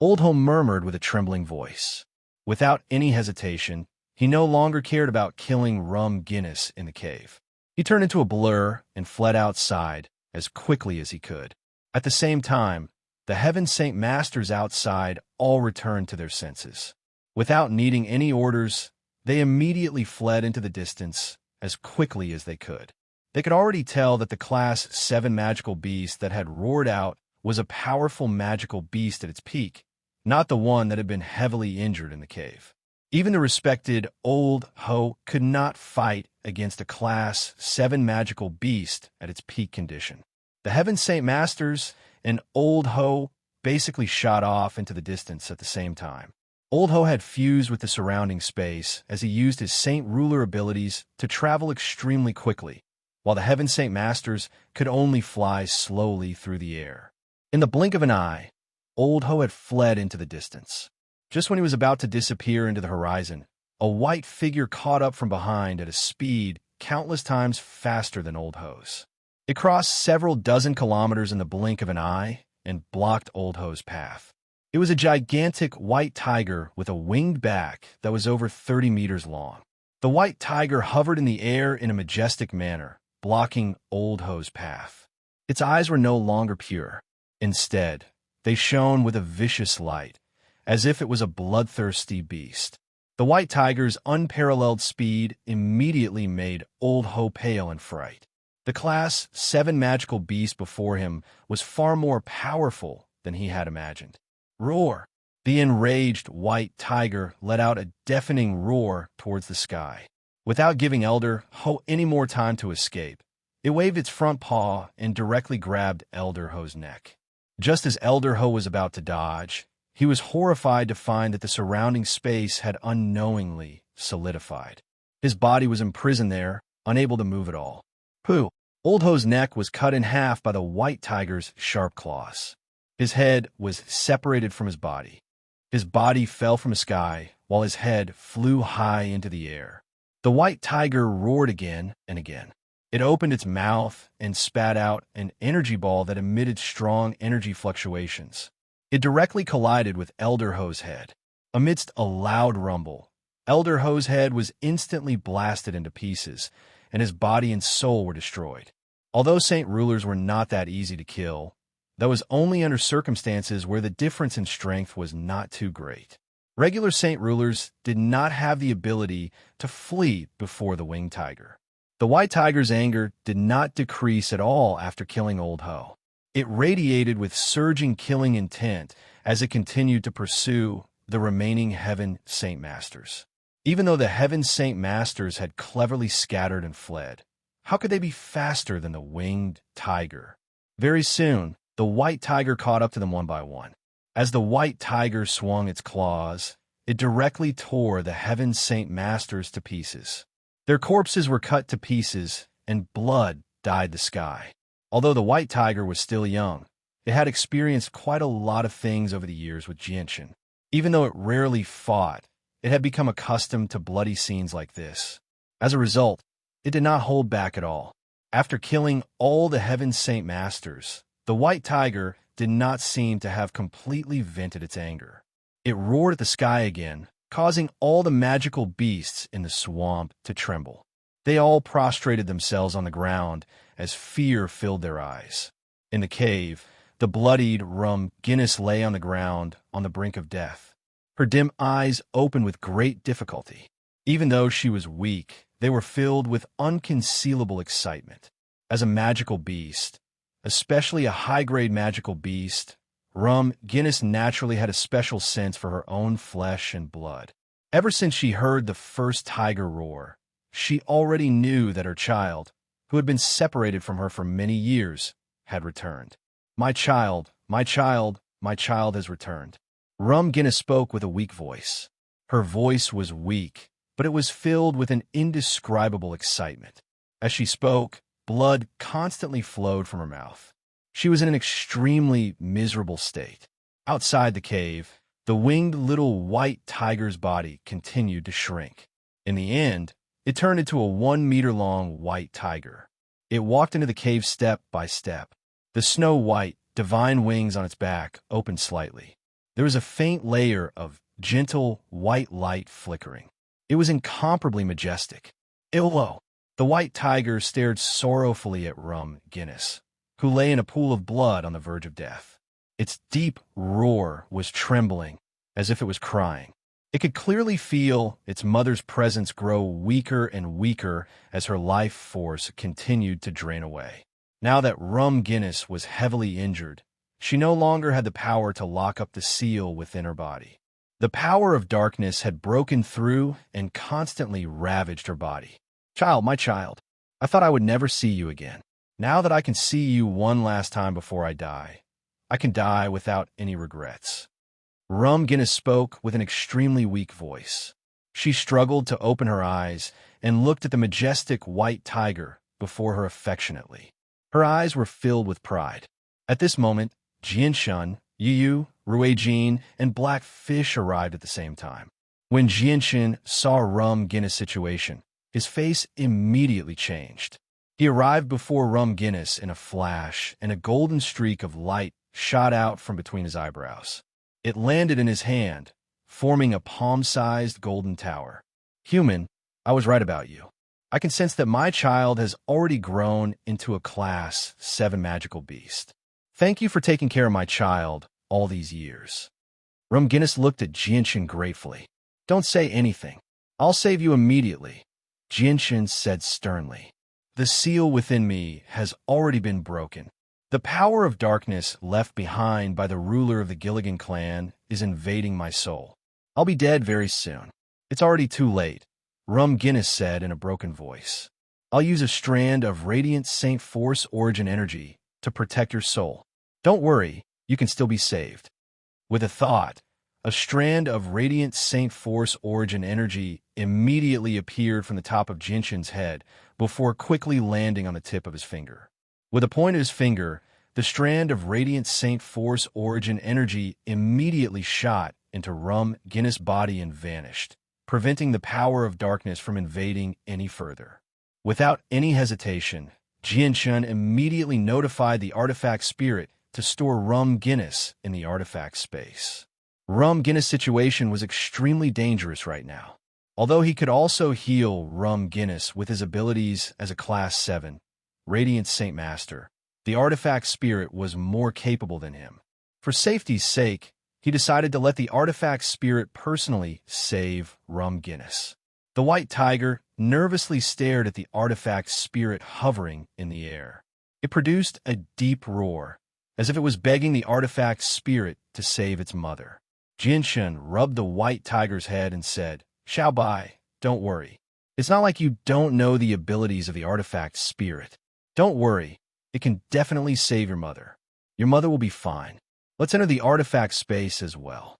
Old Ho murmured with a trembling voice. Without any hesitation, he no longer cared about killing Rum Guinness in the cave. He turned into a blur and fled outside as quickly as he could. At the same time, the Heaven Saint Masters outside all returned to their senses. Without needing any orders, they immediately fled into the distance as quickly as they could. They could already tell that the Class 7 magical beast that had roared out was a powerful magical beast at its peak, not the one that had been heavily injured in the cave. Even the respected Old Ho could not fight against a Class 7 magical beast at its peak condition. The Heaven Saint Masters and Old Ho basically shot off into the distance at the same time. Old Ho had fused with the surrounding space as he used his Saint Ruler abilities to travel extremely quickly, while the Heaven Saint Masters could only fly slowly through the air. In the blink of an eye, Old Ho had fled into the distance. Just when he was about to disappear into the horizon, a white figure caught up from behind at a speed countless times faster than Old Ho's. It crossed several dozen kilometers in the blink of an eye and blocked Old Ho's path. It was a gigantic white tiger with a winged back that was over 30 meters long. The white tiger hovered in the air in a majestic manner, blocking Old Ho's path. Its eyes were no longer pure. Instead, they shone with a vicious light, as if it was a bloodthirsty beast. The white tiger's unparalleled speed immediately made Old Ho pale in fright. The Class 7 magical beast before him was far more powerful than he had imagined. Roar! The enraged white tiger let out a deafening roar towards the sky. Without giving Elder Ho any more time to escape, it waved its front paw and directly grabbed Elder Ho's neck. Just as Elder Ho was about to dodge, he was horrified to find that the surrounding space had unknowingly solidified. His body was imprisoned there, unable to move at all. Pooh! Old Ho's neck was cut in half by the white tiger's sharp claws. His head was separated from his body. His body fell from the sky, while his head flew high into the air. The white tiger roared again and again. It opened its mouth and spat out an energy ball that emitted strong energy fluctuations. It directly collided with Elder Ho's head. Amidst a loud rumble, Elder Ho's head was instantly blasted into pieces, and his body and soul were destroyed. Although Saint Rulers were not that easy to kill, That was only under circumstances where the difference in strength was not too great. Regular Saint rulers did not have the ability to flee before the winged tiger. The white tiger's anger did not decrease at all after killing Old Ho. It radiated with surging killing intent as it continued to pursue the remaining Heaven Saint Masters. Even though the Heaven Saint Masters had cleverly scattered and fled, how could they be faster than the winged tiger? Very soon, the white tiger caught up to them one by one. As the white tiger swung its claws, it directly tore the Heaven Saint Masters to pieces. Their corpses were cut to pieces, and blood dyed the sky. Although the white tiger was still young, it had experienced quite a lot of things over the years with Jianshan. Even though it rarely fought, it had become accustomed to bloody scenes like this. As a result, it did not hold back at all. After killing all the Heaven Saint Masters, the white tiger did not seem to have completely vented its anger. It roared at the sky again, causing all the magical beasts in the swamp to tremble. They all prostrated themselves on the ground as fear filled their eyes. In the cave, the bloodied Rum Guinness lay on the ground on the brink of death. Her dim eyes opened with great difficulty. Even though she was weak, they were filled with unconcealable excitement. As a magical beast, especially a high-grade magical beast, Rum Guinness naturally had a special sense for her own flesh and blood. Ever since she heard the first tiger roar, she already knew that her child, who had been separated from her for many years, had returned. My child, my child, my child has returned. Rum Guinness spoke with a weak voice. Her voice was weak, but it was filled with an indescribable excitement. As she spoke, blood constantly flowed from her mouth. She was in an extremely miserable state. Outside the cave, the winged little white tiger's body continued to shrink. In the end, it turned into a 1-meter-long white tiger. It walked into the cave step by step. The snow-white, divine wings on its back opened slightly. There was a faint layer of gentle, white light flickering. It was incomparably majestic. Illo! The white tiger stared sorrowfully at Rum Guinness, who lay in a pool of blood on the verge of death. Its deep roar was trembling, as if it was crying. It could clearly feel its mother's presence grow weaker and weaker as her life force continued to drain away. Now that Rum Guinness was heavily injured, she no longer had the power to lock up the seal within her body. The power of darkness had broken through and constantly ravaged her body. Child, my child, I thought I would never see you again. Now that I can see you one last time before I die, I can die without any regrets. Rum Guinness spoke with an extremely weak voice. She struggled to open her eyes and looked at the majestic white tiger before her affectionately. Her eyes were filled with pride. At this moment, Jianshan, Yu, Ruijin, and Blackfish arrived at the same time. When Jianshan saw Rum Guinness' situation, his face immediately changed. He arrived before Rum Guinness in a flash, and a golden streak of light shot out from between his eyebrows. It landed in his hand, forming a palm-sized golden tower. Human, I was right about you. I can sense that my child has already grown into a Class 7 magical beast. Thank you for taking care of my child all these years. Rum Guinness looked at Jianshan gratefully. Don't say anything. I'll save you immediately, Jianshan said sternly. The seal within me has already been broken. The power of darkness left behind by the ruler of the Gilligan clan is invading my soul. I'll be dead very soon. It's already too late, Rum Guinness said in a broken voice. I'll use a strand of radiant Saint Force origin energy to protect your soul. Don't worry, you can still be saved. With a thought, a strand of radiant Saint Force origin energy immediately appeared from the top of Jinshin's head before quickly landing on the tip of his finger. With a point of his finger, the strand of radiant Saint Force origin energy immediately shot into Rum Guinness' body and vanished, preventing the power of darkness from invading any further. Without any hesitation, Jianshan immediately notified the artifact spirit to store Rum Guinness in the artifact space. Rum Guinness' situation was extremely dangerous right now. Although he could also heal Rum Guinness with his abilities as a Class 7, Radiant Saint Master, The artifact spirit was more capable than him. For safety's sake, he decided to let the artifact spirit personally save Rum Guinness. The white tiger nervously stared at the artifact spirit hovering in the air. It produced a deep roar, as if it was begging the artifact spirit to save its mother. Jinshan rubbed the white tiger's head and said, "Xiao Bai, don't worry. It's not like you don't know the abilities of the artifact spirit. Don't worry, it can definitely save your mother. Your mother will be fine. Let's enter the artifact space as well."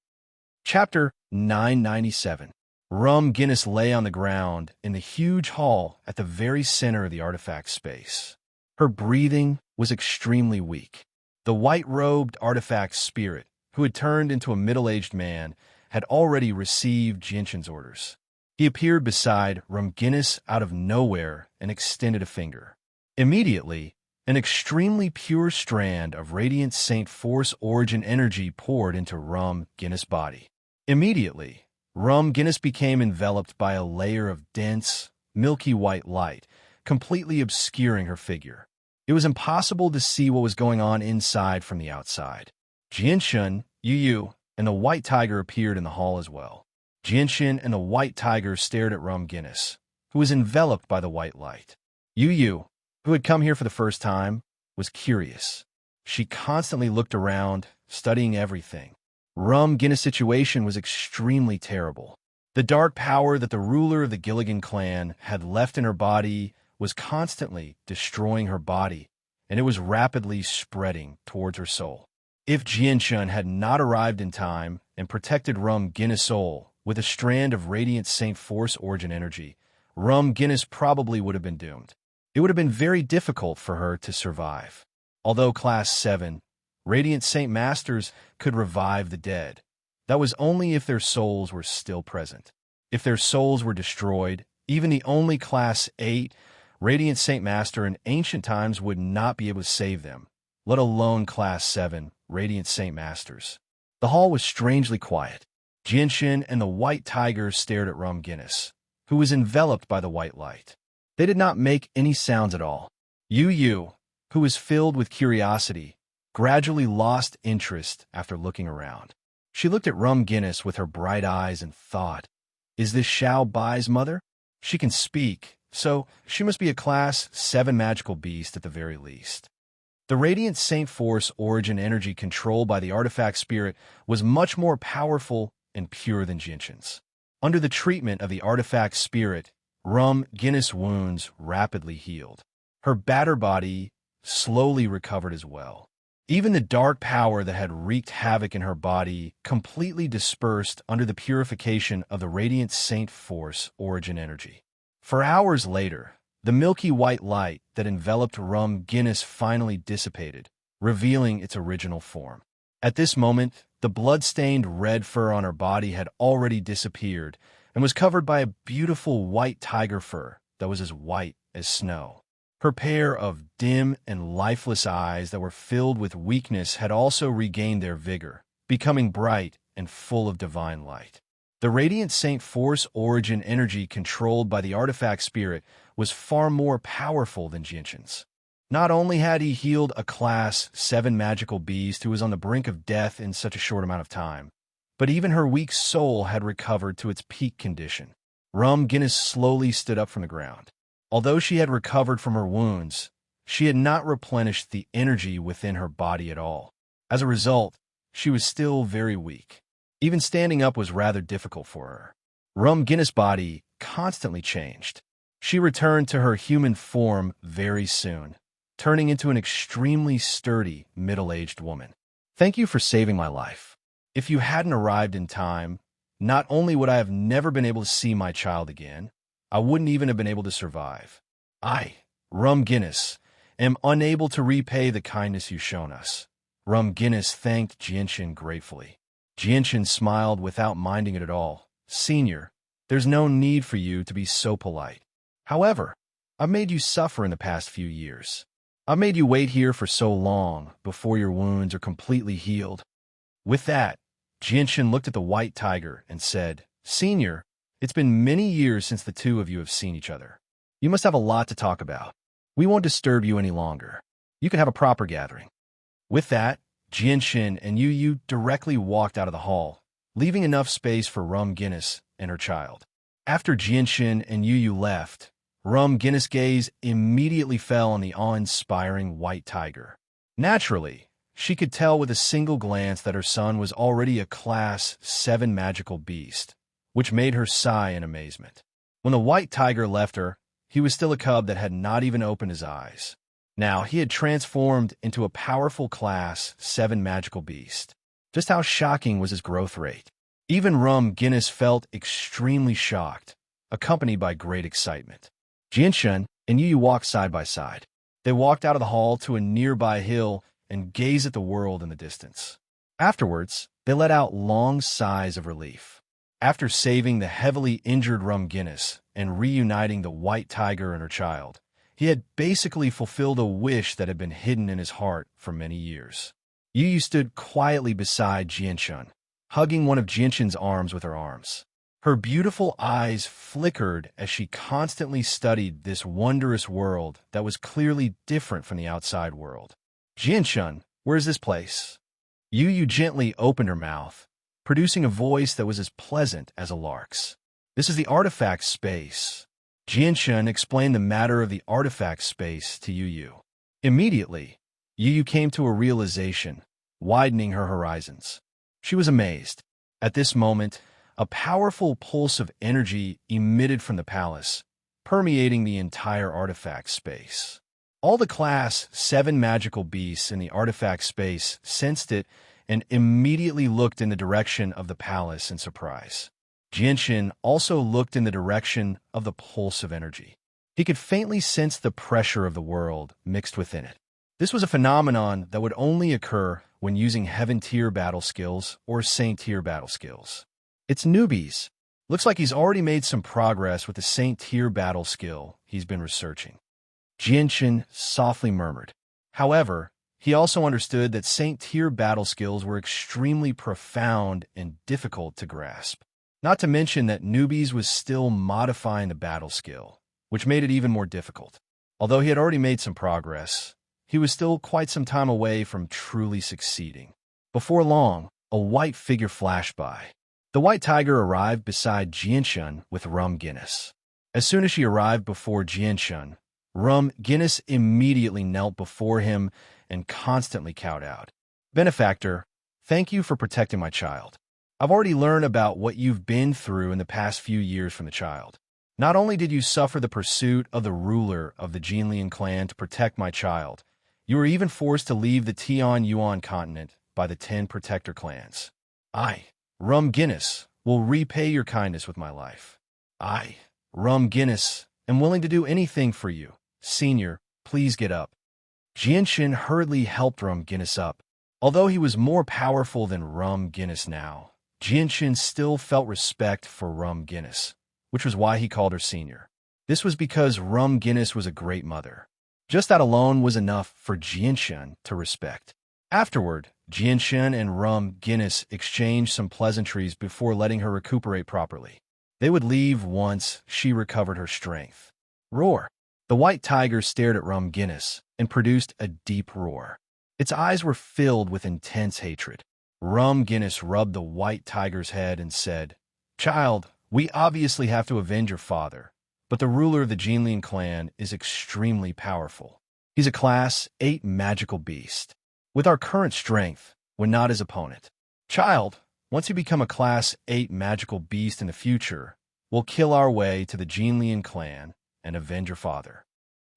Chapter 997. Rum Guinness lay on the ground in the huge hall at the very center of the artifact space. Her breathing was extremely weak. The white-robed artifact spirit, who had turned into a middle-aged man, had already received Jinshan's orders. He appeared beside Rum Guinness out of nowhere and extended a finger. Immediately, an extremely pure strand of radiant Saint Force origin energy poured into Rum Guinness' body. Immediately, Rum Guinness became enveloped by a layer of dense, milky white light, completely obscuring her figure. It was impossible to see what was going on inside from the outside. Jinshan, Yu, and the white tiger appeared in the hall as well. Jinshan and the white tiger stared at Rum Guinness, who was enveloped by the white light. Yu, who had come here for the first time, was curious. She constantly looked around, studying everything. Rum Guinness' situation was extremely terrible. The dark power that the ruler of the Gilligan clan had left in her body was constantly destroying her body, and it was rapidly spreading towards her soul. If Jinshan had not arrived in time and protected Rum Guinness' soul with a strand of radiant Saint Force origin energy, Rum Guinness probably would have been doomed. It would have been very difficult for her to survive. Although Class 7, Radiant Saint Masters could revive the dead, that was only if their souls were still present. If their souls were destroyed, even the only Class 8 Radiant Saint Master in ancient times would not be able to save them, let alone Class 7 Radiant Saint Masters. The hall was strangely quiet. Jinshan and the white tiger stared at Rum Guinness, who was enveloped by the white light. They did not make any sounds at all. Yu, who was filled with curiosity, gradually lost interest after looking around. She looked at Rum Guinness with her bright eyes and thought, "Is this Xiao Bai's mother? She can speak, so she must be a Class 7 magical beast at the very least." The Radiant Saint Force origin energy controlled by the artifact spirit was much more powerful and pure than Jinshan's. Under the treatment of the artifact spirit, Rum Guinness' wounds rapidly healed. Her battered body slowly recovered as well. Even the dark power that had wreaked havoc in her body completely dispersed under the purification of the Radiant Saint Force origin energy. For hours later, the milky white light that enveloped Rum Guinness finally dissipated, revealing its original form. At this moment, the blood-stained red fur on her body had already disappeared and was covered by a beautiful white tiger fur that was as white as snow. Her pair of dim and lifeless eyes that were filled with weakness had also regained their vigor, becoming bright and full of divine light. The Radiant Saint Force origin energy controlled by the artifact spirit was far more powerful than Jinshan's. Not only had he healed a Class 7 magical beast who was on the brink of death in such a short amount of time, but even her weak soul had recovered to its peak condition. Rum Guinness slowly stood up from the ground. Although she had recovered from her wounds, she had not replenished the energy within her body at all. As a result, she was still very weak. Even standing up was rather difficult for her. Rum Guinness' body constantly changed. She returned to her human form very soon, turning into an extremely sturdy, middle-aged woman. "Thank you for saving my life. If you hadn't arrived in time, not only would I have never been able to see my child again, I wouldn't even have been able to survive. I, Rum Guinness, am unable to repay the kindness you've shown us." Rum Guinness thanked Jinshan gratefully. Jinshan smiled without minding it at all. "Senior, there's no need for you to be so polite. However, I've made you suffer in the past few years. I've made you wait here for so long before your wounds are completely healed." With that, Jinshan looked at the white tiger and said, "Senior, it's been many years since the two of you have seen each other. You must have a lot to talk about. We won't disturb you any longer." you can have a proper gathering. With that, Jinshin and Yu Yu directly walked out of the hall, leaving enough space for Rum Guinness and her child. After Jinshin and Yu Yu left, Rum Guinness' gaze immediately fell on the awe-inspiring white tiger. Naturally, she could tell with a single glance that her son was already a Class 7 magical beast, which made her sigh in amazement. When the white tiger left her, he was still a cub that had not even opened his eyes. Now, he had transformed into a powerful Class 7 magical beast. Just how shocking was his growth rate? Even Rum Guinness felt extremely shocked, accompanied by great excitement. Jinshin and Yu Yu walked side by side. They walked out of the hall to a nearby hill and gazed at the world in the distance. Afterwards, they let out long sighs of relief. After saving the heavily injured Rum Guinness and reuniting the white tiger and her child, he had basically fulfilled a wish that had been hidden in his heart for many years. Yu Yu stood quietly beside Jinshin, hugging one of Jinshin's arms with her arms. Her beautiful eyes flickered as she constantly studied this wondrous world that was clearly different from the outside world. Jinshin, where's this place? Yu Yu gently opened her mouth, producing a voice that was as pleasant as a lark's. This is the artifact space. Jinshin explained the matter of the artifact space to Yu Yu. Immediately, Yu Yu came to a realization, widening her horizons. She was amazed. At this moment, a powerful pulse of energy emitted from the palace, permeating the entire artifact space. All the Class 7 magical beasts in the artifact space sensed it and immediately looked in the direction of the palace in surprise. Jinshin also looked in the direction of the pulse of energy. He could faintly sense the pressure of the world mixed within it. This was a phenomenon that would only occur when using Heaven-tier battle skills or Saint-tier battle skills. It's newbies. Looks like he's already made some progress with the Saint-tier battle skill he's been researching. Jinshin softly murmured. However, he also understood that Saint-tier battle skills were extremely profound and difficult to grasp. Not to mention that newbies was still modifying the battle skill, which made it even more difficult. Although he had already made some progress, he was still quite some time away from truly succeeding. Before long, a white figure flashed by. The white tiger arrived beside Jinshin with Rum Guinness. As soon as she arrived before Jinshin, Rum Guinness immediately knelt before him and constantly cowed out. Benefactor, thank you for protecting my child. I've already learned about what you've been through in the past few years from the child. Not only did you suffer the pursuit of the ruler of the Jinlian clan to protect my child, you were even forced to leave the Tian Yuan continent by the 10 protector clans. I, Rum Guinness, will repay your kindness with my life. I, Rum Guinness, am willing to do anything for you. Senior, please get up. Jinshin hurriedly helped Rum Guinness up. Although he was more powerful than Rum Guinness now, Jinshin still felt respect for Rum Guinness, which was why he called her senior. This was because Rum Guinness was a great mother. Just that alone was enough for Jinshin to respect. Afterward, Jinshin and Rum Guinness exchanged some pleasantries before letting her recuperate properly. They would leave once she recovered her strength. Roar! The white tiger stared at Rum Guinness and produced a deep roar. Its eyes were filled with intense hatred. Rum Guinness rubbed the white tiger's head and said, Child, we obviously have to avenge your father, but the ruler of the Jinlian clan is extremely powerful. He's a Class 8 magical beast. With our current strength, we're not his opponent. Child, once you become a Class 8 magical beast in the future, we'll kill our way to the Jinlian clan and avenge your father.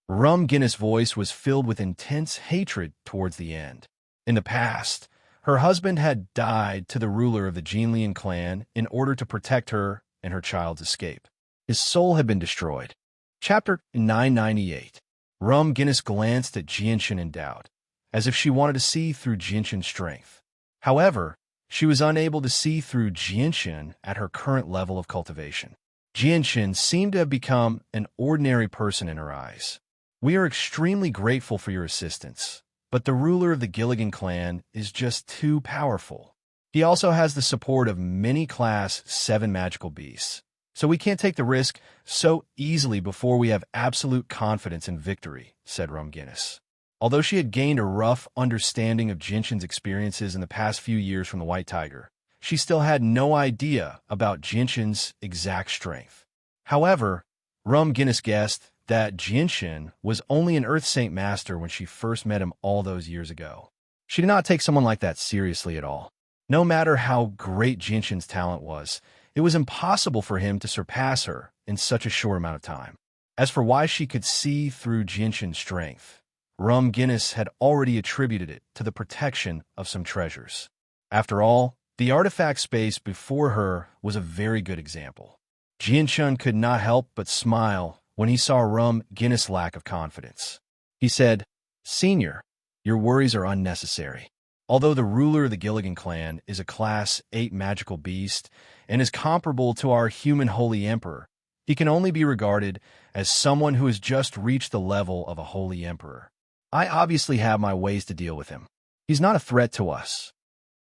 Rum Guinness' voice was filled with intense hatred towards the end. In the past, her husband had died to the ruler of the Jinlian clan in order to protect her and her child's escape. His soul had been destroyed. Chapter 998. Rum Guinness glanced at Jinshin in doubt, as if she wanted to see through Jinshin's strength. However, she was unable to see through Jinshin at her current level of cultivation. Jinshin seemed to have become an ordinary person in her eyes. We are extremely grateful for your assistance, but the ruler of the Gilligan clan is just too powerful. He also has the support of many Class 7 magical beasts, so we can't take the risk so easily before we have absolute confidence in victory, said Rum Guinness. Although she had gained a rough understanding of Jinshin's experiences in the past few years from the White Tiger, she still had no idea about Jinshin's exact strength. However, Guinness guessed that Jinshin was only an Earth Saint Master when she first met him all those years ago. She did not take someone like that seriously at all. No matter how great Jinshin's talent was, it was impossible for him to surpass her in such a short amount of time. As for why she could see through Jinshin's strength, Guinness had already attributed it to the protection of some treasures. After all, the artifact space before her was a very good example. Jinshin could not help but smile when he saw Guinness' lack of confidence. He said, "Senior, your worries are unnecessary. Although the ruler of the Gilligan clan is a Class 8 magical beast and is comparable to our human Holy Emperor, he can only be regarded as someone who has just reached the level of a Holy Emperor. I obviously have my ways to deal with him. He's not a threat to us.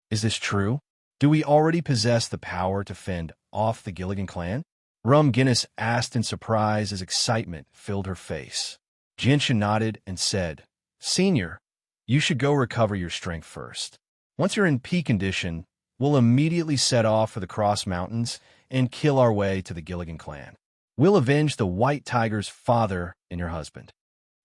Is this true? Do we already possess the power to fend off the Gilligan clan?" Guinness asked in surprise as excitement filled her face. Jinshin nodded and said, "Senior, you should go recover your strength first. Once you're in peak condition, we'll immediately set off for the Cross Mountains and kill our way to the Gilligan clan. We'll avenge the White Tiger's father and your husband."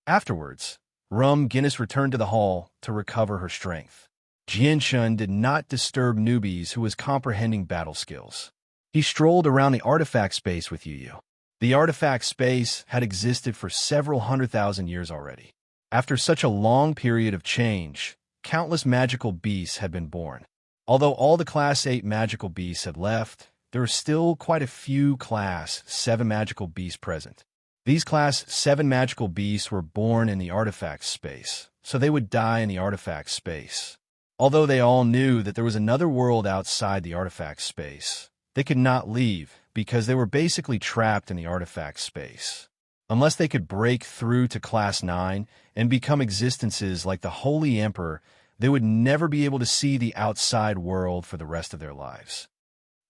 Afterwards, Guinness returned to the hall to recover her strength. Jinshin did not disturb newbies who was comprehending battle skills. He strolled around the artifact space with Yu. The artifact space had existed for several 100,000 years already. After such a long period of change, countless magical beasts had been born. Although all the Class 8 magical beasts had left, there were still quite a few Class 7 magical beasts present. These Class 7 magical beasts were born in the artifact space, so they would die in the artifact space. Although they all knew that there was another world outside the artifact space, they could not leave because they were basically trapped in the artifact space. Unless they could break through to Class 9 and become existences like the Holy Emperor, they would never be able to see the outside world for the rest of their lives.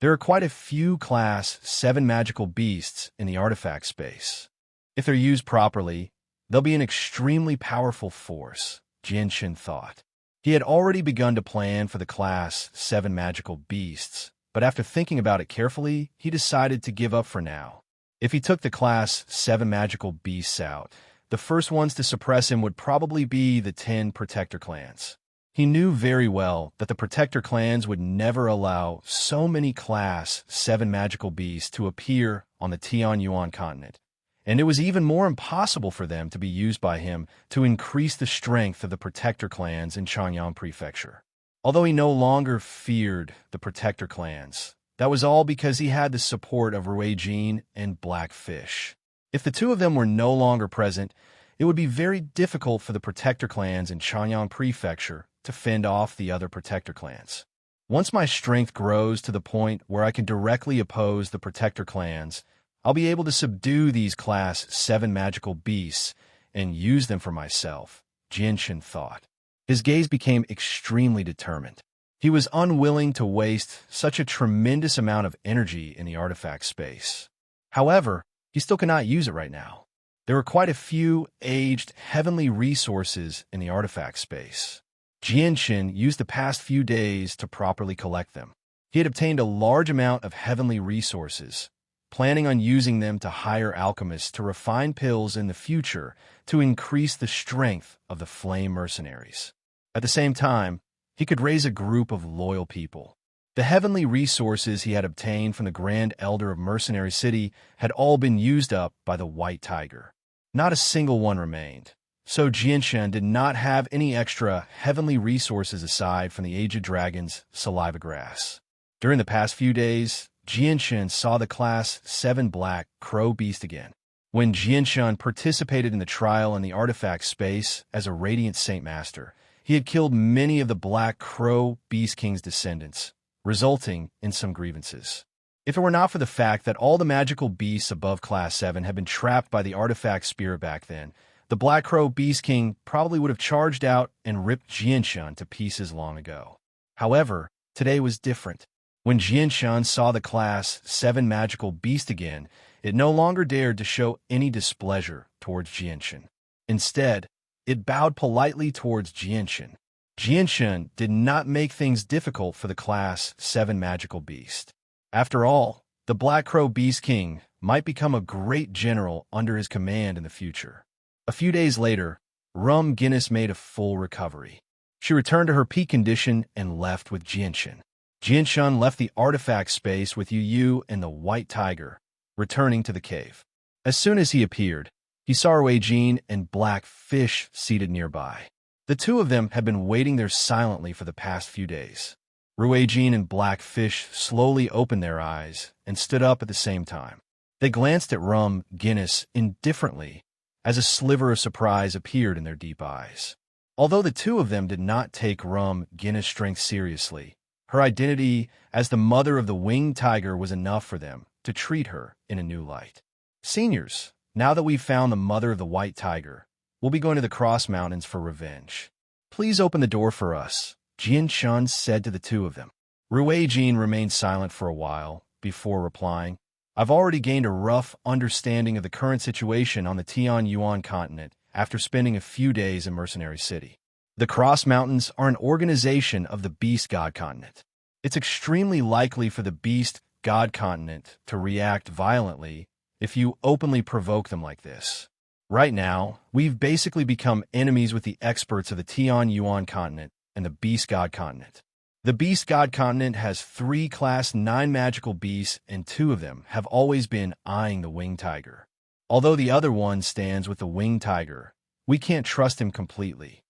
There are quite a few Class 7 magical beasts in the artifact space. If they're used properly, they'll be an extremely powerful force, Jinshin thought. He had already begun to plan for the Class 7 magical beasts, but after thinking about it carefully, he decided to give up for now. If he took the Class 7 magical beasts out, the first ones to suppress him would probably be the 10 Protector clans. He knew very well that the Protector clans would never allow so many Class 7 magical beasts to appear on the Tianyuan continent, and it was even more impossible for them to be used by him to increase the strength of the Protector clans in Chang'an Prefecture. Although he no longer feared the Protector clans, that was all because he had the support of Ruijin and Blackfish. If the two of them were no longer present, it would be very difficult for the Protector clans in Chang'an Prefecture to fend off the other Protector clans. Once my strength grows to the point where I can directly oppose the Protector clans, I'll be able to subdue these Class 7 magical beasts and use them for myself, Jinshin thought. His gaze became extremely determined. He was unwilling to waste such a tremendous amount of energy in the artifact space. However, he still cannot use it right now. There were quite a few aged heavenly resources in the artifact space. Jinshin used the past few days to properly collect them. He had obtained a large amount of heavenly resources, planning on using them to hire alchemists to refine pills in the future to increase the strength of the flame mercenaries. At the same time, he could raise a group of loyal people. The heavenly resources he had obtained from the Grand Elder of Mercenary City had all been used up by the White Tiger. Not a single one remained, so Jinshin did not have any extra heavenly resources aside from the Aged Dragon's saliva grass. During the past few days, Jinshin saw the Class 7 Black Crow Beast again. When Jinshin participated in the trial in the artifact space as a Radiant Saint Master, he had killed many of the Black Crow Beast King's descendants, resulting in some grievances. If it were not for the fact that all the magical beasts above Class 7 had been trapped by the artifact spirit back then, the Black Crow Beast King probably would have charged out and ripped Jinshin to pieces long ago. However, today was different. When Jinshin saw the Class 7 magical beast again, it no longer dared to show any displeasure towards Jinshin. Instead, it bowed politely towards Jianshan. Jianshan did not make things difficult for the Class 7 magical beast. After all, the Black Crow Beast King might become a great general under his command in the future. A few days later, Rum Guinness made a full recovery. She returned to her peak condition and left with Jianshan. Jianshan left the artifact space with Yu and the White Tiger, returning to the cave. As soon as he appeared, he saw Ruijin and Black Fish seated nearby. The two of them had been waiting there silently for the past few days. Ruijin and Black Fish slowly opened their eyes and stood up at the same time. They glanced at Rum Guinness indifferently as a sliver of surprise appeared in their deep eyes. Although the two of them did not take Rum Guinness' strength seriously, her identity as the mother of the winged tiger was enough for them to treat her in a new light. Seniors, now that we've found the mother of the white tiger, we'll be going to the Cross Mountains for revenge. Please open the door for us, Jianshan said to the two of them. Ruijin remained silent for a while before replying, I've already gained a rough understanding of the current situation on the Tianyuan continent after spending a few days in Mercenary City. The Cross Mountains are an organization of the Beast God Continent. It's extremely likely for the Beast God Continent to react violently if you openly provoke them like this. Right now, we've basically become enemies with the experts of the Tianyuan continent and the Beast God Continent. The Beast God Continent has 3 Class 9 magical beasts, and 2 of them have always been eyeing the winged tiger. Although the other one stands with the winged tiger, we can't trust him completely.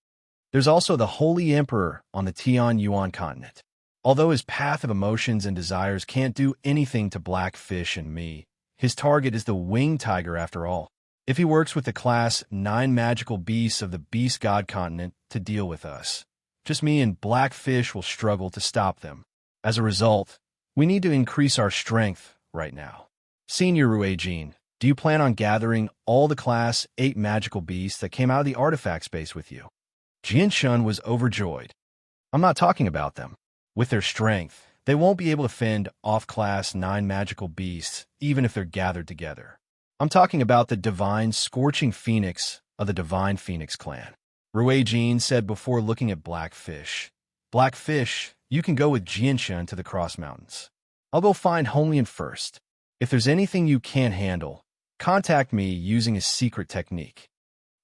There's also the Holy Emperor on the Tianyuan continent. Although his path of emotions and desires can't do anything to Blackfish and me, his target is the winged tiger after all. If he works with the Class 9 magical beasts of the Beast God Continent to deal with us, just me and Blackfish will struggle to stop them. As a result, we need to increase our strength right now. Senior Ruijin, do you plan on gathering all the Class 8 magical beasts that came out of the artifact space with you? Jianshan was overjoyed. I'm not talking about them. With their strength, they won't be able to fend off Class 9 magical beasts, even if they're gathered together. I'm talking about the Divine Scorching Phoenix of the Divine Phoenix clan. Ruijin said before looking at Blackfish. Blackfish, you can go with Jianshan to the Cross Mountains. I'll go find Honglian first. If there's anything you can't handle, contact me using a secret technique.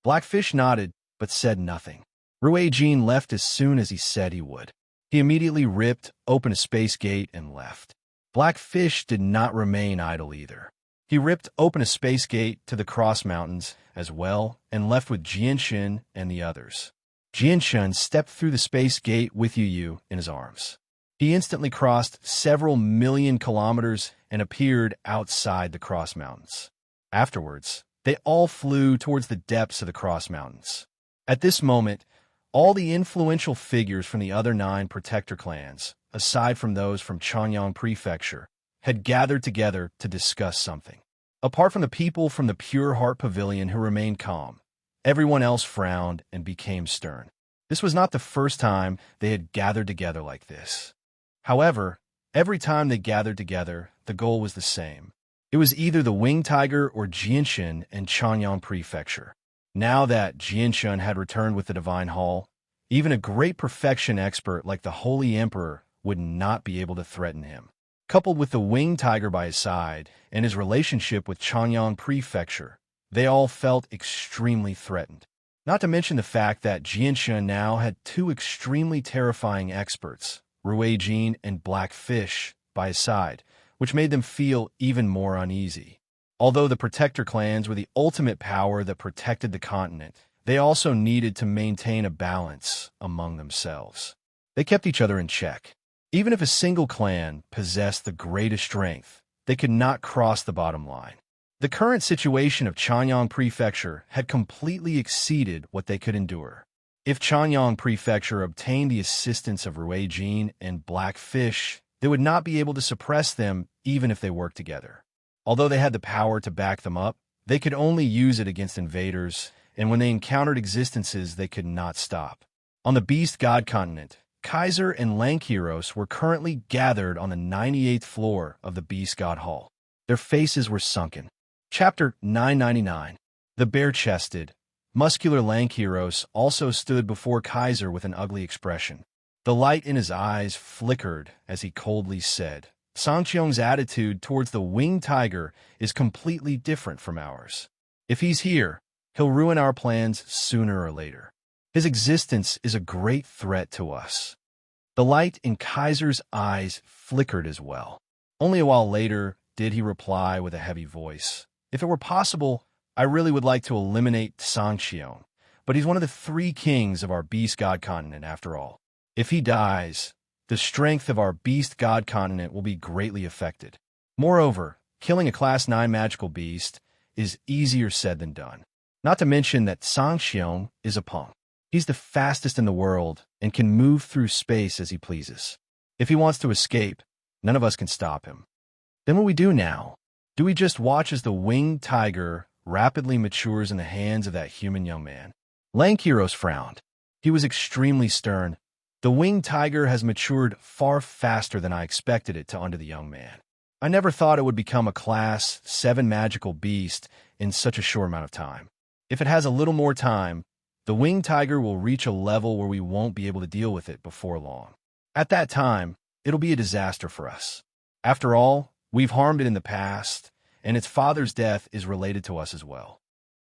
Blackfish nodded, but said nothing. Ruijin left as soon as he said he would. He immediately ripped open a space gate and left. Blackfish did not remain idle either. He ripped open a space gate to the Cross Mountains as well and left with Jianshan and the others. Jianshan stepped through the space gate with Yu in his arms. He instantly crossed several million kilometers and appeared outside the Cross Mountains. Afterwards, they all flew towards the depths of the Cross Mountains. At this moment, all the influential figures from the other 9 protector clans, aside from those from Changyang Prefecture, had gathered together to discuss something. Apart from the people from the Pure Heart Pavilion who remained calm, everyone else frowned and became stern. This was not the first time they had gathered together like this. However, every time they gathered together, the goal was the same. It was either the Winged Tiger or Jianshan and Changyang Prefecture. Now that Jianshan had returned with the Divine Hall, even a great perfection expert like the Holy Emperor would not be able to threaten him. Coupled with the winged tiger by his side and his relationship with Changyang Prefecture, they all felt extremely threatened. Not to mention the fact that Jianshan now had 2 extremely terrifying experts, Ruijin and Blackfish, by his side, which made them feel even more uneasy. Although the protector clans were the ultimate power that protected the continent, they also needed to maintain a balance among themselves. They kept each other in check. Even if a single clan possessed the greatest strength, they could not cross the bottom line. The current situation of Changyang Prefecture had completely exceeded what they could endure. If Changyang Prefecture obtained the assistance of Ruijin and Blackfish, they would not be able to suppress them even if they worked together. Although they had the power to back them up, they could only use it against invaders, and when they encountered existences they could not stop. On the Beast God Continent, Kaiser and Lankiros were currently gathered on the 98th floor of the Beast God Hall. Their faces were sunken. Chapter 999. The Bare-Chested, muscular Lankiros also stood before Kaiser with an ugly expression. The light in his eyes flickered as he coldly said, "Sangqiong's attitude towards the winged tiger is completely different from ours. If he's here, he'll ruin our plans sooner or later. His existence is a great threat to us." The light in Kaiser's eyes flickered as well. Only a while later did he reply with a heavy voice, "If it were possible, I really would like to eliminate Sangqiong, but he's one of the 3 kings of our beast god continent after all. If he dies, the strength of our beast god continent will be greatly affected. Moreover, killing a Class 9 magical beast is easier said than done. Not to mention that Sangqiong is a punk. He's the fastest in the world and can move through space as he pleases. If he wants to escape, none of us can stop him. Then what do we do now? Do we just watch as the winged tiger rapidly matures in the hands of that human young man?" Lankiros frowned. He was extremely stern. "The winged tiger has matured far faster than I expected it to under the young man. I never thought it would become a Class 7 magical beast in such a short amount of time. If it has a little more time, the winged tiger will reach a level where we won't be able to deal with it before long. At that time, it'll be a disaster for us. After all, we've harmed it in the past, and its father's death is related to us as well."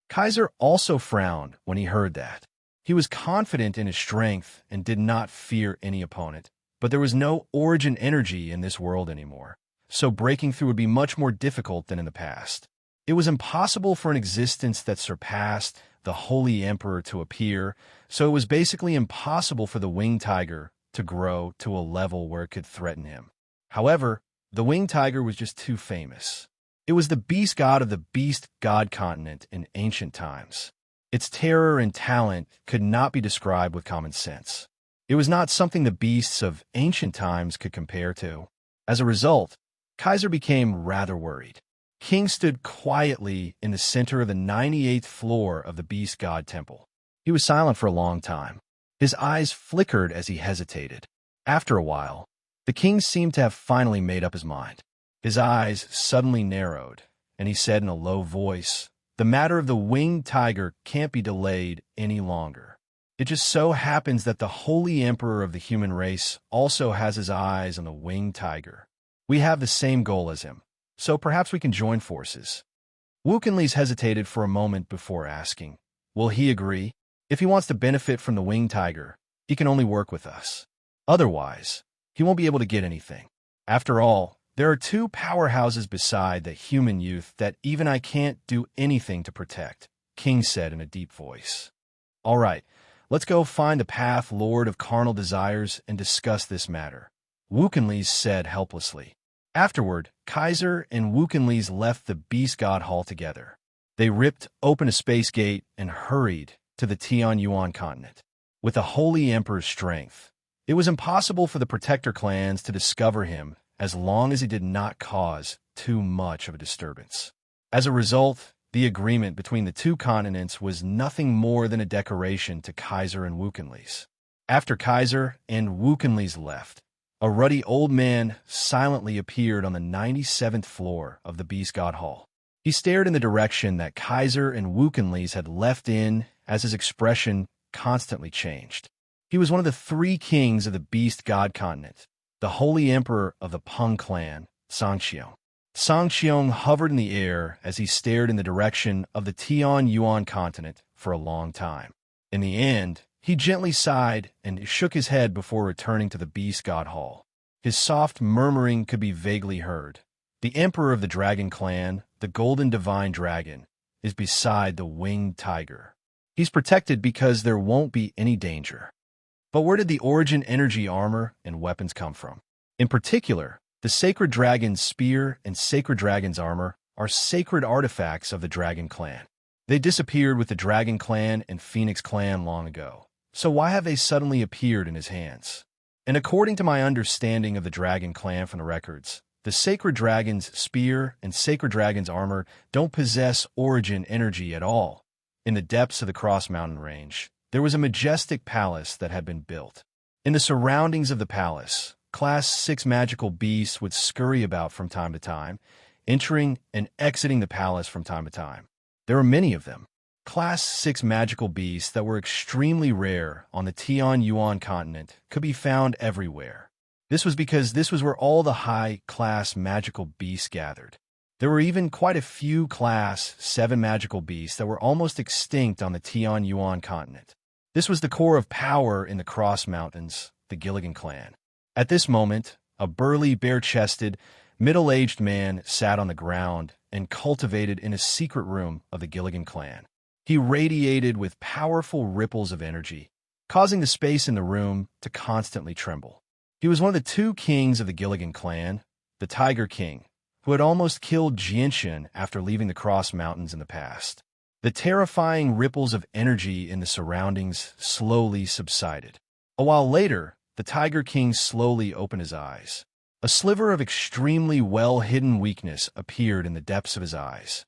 Kaiser also frowned when he heard that. He was confident in his strength and did not fear any opponent, but there was no origin energy in this world anymore, so breaking through would be much more difficult than in the past. It was impossible for an existence that surpassed the Holy Emperor to appear, so it was basically impossible for the winged tiger to grow to a level where it could threaten him. However, the winged tiger was just too famous. It was the beast god of the beast god continent in ancient times. Its terror and talent could not be described with common sense. It was not something the beasts of ancient times could compare to. As a result, Kaiser became rather worried. King stood quietly in the center of the 98th floor of the beast god temple. He was silent for a long time. His eyes flickered as he hesitated. After a while, the king seemed to have finally made up his mind. His eyes suddenly narrowed, and he said in a low voice, "The matter of the winged tiger can't be delayed any longer. It just so happens that the Holy Emperor of the human race also has his eyes on the winged tiger. We have the same goal as him, so perhaps we can join forces." Wukenlis hesitated for a moment before asking, "Will he agree? If he wants to benefit from the winged tiger, he can only work with us. Otherwise, he won't be able to get anything. After all, there are 2 powerhouses beside the human youth that even I can't do anything to protect," King said in a deep voice. "All right, let's go find the Path Lord of Carnal Desires and discuss this matter," Wukenlis said helplessly. Afterward, Kaiser and Wukenlis left the Beast God Hall together. They ripped open a space gate and hurried to the Tianyuan continent. With the Holy Emperor's strength, it was impossible for the Protector clans to discover him as long as he did not cause too much of a disturbance. As a result, the agreement between the 2 continents was nothing more than a decoration to Kaiser and Wukenlis. After Kaiser and Wukenlis left, a ruddy old man silently appeared on the 97th floor of the Beast God Hall. He stared in the direction that Kaiser and Wukenlis had left in as his expression constantly changed. He was one of the 3 kings of the Beast God continent, the Holy Emperor of the Peng clan, Sangqiong. Sangqiong hovered in the air as he stared in the direction of the Tianyuan continent for a long time. In the end, he gently sighed and shook his head before returning to the Beast God Hall. His soft murmuring could be vaguely heard. "The Emperor of the Dragon Clan, the Golden Divine Dragon, is beside the winged tiger. He's protected because there won't be any danger." But where did the origin energy armor and weapons come from? In particular, the Sacred Dragon's spear and Sacred Dragon's armor are sacred artifacts of the Dragon Clan. They disappeared with the Dragon Clan and Phoenix Clan long ago. So why have they suddenly appeared in his hands? And according to my understanding of the Dragon Clan from the records, the Sacred Dragon's spear and Sacred Dragon's armor don't possess origin energy at all. In the depths of the Cross Mountain Range, there was a majestic palace that had been built. In the surroundings of the palace, Class 6 magical beasts would scurry about from time to time, entering and exiting the palace from time to time. There were many of them. Class 6 magical beasts that were extremely rare on the Tian-Yuan continent could be found everywhere. This was because this was where all the high-class magical beasts gathered. There were even quite a few Class 7 magical beasts that were almost extinct on the Tian-Yuan continent. This was the core of power in the Cross Mountains, the Gilligan clan. At this moment, a burly, bare-chested, middle-aged man sat on the ground and cultivated in a secret room of the Gilligan clan. He radiated with powerful ripples of energy, causing the space in the room to constantly tremble. He was one of the two kings of the Gilligan clan, the Tiger King, who had almost killed Jinshin after leaving the Cross Mountains in the past. The terrifying ripples of energy in the surroundings slowly subsided. A while later, the Tiger King slowly opened his eyes. A sliver of extremely well-hidden weakness appeared in the depths of his eyes.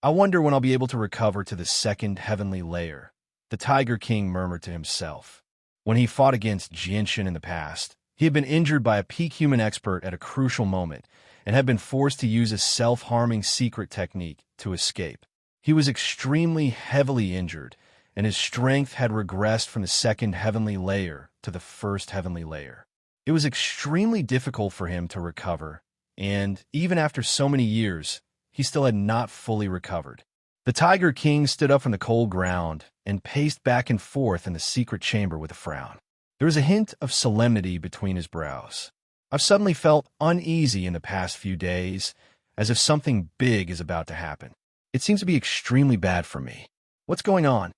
I wonder when I'll be able to recover to the second heavenly layer, the Tiger King murmured to himself. When he fought against Jinshin in the past, he had been injured by a peak human expert at a crucial moment and had been forced to use a self-harming secret technique to escape. He was extremely heavily injured, and his strength had regressed from the second heavenly layer to the first heavenly layer. It was extremely difficult for him to recover, and even after so many years, he still had not fully recovered. The Tiger King stood up from the cold ground and paced back and forth in the secret chamber with a frown. There was a hint of solemnity between his brows. I've suddenly felt uneasy in the past few days, as if something big is about to happen. It seems to be extremely bad for me. What's going on?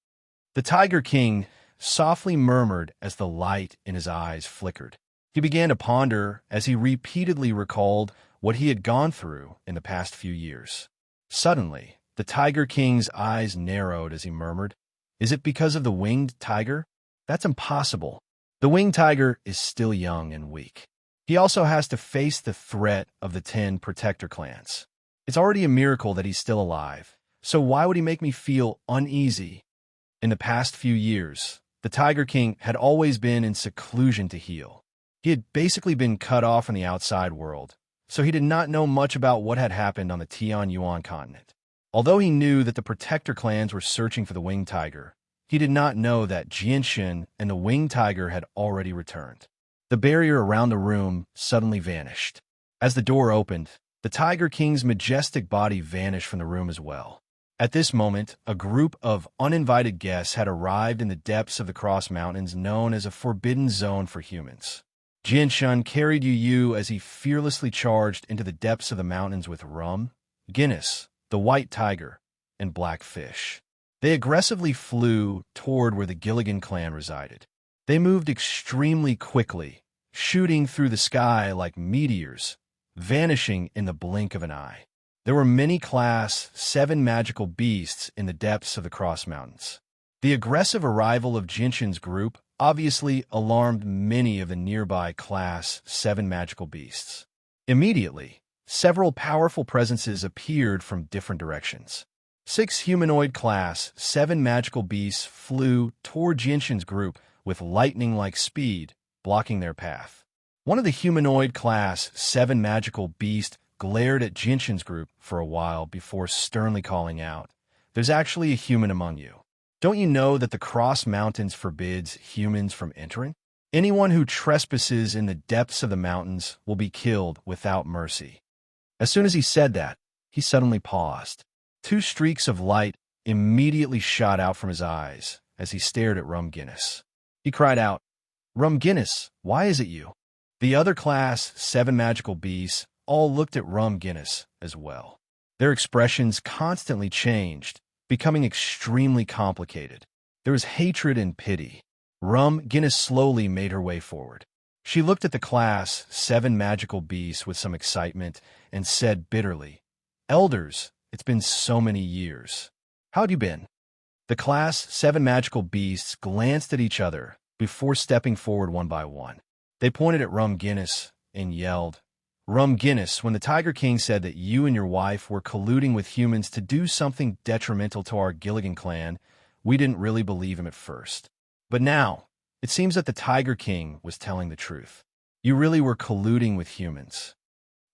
The Tiger King softly murmured as the light in his eyes flickered. He began to ponder as he repeatedly recalled what he had gone through in the past few years. Suddenly, the Tiger King's eyes narrowed as he murmured, "Is it because of the winged tiger? That's impossible. The winged tiger is still young and weak. He also has to face the threat of the 10 protector clans. It's already a miracle that he's still alive, so why would he make me feel uneasy?" In the past few years, the Tiger King had always been in seclusion to heal. He had basically been cut off from the outside world, so he did not know much about what had happened on the Tian-Yuan continent. Although he knew that the protector clans were searching for the winged tiger, he did not know that Jinshin and the winged tiger had already returned. The barrier around the room suddenly vanished. As the door opened, the Tiger King's majestic body vanished from the room as well. At this moment, a group of uninvited guests had arrived in the depths of the Cross Mountains known as a forbidden zone for humans. Jinshin carried Yu as he fearlessly charged into the depths of the mountains with rum, Guinness, the white tiger, and black fish. They aggressively flew toward where the Gilligan clan resided. They moved extremely quickly, shooting through the sky like meteors, vanishing in the blink of an eye. There were many Class 7 magical beasts in the depths of the Cross Mountains. The aggressive arrival of Jinshin's group obviously alarmed many of the nearby Class 7 magical beasts. Immediately, several powerful presences appeared from different directions. 6 humanoid Class 7 magical beasts flew toward Jinshin's group with lightning-like speed, blocking their path. One of the humanoid Class 7 magical beasts glared at Jinshin's group for a while before sternly calling out, "There's actually a human among you. Don't you know that the Cross Mountains forbids humans from entering? Anyone who trespasses in the depths of the mountains will be killed without mercy." As soon as he said that, he suddenly paused. 2 streaks of light immediately shot out from his eyes as he stared at Rum Guinness. He cried out, "Rum Guinness, why is it you?" The other Class 7 magical beasts all looked at Rum Guinness as well. Their expressions constantly changed, becoming extremely complicated. There was hatred and pity. Rum Guinness slowly made her way forward. She looked at the Class 7 magical beasts with some excitement and said bitterly, "Elders, it's been so many years. How'd you been?" The Class 7 magical beasts glanced at each other before stepping forward one by one. They pointed at Rum Guinness and yelled, "Rum Guinness, when the Tiger King said that you and your wife were colluding with humans to do something detrimental to our Gilligan clan, we didn't really believe him at first. But now, it seems that the Tiger King was telling the truth. You really were colluding with humans."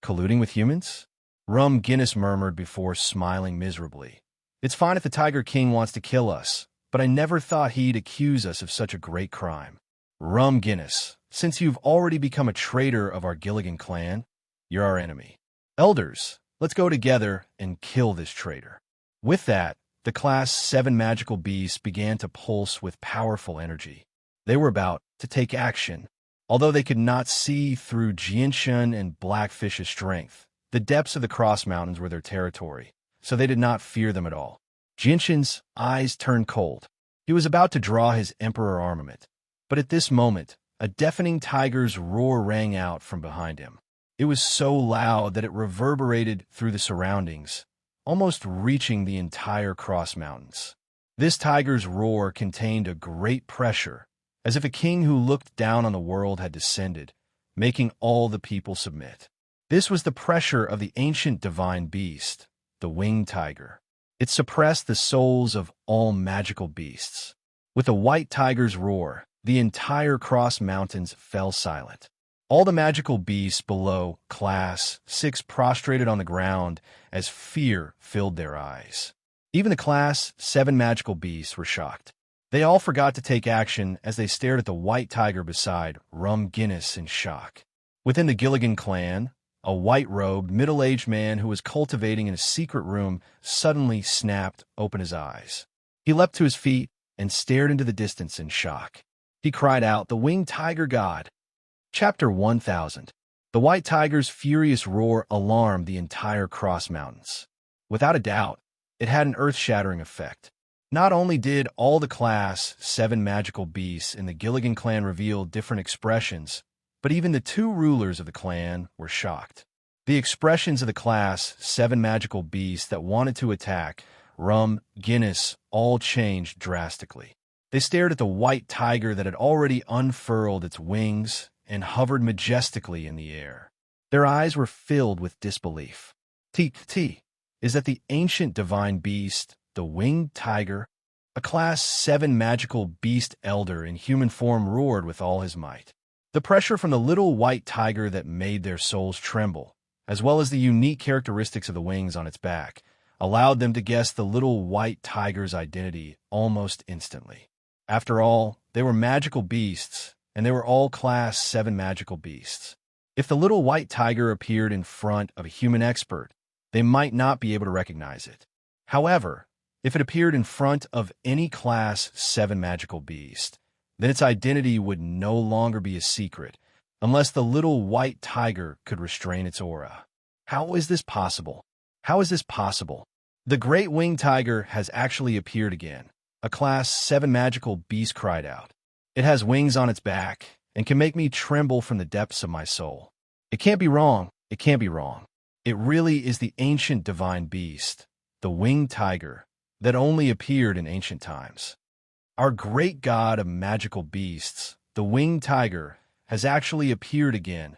"Colluding with humans?" Rum Guinness murmured before smiling miserably. It's fine if the Tiger King wants to kill us, but I never thought he'd accuse us of such a great crime. Rum Guinness, since you've already become a traitor of our Gilligan clan, you're our enemy. Elders, let's go together and kill this traitor." With that, the Class 7 magical beasts began to pulse with powerful energy. They were about to take action. Although they could not see through Jinshan and Blackfish's strength, the depths of the Cross Mountains were their territory, so they did not fear them at all. Jinshan's eyes turned cold. He was about to draw his Emperor armament, but at this moment, a deafening tiger's roar rang out from behind him. It was so loud that it reverberated through the surroundings, almost reaching the entire Cross Mountains. This tiger's roar contained a great pressure, as if a king who looked down on the world had descended, making all the people submit. This was the pressure of the ancient divine beast, the winged tiger. It suppressed the souls of all magical beasts. With the white tiger's roar, the entire Cross Mountains fell silent. All the magical beasts below Class 6 prostrated on the ground as fear filled their eyes. Even the Class 7 magical beasts were shocked. They all forgot to take action as they stared at the white tiger beside Rum Guinness in shock. Within the Gilligan clan, a white-robed, middle-aged man who was cultivating in a secret room suddenly snapped open his eyes. He leapt to his feet and stared into the distance in shock. He cried out, "The winged tiger god!" Chapter 1000. The white tiger's furious roar alarmed the entire Cross Mountains. Without a doubt, it had an earth-shattering effect. Not only did all the Class 7 magical beasts in the Gilligan clan reveal different expressions, but even the two rulers of the clan were shocked. The expressions of the Class 7 magical beasts that wanted to attack Rum Guinness all changed drastically. They stared at the white tiger that had already unfurled its wings and hovered majestically in the air. Their eyes were filled with disbelief. Is that the ancient divine beast, the winged tiger? A Class 7 magical beast elder in human form roared with all his might. The pressure from the little white tiger that made their souls tremble, as well as the unique characteristics of the wings on its back, allowed them to guess the little white tiger's identity almost instantly. After all, they were magical beasts, and they were all Class 7 magical beasts. If the little white tiger appeared in front of a human expert, they might not be able to recognize it. However, if it appeared in front of any Class 7 magical beast, then its identity would no longer be a secret, unless the little white tiger could restrain its aura. How is this possible? How is this possible? The great winged tiger has actually appeared again. A Class 7 magical beast cried out. It has wings on its back and can make me tremble from the depths of my soul. It can't be wrong. It can't be wrong. It really is the ancient divine beast, the winged tiger, that only appeared in ancient times. Our great god of magical beasts, the winged tiger, has actually appeared again.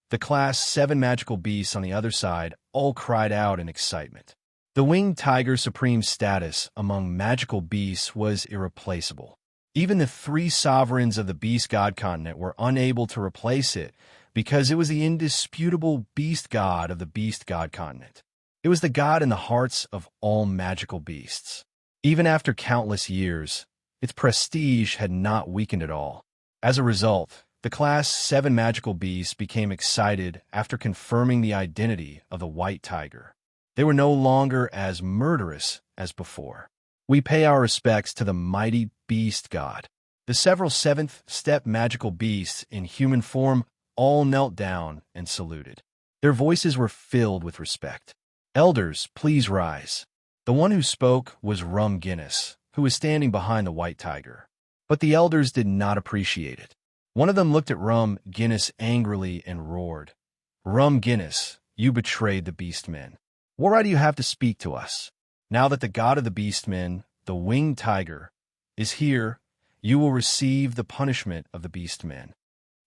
The Class 7 magical beasts on the other side all cried out in excitement. The winged tiger's supreme status among magical beasts was irreplaceable. Even the three sovereigns of the beast god continent were unable to replace it because it was the indisputable beast god of the beast god continent. It was the god in the hearts of all magical beasts. Even after countless years, its prestige had not weakened at all. As a result, the Class 7 magical beasts became excited after confirming the identity of the white tiger. They were no longer as murderous as before. We pay our respects to the mighty beast god. The several seventh-step magical beasts in human form all knelt down and saluted. Their voices were filled with respect. Elders, please rise. The one who spoke was Rum Guinness, who was standing behind the white tiger. But the elders did not appreciate it. One of them looked at Rum Guinness angrily and roared, "Rum Guinness, you betrayed the beastmen. What right do you have to speak to us? Now that the god of the beastmen, the winged tiger, is here, you will receive the punishment of the beastmen."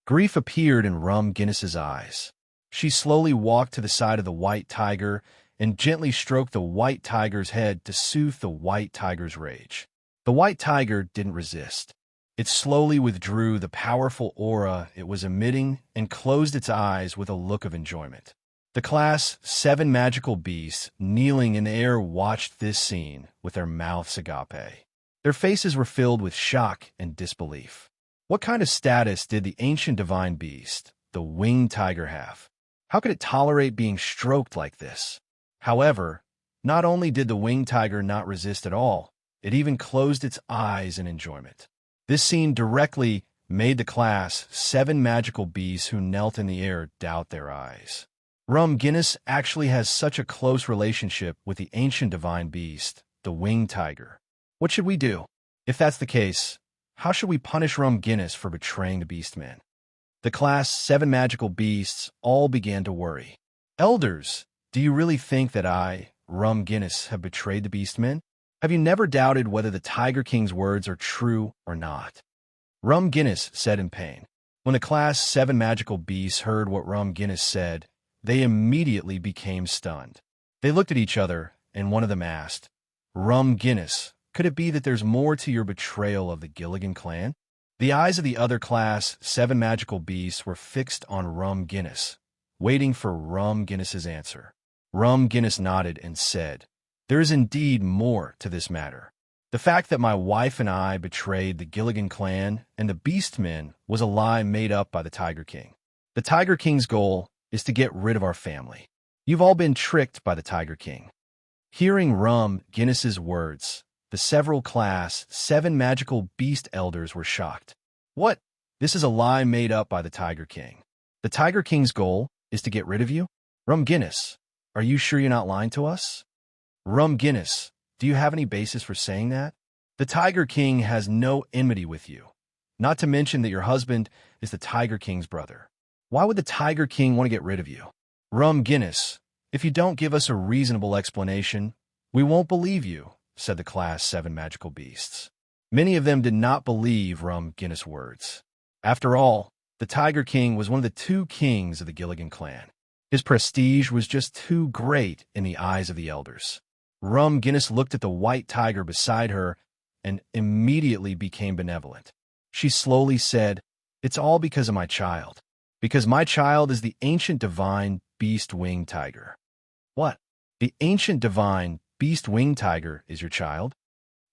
Grief appeared in Rum Guinness's eyes. She slowly walked to the side of the white tiger and gently stroked the white tiger's head to soothe the white tiger's rage. The white tiger didn't resist. It slowly withdrew the powerful aura it was emitting and closed its eyes with a look of enjoyment. The Class 7 magical beasts kneeling in the air watched this scene with their mouths agape. Their faces were filled with shock and disbelief. What kind of status did the ancient divine beast, the winged tiger, have? How could it tolerate being stroked like this? However, not only did the winged tiger not resist at all, it even closed its eyes in enjoyment. This scene directly made the Class 7 magical beasts who knelt in the air doubt their eyes. Rum Guinness actually has such a close relationship with the ancient divine beast, the winged tiger. What should we do? If that's the case, how should we punish Rum Guinness for betraying the Beastmen? The Class 7 magical beasts all began to worry. Elders, do you really think that I, Rum Guinness, have betrayed the Beastmen? Have you never doubted whether the Tiger King's words are true or not? Rum Guinness said in pain. When the Class 7 magical beasts heard what Rum Guinness said, they immediately became stunned. They looked at each other, and one of them asked, Rum Guinness, could it be that there's more to your betrayal of the Gilligan clan? The eyes of the other Class 7 magical beasts were fixed on Rum Guinness, waiting for Rum Guinness's answer. Rum Guinness nodded and said, There is indeed more to this matter. The fact that my wife and I betrayed the Gilligan clan and the Beastmen was a lie made up by the Tiger King. The Tiger King's goal is to get rid of our family. You've all been tricked by the Tiger King. Hearing Rum Guinness's words, the several Class 7 magical beast elders were shocked. What? This is a lie made up by the Tiger King. The Tiger King's goal is to get rid of you? Rum Guinness, are you sure you're not lying to us? Rum Guinness, do you have any basis for saying that? The Tiger King has no enmity with you, not to mention that your husband is the Tiger King's brother. Why would the Tiger King want to get rid of you? Rum Guinness, if you don't give us a reasonable explanation, we won't believe you, said the Class 7 magical beasts. Many of them did not believe Rum Guinness' words. After all, the Tiger King was one of the 2 kings of the Gilligan clan. His prestige was just too great in the eyes of the elders. Rum Guinness looked at the white tiger beside her and immediately became benevolent. She slowly said, It's all because of my child. Because my child is the ancient divine beast-winged tiger. What? The ancient divine beast-winged tiger is your child?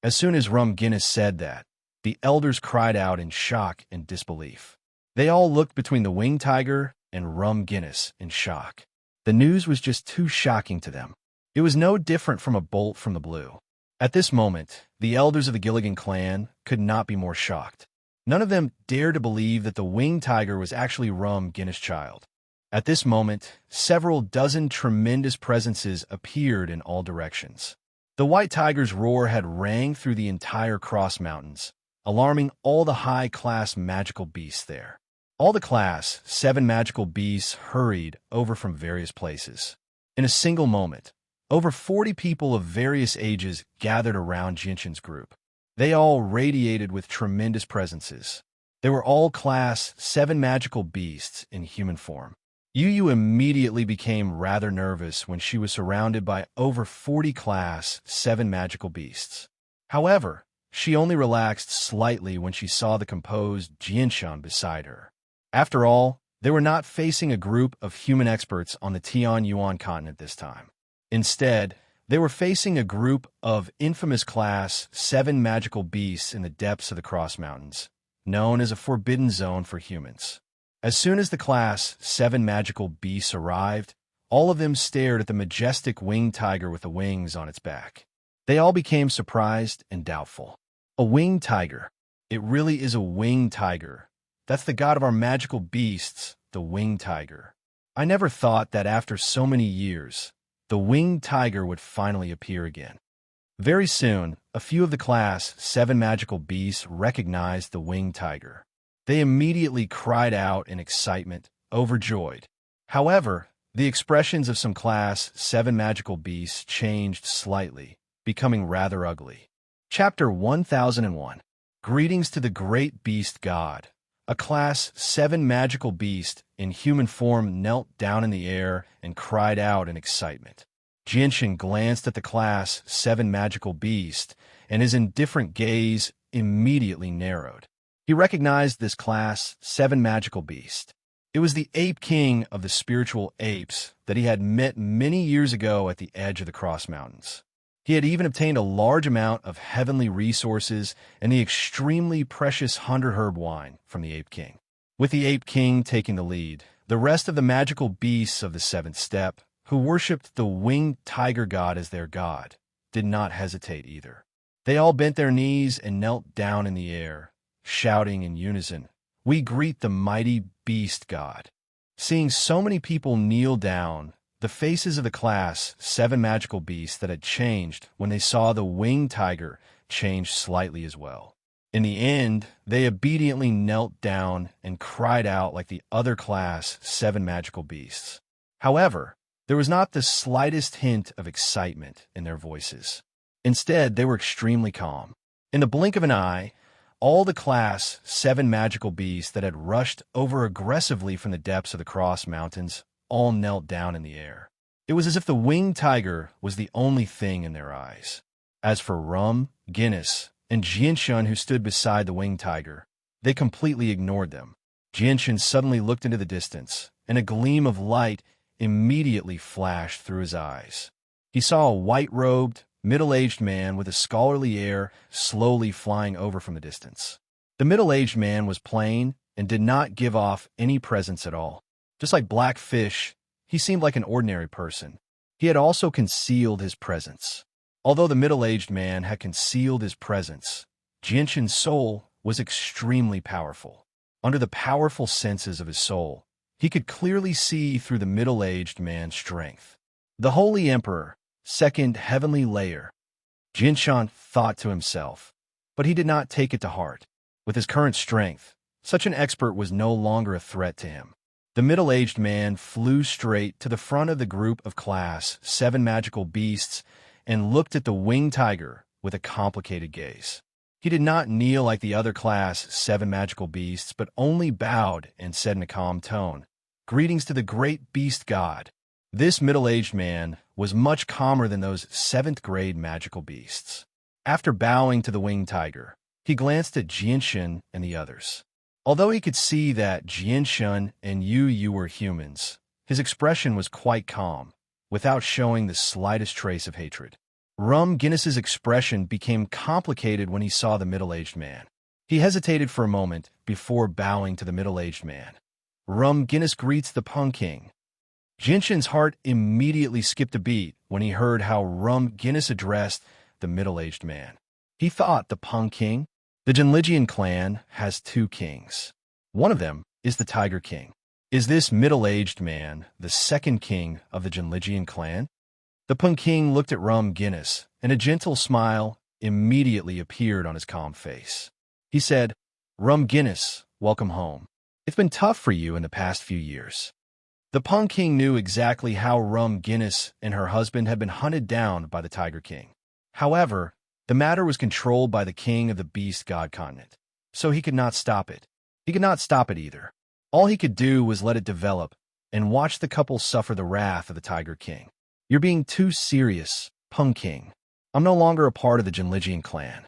As soon as Rum Guinness said that, the elders cried out in shock and disbelief. They all looked between the winged tiger and Rum Guinness in shock. The news was just too shocking to them. It was no different from a bolt from the blue. At this moment, the elders of the Gilligan clan could not be more shocked. None of them dared to believe that the winged tiger was actually Rum Guinness' child. At this moment, several dozen tremendous presences appeared in all directions. The white tiger's roar had rang through the entire Cross Mountains, alarming all the high-class magical beasts there. All the Class 7 magical beasts hurried over from various places. In a single moment, over 40 people of various ages gathered around Jinshin's group. They all radiated with tremendous presences. They were all Class 7 magical beasts in human form. Yu Yu immediately became rather nervous when she was surrounded by over 40 Class 7 magical beasts. However, she only relaxed slightly when she saw the composed Jinshan beside her. After all, they were not facing a group of human experts on the Tianyuan continent this time. Instead, they were facing a group of infamous Class 7 magical beasts in the depths of the Cross Mountains, known as a forbidden zone for humans. As soon as the Class 7 magical beasts arrived, all of them stared at the majestic winged tiger with the wings on its back. They all became surprised and doubtful. A winged tiger. It really is a winged tiger. That's the god of our magical beasts, the winged tiger. I never thought that after so many years, the winged tiger would finally appear again. Very soon, a few of the Class 7 magical beasts recognized the winged tiger. They immediately cried out in excitement, overjoyed. However, the expressions of some Class 7 magical beasts changed slightly, becoming rather ugly. Chapter 1001. Greetings to the great beast god. A Class 7 magical beast in human form knelt down in the air and cried out in excitement. Jinshin glanced at the Class 7 magical beast, and his indifferent gaze immediately narrowed. He recognized this Class 7 magical beast. It was the ape king of the spiritual apes that he had met many years ago at the edge of the Cross Mountains. He had even obtained a large amount of heavenly resources and the extremely precious 100 herb wine from the ape king. With the ape king taking the lead, the rest of the magical beasts of the seventh step, who worshipped the winged tiger god as their god, did not hesitate either. They all bent their knees and knelt down in the air, shouting in unison, "We greet the mighty beast god." Seeing so many people kneel down, the faces of the class 7 magical beasts that had changed when they saw the winged tiger changed slightly as well. In the end, they obediently knelt down and cried out like the other class 7 magical beasts. However, there was not the slightest hint of excitement in their voices. Instead, they were extremely calm. In the blink of an eye, all the class 7 magical beasts that had rushed over aggressively from the depths of the Cross Mountains all knelt down in the air. It was as if the winged tiger was the only thing in their eyes. As for Rum, Guinness, and Jianshun, who stood beside the winged tiger, they completely ignored them. Jianshun suddenly looked into the distance, and a gleam of light immediately flashed through his eyes. He saw a white-robed, middle-aged man with a scholarly air slowly flying over from the distance. The middle-aged man was plain and did not give off any presence at all. Just like Black Fish, he seemed like an ordinary person. He had also concealed his presence. Although the middle-aged man had concealed his presence, Jianshun's soul was extremely powerful. Under the powerful senses of his soul, he could clearly see through the middle-aged man's strength. The Holy Emperor, second heavenly layer, Jianshun thought to himself, but he did not take it to heart. With his current strength, such an expert was no longer a threat to him. The middle-aged man flew straight to the front of the group of class 7 magical beasts and looked at the winged tiger with a complicated gaze. He did not kneel like the other class 7 magical beasts, but only bowed and said in a calm tone, "Greetings to the great beast god." This middle-aged man was much calmer than those 7th-grade magical beasts. After bowing to the winged tiger, he glanced at Jianshun and the others. Although he could see that Jianshun and Yu were humans, his expression was quite calm, without showing the slightest trace of hatred. Rum Guinness's expression became complicated when he saw the middle-aged man. He hesitated for a moment before bowing to the middle-aged man. Rum Guinness greets the Pung King. Jianshun's heart immediately skipped a beat when he heard how Rum Guinness addressed the middle-aged man. He thought the Pung King. The Jinlijian clan has 2 kings. One of them is the Tiger King. Is this middle-aged man the 2nd king of the Jinlijian clan? The Pung King looked at Rum Guinness, and a gentle smile immediately appeared on his calm face. He said, "Rum Guinness, welcome home. It's been tough for you in the past few years." The Pung King knew exactly how Rum Guinness and her husband had been hunted down by the Tiger King. However, the matter was controlled by the king of the Beast God continent, so he could not stop it. He could not stop it either. All he could do was let it develop and watch the couple suffer the wrath of the Tiger King. "You're being too serious, Pung King. I'm no longer a part of the Jinlijian clan."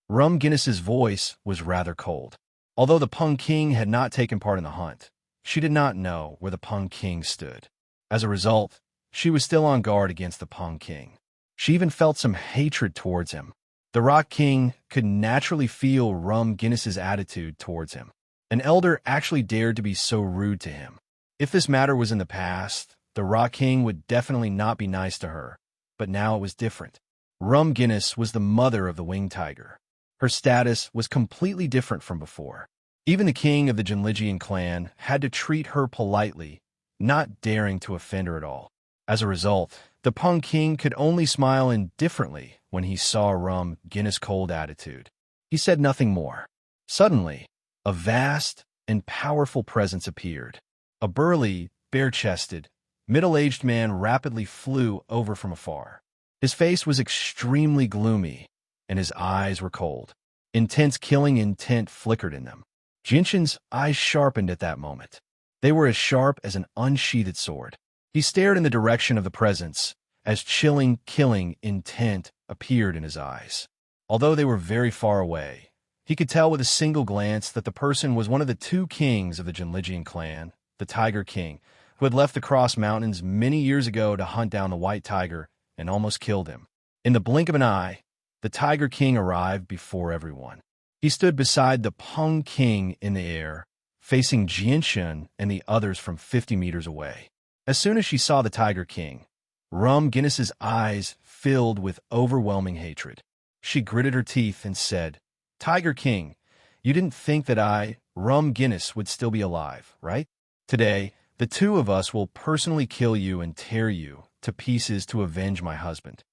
Rum Guinness's voice was rather cold. Although the Pung King had not taken part in the hunt, she did not know where the Pung King stood. As a result, she was still on guard against the Pung King. She even felt some hatred towards him. The Rock King could naturally feel Rum Guinness's attitude towards him. An elder actually dared to be so rude to him. If this matter was in the past, the Rock King would definitely not be nice to her, but now it was different. Rum Guinness was the mother of the winged tiger. Her status was completely different from before. Even the king of the Jinlijian clan had to treat her politely, not daring to offend her at all. As a result, the Pung King could only smile indifferently when he saw Rum Guinness' cold attitude. He said nothing more. Suddenly, a vast and powerful presence appeared. A burly, bare-chested, middle-aged man rapidly flew over from afar. His face was extremely gloomy, and his eyes were cold. Intense killing intent flickered in them. Jianshun's eyes sharpened at that moment. They were as sharp as an unsheathed sword. He stared in the direction of the presence as chilling, killing intent appeared in his eyes. Although they were very far away, he could tell with a single glance that the person was one of the 2 kings of the Jinlijian clan, the Tiger King, who had left the Cross Mountains many years ago to hunt down the white tiger and almost killed him. In the blink of an eye, the Tiger King arrived before everyone. He stood beside the Peng King in the air, facing Jianshun and the others from 50 meters away. As soon as she saw the Tiger King, Rum Guinness's eyes filled with overwhelming hatred. She gritted her teeth and said, "Tiger King, you didn't think that I, Rum Guinness, would still be alive, right? Today, the two of us will personally kill you and tear you to pieces to avenge my husband."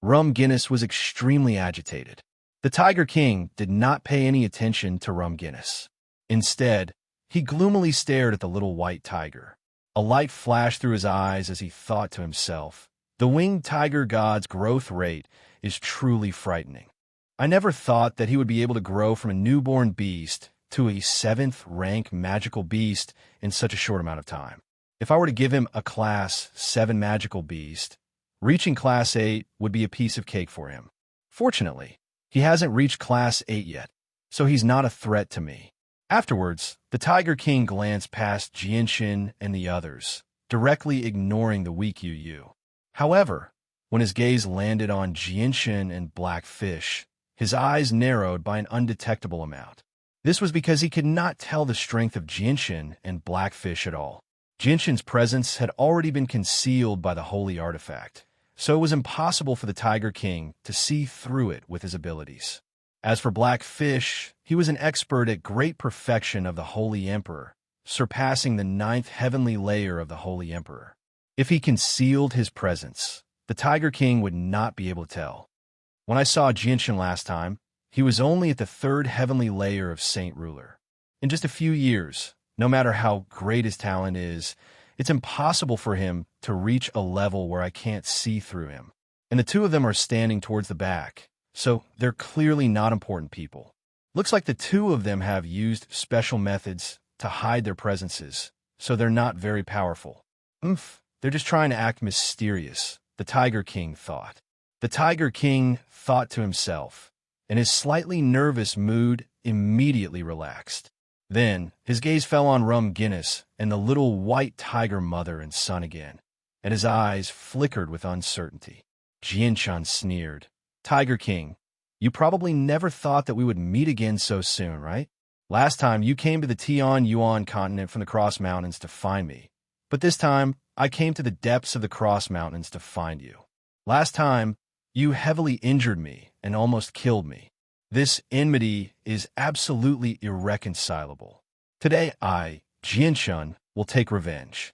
Rum Guinness was extremely agitated. The Tiger King did not pay any attention to Rum Guinness. Instead, he gloomily stared at the little white tiger. A light flashed through his eyes as he thought to himself, "The winged tiger god's growth rate is truly frightening. I never thought that he would be able to grow from a newborn beast to a 7th rank magical beast in such a short amount of time. If I were to give him a Class 7 magical beast, reaching Class 8 would be a piece of cake for him. Fortunately, he hasn't reached Class 8 yet, so he's not a threat to me." Afterwards, the Tiger King glanced past Jianxin and the others, directly ignoring the weak Yu Yu. However, when his gaze landed on Jianxin and Blackfish, his eyes narrowed by an undetectable amount. This was because he could not tell the strength of Jianxin and Blackfish at all. Jianxin's presence had already been concealed by the holy artifact, so it was impossible for the Tiger King to see through it with his abilities. As for Blackfish, he was an expert at great perfection of the Holy Emperor, surpassing the 9th heavenly layer of the Holy Emperor. If he concealed his presence, the Tiger King would not be able to tell. When I saw Jianxin last time, he was only at the 3rd heavenly layer of Saint Ruler. In just a few years, no matter how great his talent is, it's impossible for him to reach a level where I can't see through him. And the two of them are standing towards the back, so they're clearly not important people. Looks like the two of them have used special methods to hide their presences, so they're not very powerful. They're just trying to act mysterious, the Tiger King thought. The Tiger King thought to himself, and his slightly nervous mood immediately relaxed. Then, his gaze fell on Rum Guinness and the little white tiger mother and son again, and his eyes flickered with uncertainty. Jianshan sneered, "Tiger King, you probably never thought that we would meet again so soon, right? Last time you came to the Tian Yuan continent from the Cross Mountains to find me, but this time I came to the depths of the Cross Mountains to find you. Last time, you heavily injured me and almost killed me. This enmity is absolutely irreconcilable. Today I, Jianshan, will take revenge."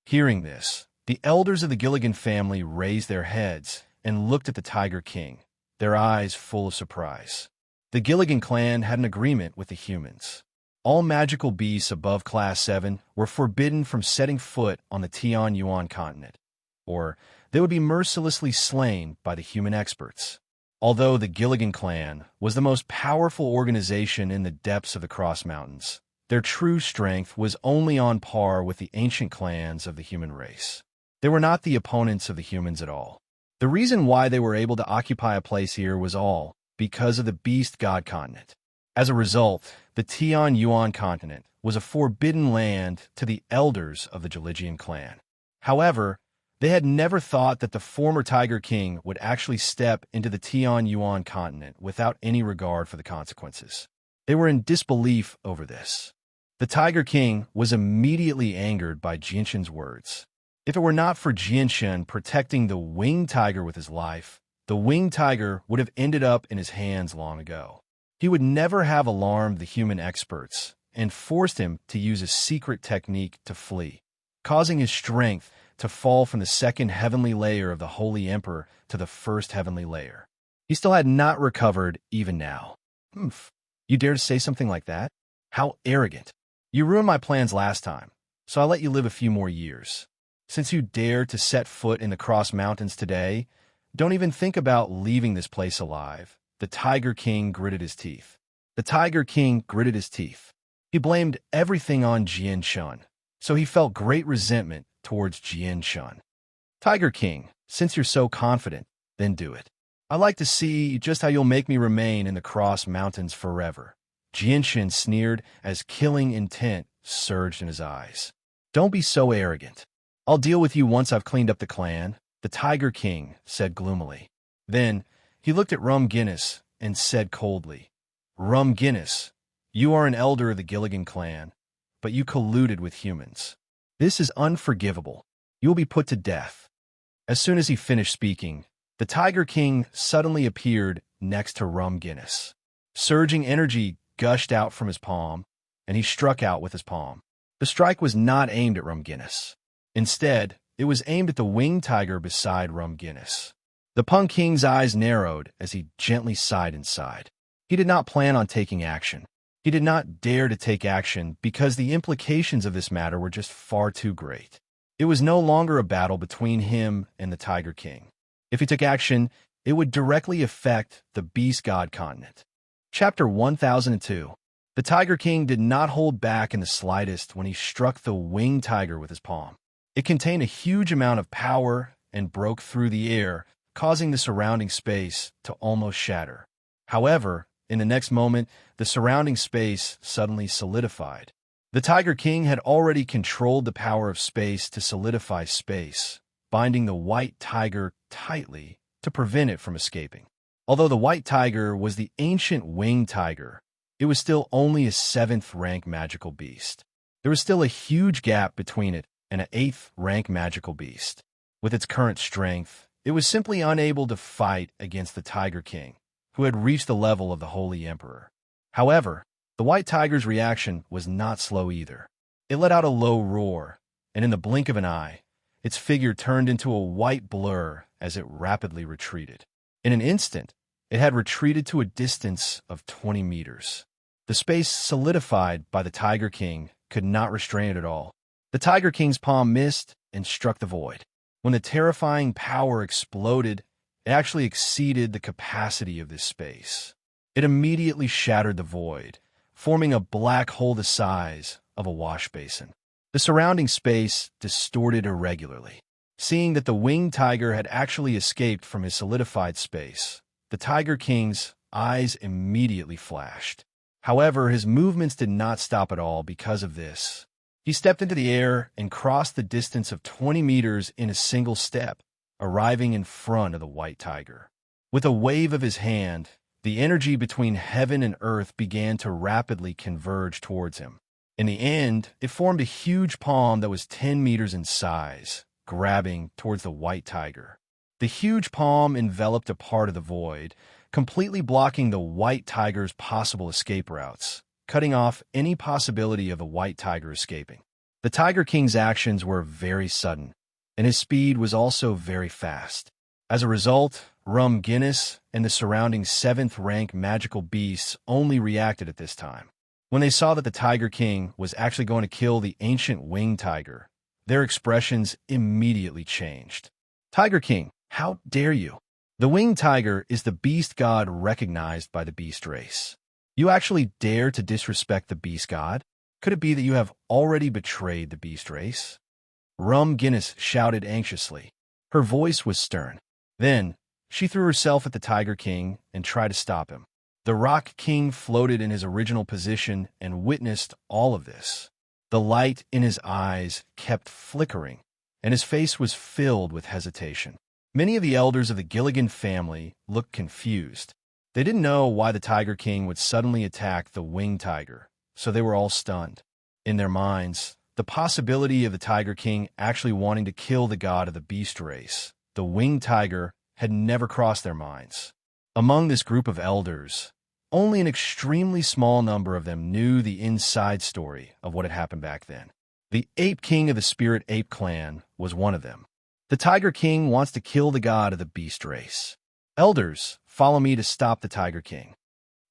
Hearing this, the elders of the Gilligan family raised their heads and looked at the Tiger King, their eyes full of surprise. The Gilligan clan had an agreement with the humans. All magical beasts above Class 7 were forbidden from setting foot on the Tian Yuan continent, or they would be mercilessly slain by the human experts. Although the Gilligan clan was the most powerful organization in the depths of the Cross Mountains, their true strength was only on par with the ancient clans of the human race. They were not the opponents of the humans at all. The reason why they were able to occupy a place here was all because of the Beast God continent. As a result, the Tian Yuan continent was a forbidden land to the elders of the Jiligian clan. However, they had never thought that the former Tiger King would actually step into the Tian Yuan continent without any regard for the consequences. They were in disbelief over this. The Tiger King was immediately angered by Jianshan's words. If it were not for Jianshan protecting the winged tiger with his life, the winged tiger would have ended up in his hands long ago. He would never have alarmed the human experts and forced him to use a secret technique to flee, causing his strength to fall from the 2nd heavenly layer of the Holy Emperor to the 1st heavenly layer. He still had not recovered even now. You dare to say something like that? How arrogant. You ruined my plans last time, so I'll let you live a few more years. Since you dare to set foot in the Cross Mountains today, don't even think about leaving this place alive. The Tiger King gritted his teeth. The Tiger King gritted his teeth. He blamed everything on Jianshan, so he felt great resentment towards Jianshan. Tiger King, since you're so confident, then do it. I'd like to see just how you'll make me remain in the Cross Mountains forever. Jianshan sneered as killing intent surged in his eyes. Don't be so arrogant. I'll deal with you once I've cleaned up the clan, the Tiger King said gloomily. Then he looked at Rum Guinness and said coldly, Rum Guinness, you are an elder of the Gilligan clan, but you colluded with humans. This is unforgivable. You will be put to death. As soon as he finished speaking, the Tiger King suddenly appeared next to Rum Guinness. Surging energy gushed out from his palm, and he struck out with his palm. The strike was not aimed at Rum Guinness. Instead, it was aimed at the winged tiger beside Rum Guinness. The Punk King's eyes narrowed as he gently sighed inside. He did not plan on taking action. He did not dare to take action because the implications of this matter were just far too great. It was no longer a battle between him and the Tiger King. If he took action, it would directly affect the Beast God continent. Chapter 1002. The Tiger King did not hold back in the slightest when he struck the winged tiger with his palm. It contained a huge amount of power and broke through the air, causing the surrounding space to almost shatter. However, in the next moment, the surrounding space suddenly solidified. The Tiger King had already controlled the power of space to solidify space, binding the white tiger tightly to prevent it from escaping. Although the white tiger was the ancient winged tiger, it was still only a 7th-rank magical beast. There was still a huge gap between it and an 8th-rank magical beast. With its current strength, it was simply unable to fight against the Tiger King, who had reached the level of the Holy Emperor. However, the white tiger's reaction was not slow either. It let out a low roar, and in the blink of an eye, its figure turned into a white blur as it rapidly retreated. In an instant, it had retreated to a distance of 20 meters. The space solidified by the Tiger King could not restrain it at all. The Tiger King's palm missed and struck the void. When the terrifying power exploded, it actually exceeded the capacity of this space. It immediately shattered the void, forming a black hole the size of a wash basin. The surrounding space distorted irregularly. Seeing that the winged tiger had actually escaped from his solidified space, the Tiger King's eyes immediately flashed. However, his movements did not stop at all because of this. He stepped into the air and crossed the distance of 20 meters in a single step, arriving in front of the white tiger. With a wave of his hand, the energy between heaven and earth began to rapidly converge towards him. In the end, it formed a huge palm that was 10 meters in size, grabbing towards the white tiger. The huge palm enveloped a part of the void, completely blocking the white tiger's possible escape routes, cutting off any possibility of the white tiger escaping. The Tiger King's actions were very sudden, and his speed was also very fast. As a result, Rum Guinness and the surrounding 7th-rank magical beasts only reacted at this time. When they saw that the Tiger King was actually going to kill the ancient winged tiger, their expressions immediately changed. Tiger King, how dare you? The winged tiger is the beast god recognized by the beast race. You actually dare to disrespect the beast god? Could it be that you have already betrayed the beast race? Rum Guinness shouted anxiously. Her voice was stern. Then, she threw herself at the Tiger King and tried to stop him. The Rock King floated in his original position and witnessed all of this. The light in his eyes kept flickering, and his face was filled with hesitation. Many of the elders of the Gilligan family looked confused. They didn't know why the Tiger King would suddenly attack the winged tiger, so they were all stunned. In their minds, the possibility of the Tiger King actually wanting to kill the god of the beast race, the winged tiger, had never crossed their minds. Among this group of elders, only an extremely small number of them knew the inside story of what had happened back then. The Ape King of the Spirit Ape clan was one of them. The Tiger King wants to kill the god of the beast race. Elders, follow me to stop the Tiger King.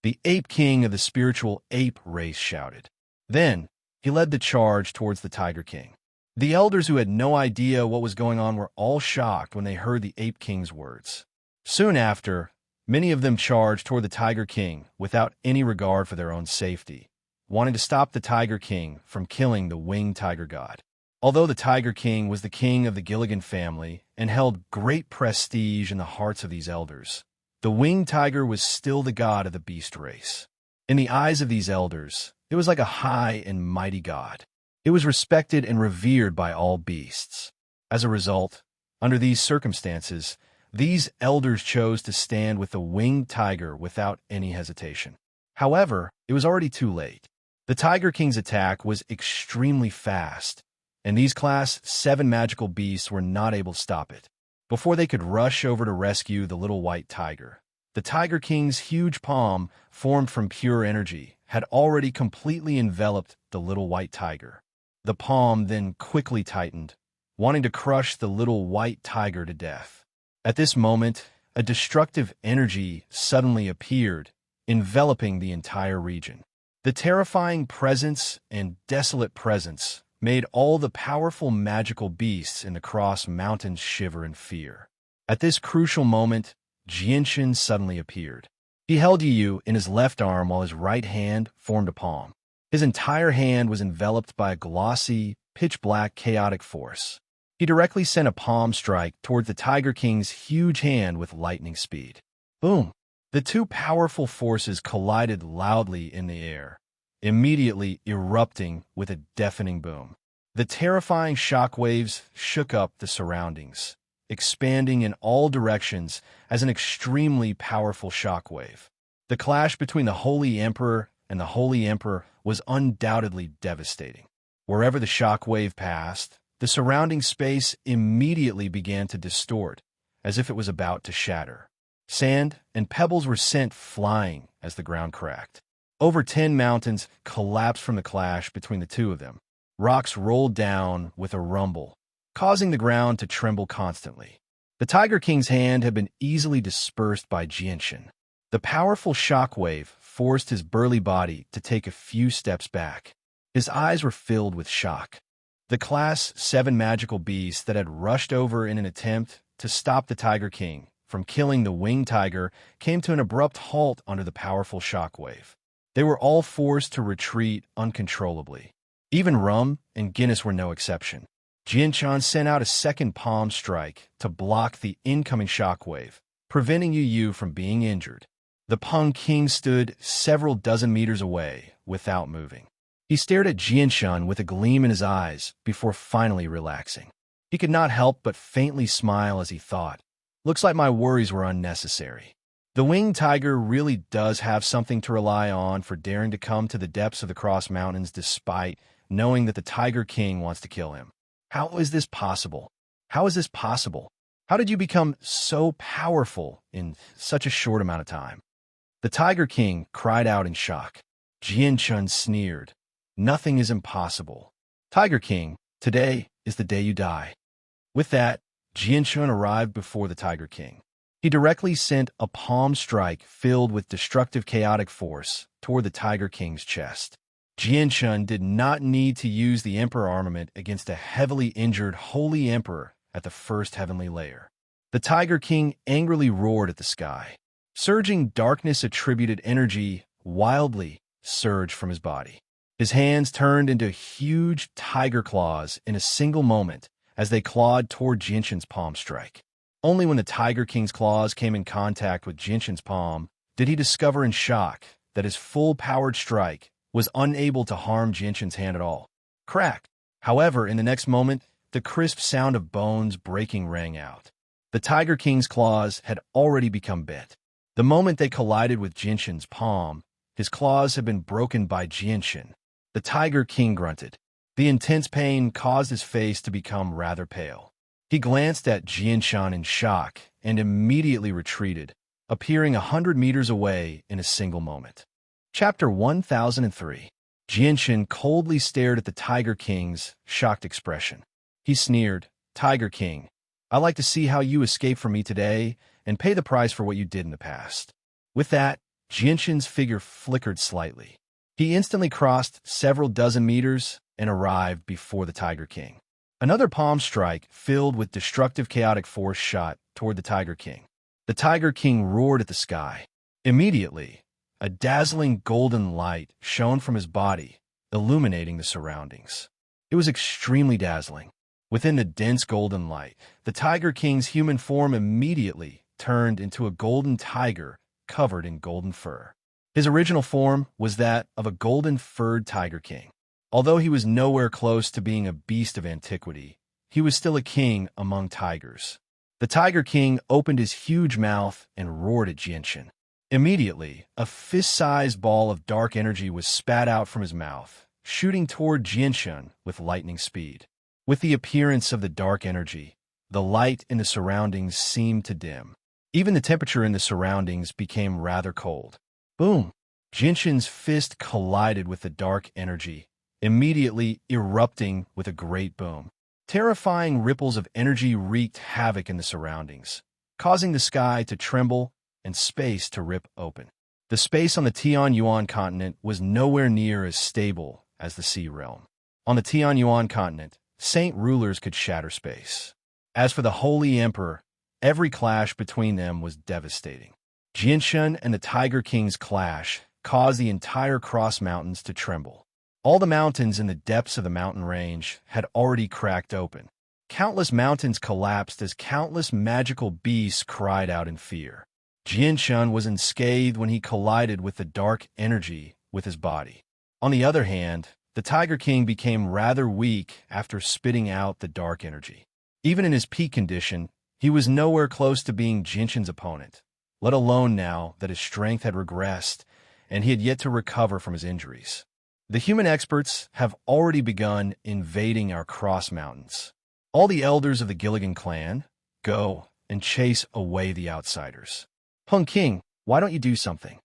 The Ape King of the spiritual ape race shouted. Then, he led the charge towards the Tiger King. The elders who had no idea what was going on were all shocked when they heard the Ape King's words. Soon after, many of them charged toward the Tiger King without any regard for their own safety, wanting to stop the Tiger King from killing the winged tiger god. Although the Tiger King was the king of the Gilligan family and held great prestige in the hearts of these elders, the winged tiger was still the god of the beast race. In the eyes of these elders, it was like a high and mighty god. It was respected and revered by all beasts. As a result, under these circumstances, these elders chose to stand with the winged tiger without any hesitation. However, it was already too late. The Tiger King's attack was extremely fast, and these Class 7 magical beasts were not able to stop it. Before they could rush over to rescue the little white tiger, the Tiger King's huge palm, formed from pure energy, had already completely enveloped the little white tiger. The palm then quickly tightened, wanting to crush the little white tiger to death. At this moment, a destructive energy suddenly appeared, enveloping the entire region. The terrifying presence and desolate presence made all the powerful magical beasts in the Cross Mountains shiver in fear. At this crucial moment, Jianshan suddenly appeared. He held Yu in his left arm while his right hand formed a palm. His entire hand was enveloped by a glossy, pitch-black chaotic force. He directly sent a palm strike toward the Tiger King's huge hand with lightning speed. Boom! The two powerful forces collided loudly in the air, immediately erupting with a deafening boom. The terrifying shockwaves shook up the surroundings, expanding in all directions as an extremely powerful shockwave. The clash between the Holy Emperor and the Holy Emperor was undoubtedly devastating. Wherever the shockwave passed, the surrounding space immediately began to distort, as if it was about to shatter. Sand and pebbles were sent flying as the ground cracked. Over 10 mountains collapsed from the clash between the two of them. Rocks rolled down with a rumble, causing the ground to tremble constantly. The Tiger King's hand had been easily dispersed by Jianshan. The powerful shockwave forced his burly body to take a few steps back. His eyes were filled with shock. The Class 7 magical beasts that had rushed over in an attempt to stop the Tiger King from killing the winged tiger came to an abrupt halt under the powerful shockwave. They were all forced to retreat uncontrollably. Even Rum and Guinness were no exception. Jianshan sent out a second palm strike to block the incoming shockwave, preventing Yu from being injured. The Peng King stood several dozen meters away without moving. He stared at Jianshan with a gleam in his eyes before finally relaxing. He could not help but faintly smile as he thought, "Looks like my worries were unnecessary." The winged tiger really does have something to rely on for daring to come to the depths of the Cross Mountains despite knowing that the Tiger King wants to kill him. How is this possible? How is this possible? How did you become so powerful in such a short amount of time? The Tiger King cried out in shock. Jianshan sneered. Nothing is impossible. Tiger King, today is the day you die. With that, Jianshan arrived before the Tiger King. He directly sent a palm strike filled with destructive chaotic force toward the Tiger King's chest. Jianshan did not need to use the Emperor armament against a heavily injured Holy Emperor at the first heavenly layer. The Tiger King angrily roared at the sky. Surging darkness-attributed energy wildly surged from his body. His hands turned into huge tiger claws in a single moment as they clawed toward Jianshan's palm strike. Only when the Tiger King's claws came in contact with Jianshan's palm did he discover in shock that his full-powered strike was unable to harm Jianshan's hand at all. Crack! However, in the next moment, the crisp sound of bones breaking rang out. The Tiger King's claws had already become bent. The moment they collided with Jianshan's palm, his claws had been broken by Jianshan. The Tiger King grunted. The intense pain caused his face to become rather pale. He glanced at Jianshan in shock and immediately retreated, appearing 100 meters away in a single moment. Chapter 1003. Jianshan coldly stared at the Tiger King's shocked expression. He sneered, "Tiger King, I like to see how you escape from me today and pay the price for what you did in the past." With that, Jianshan's figure flickered slightly. He instantly crossed several dozen meters and arrived before the Tiger King. Another palm strike filled with destructive chaotic force shot toward the Tiger King. The Tiger King roared at the sky. Immediately, a dazzling golden light shone from his body, illuminating the surroundings. It was extremely dazzling. Within the dense golden light, the Tiger King's human form immediately turned into a golden tiger covered in golden fur. His original form was that of a golden-furred Tiger King. Although he was nowhere close to being a beast of antiquity, he was still a king among tigers. The Tiger King opened his huge mouth and roared at Jianshan. Immediately, a fist-sized ball of dark energy was spat out from his mouth, shooting toward Jianshan with lightning speed. With the appearance of the dark energy, the light in the surroundings seemed to dim. Even the temperature in the surroundings became rather cold. Boom! Jianshan's fist collided with the dark energy, immediately erupting with a great boom. Terrifying ripples of energy wreaked havoc in the surroundings, causing the sky to tremble and space to rip open. The space on the Tianyuan continent was nowhere near as stable as the Sea Realm. On the Tianyuan continent, saint rulers could shatter space. As for the Holy Emperor, every clash between them was devastating. Jianshan and the Tiger King's clash caused the entire Cross Mountains to tremble. All the mountains in the depths of the mountain range had already cracked open. Countless mountains collapsed as countless magical beasts cried out in fear. Jianshan was unscathed when he collided with the dark energy with his body. On the other hand, the Tiger King became rather weak after spitting out the dark energy. Even in his peak condition, he was nowhere close to being Jianshan's opponent, let alone now that his strength had regressed and he had yet to recover from his injuries. The human experts have already begun invading our Cross Mountains. All the elders of the Gilligan clan, go and chase away the outsiders. Hung King, why don't you do something?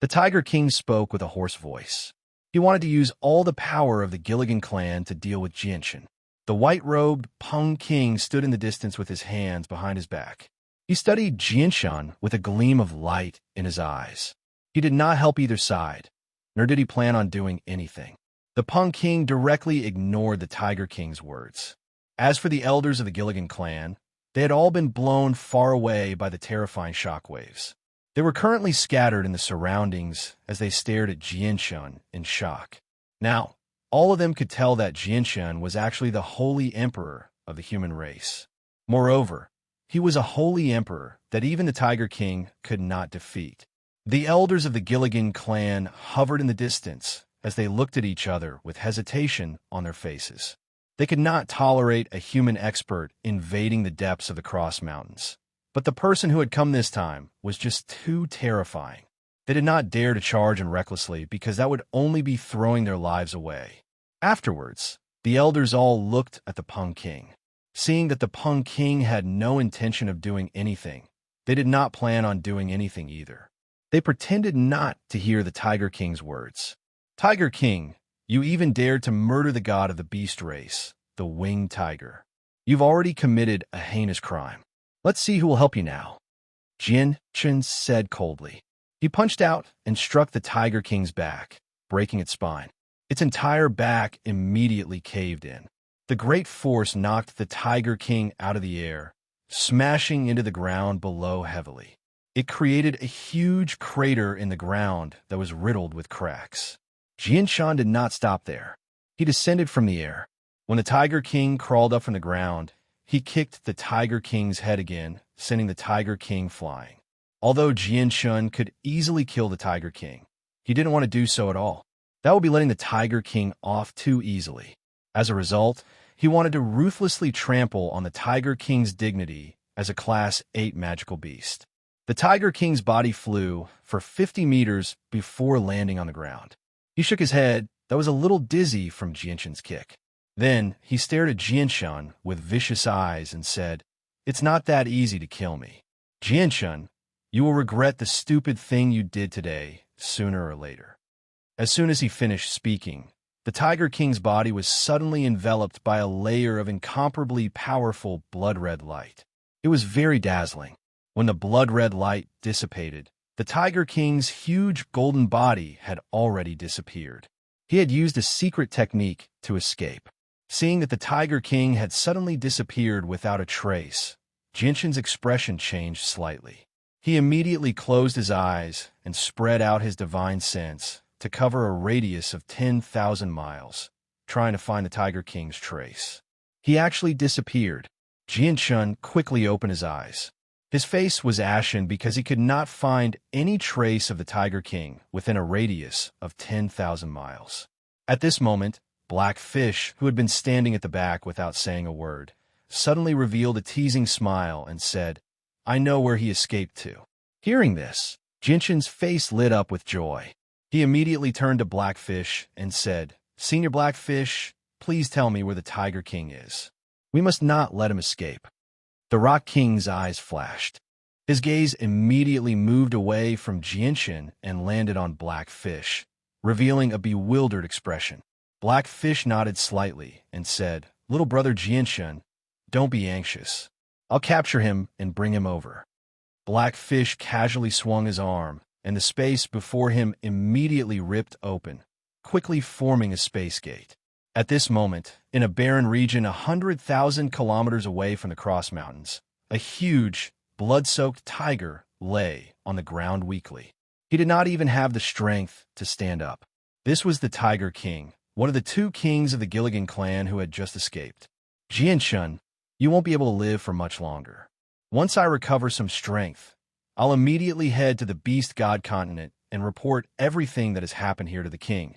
The Tiger King spoke with a hoarse voice. He wanted to use all the power of the Gilligan clan to deal with Jianshan. The white-robed Peng King stood in the distance with his hands behind his back. He studied Jianshan with a gleam of light in his eyes. He did not help either side, nor did he plan on doing anything. The Peng King directly ignored the Tiger King's words. As for the elders of the Gilligan clan, they had all been blown far away by the terrifying shockwaves. They were currently scattered in the surroundings as they stared at Jianshan in shock. Now, all of them could tell that Jianshan was actually the Holy Emperor of the human race. Moreover, he was a holy emperor that even the Tiger King could not defeat. The elders of the Gilligan clan hovered in the distance as they looked at each other with hesitation on their faces. They could not tolerate a human expert invading the depths of the Cross Mountains. But the person who had come this time was just too terrifying. They did not dare to charge in recklessly because that would only be throwing their lives away. Afterwards, the elders all looked at the Peng King. Seeing that the Peng King had no intention of doing anything, they did not plan on doing anything either. They pretended not to hear the Tiger King's words. Tiger King, you even dared to murder the god of the beast race, the winged tiger. You've already committed a heinous crime. Let's see who will help you now. Jianshan said coldly. He punched out and struck the Tiger King's back, breaking its spine. Its entire back immediately caved in. The great force knocked the Tiger King out of the air, smashing into the ground below heavily. It created a huge crater in the ground that was riddled with cracks. Jianshan did not stop there. He descended from the air. When the Tiger King crawled up from the ground, he kicked the Tiger King's head again, sending the Tiger King flying. Although Jianshan could easily kill the Tiger King, he didn't want to do so at all. That would be letting the Tiger King off too easily. As a result, he wanted to ruthlessly trample on the Tiger King's dignity as a Class 8 magical beast. The Tiger King's body flew for 50 meters before landing on the ground. He shook his head that was a little dizzy from Jianshan's kick. Then he stared at Jianshan with vicious eyes and said, "It's not that easy to kill me. Jianshan, you will regret the stupid thing you did today, sooner or later." As soon as he finished speaking, the Tiger King's body was suddenly enveloped by a layer of incomparably powerful blood-red light. It was very dazzling. When the blood-red light dissipated, the Tiger King's huge golden body had already disappeared. He had used a secret technique to escape. Seeing that the Tiger King had suddenly disappeared without a trace, Jianshan's expression changed slightly. He immediately closed his eyes and spread out his divine sense to cover a radius of 10,000 miles, trying to find the Tiger King's trace. He actually disappeared. Jianshan quickly opened his eyes. His face was ashen because he could not find any trace of the Tiger King within a radius of 10,000 miles. At this moment, Black Fish, who had been standing at the back without saying a word, suddenly revealed a teasing smile and said, "I know where he escaped to." Hearing this, Jinshin's face lit up with joy. He immediately turned to Blackfish and said, "Senior Blackfish, please tell me where the Tiger King is. We must not let him escape." The Rock King's eyes flashed. His gaze immediately moved away from Jinshin and landed on Blackfish, revealing a bewildered expression. Blackfish nodded slightly and said, "Little brother Jinshin, don't be anxious. I'll capture him and bring him over." Blackfish casually swung his arm, and the space before him immediately ripped open, quickly forming a space gate. At this moment, in a barren region 100,000 kilometers away from the Cross Mountains, a huge, blood-soaked tiger lay on the ground weakly. He did not even have the strength to stand up. This was the Tiger King, one of the two kings of the Gilligan clan who had just escaped. "Jinshin, you won't be able to live for much longer. Once I recover some strength, I'll immediately head to the Beast God continent and report everything that has happened here to the king."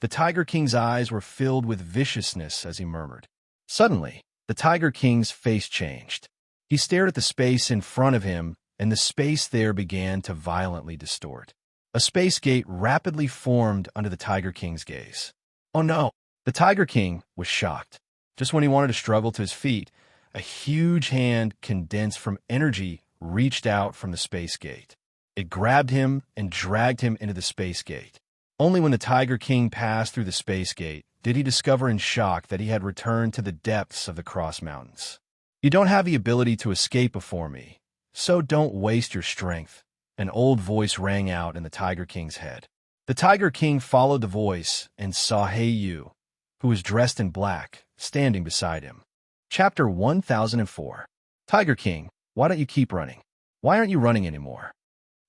The Tiger King's eyes were filled with viciousness as he murmured. Suddenly, the Tiger King's face changed. He stared at the space in front of him, and the space there began to violently distort. A space gate rapidly formed under the Tiger King's gaze. "Oh no!" The Tiger King was shocked. Just when he wanted to struggle to his feet, a huge hand condensed from energy reached out from the space gate. It grabbed him and dragged him into the space gate. Only when the Tiger King passed through the space gate did he discover in shock that he had returned to the depths of the Cross Mountains. "You don't have the ability to escape before me, so don't waste your strength," an old voice rang out in the Tiger King's head. The Tiger King followed the voice and saw Yu, who was dressed in black, standing beside him. Chapter 1004. "Tiger King, why don't you keep running? Why aren't you running anymore?"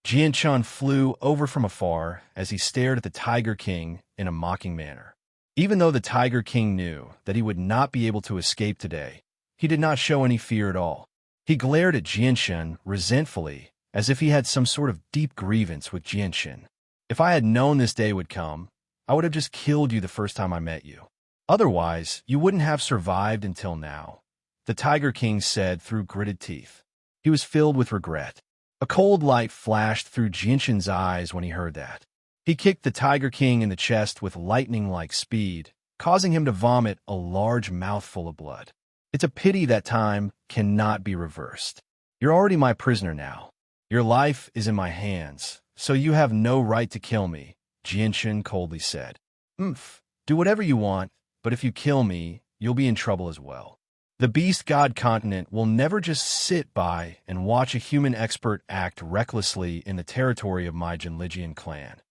Jianshan flew over from afar as he stared at the Tiger King in a mocking manner. Even though the Tiger King knew that he would not be able to escape today, he did not show any fear at all. He glared at Jianshan resentfully, as if he had some sort of deep grievance with Jianshan. "If I had known this day would come, I would have just killed you the first time I met you. Otherwise, you wouldn't have survived until now," the Tiger King said through gritted teeth. He was filled with regret. A cold light flashed through Jinshin's eyes when he heard that. He kicked the Tiger King in the chest with lightning-like speed, causing him to vomit a large mouthful of blood. "It's a pity that time cannot be reversed. You're already my prisoner now. Your life is in my hands, so you have no right to kill me," Jinshin coldly said. "Do whatever you want, but if you kill me, you'll be in trouble as well. The Beast God continent will never just sit by and watch a human expert act recklessly in the territory of my Jinlijian clan,"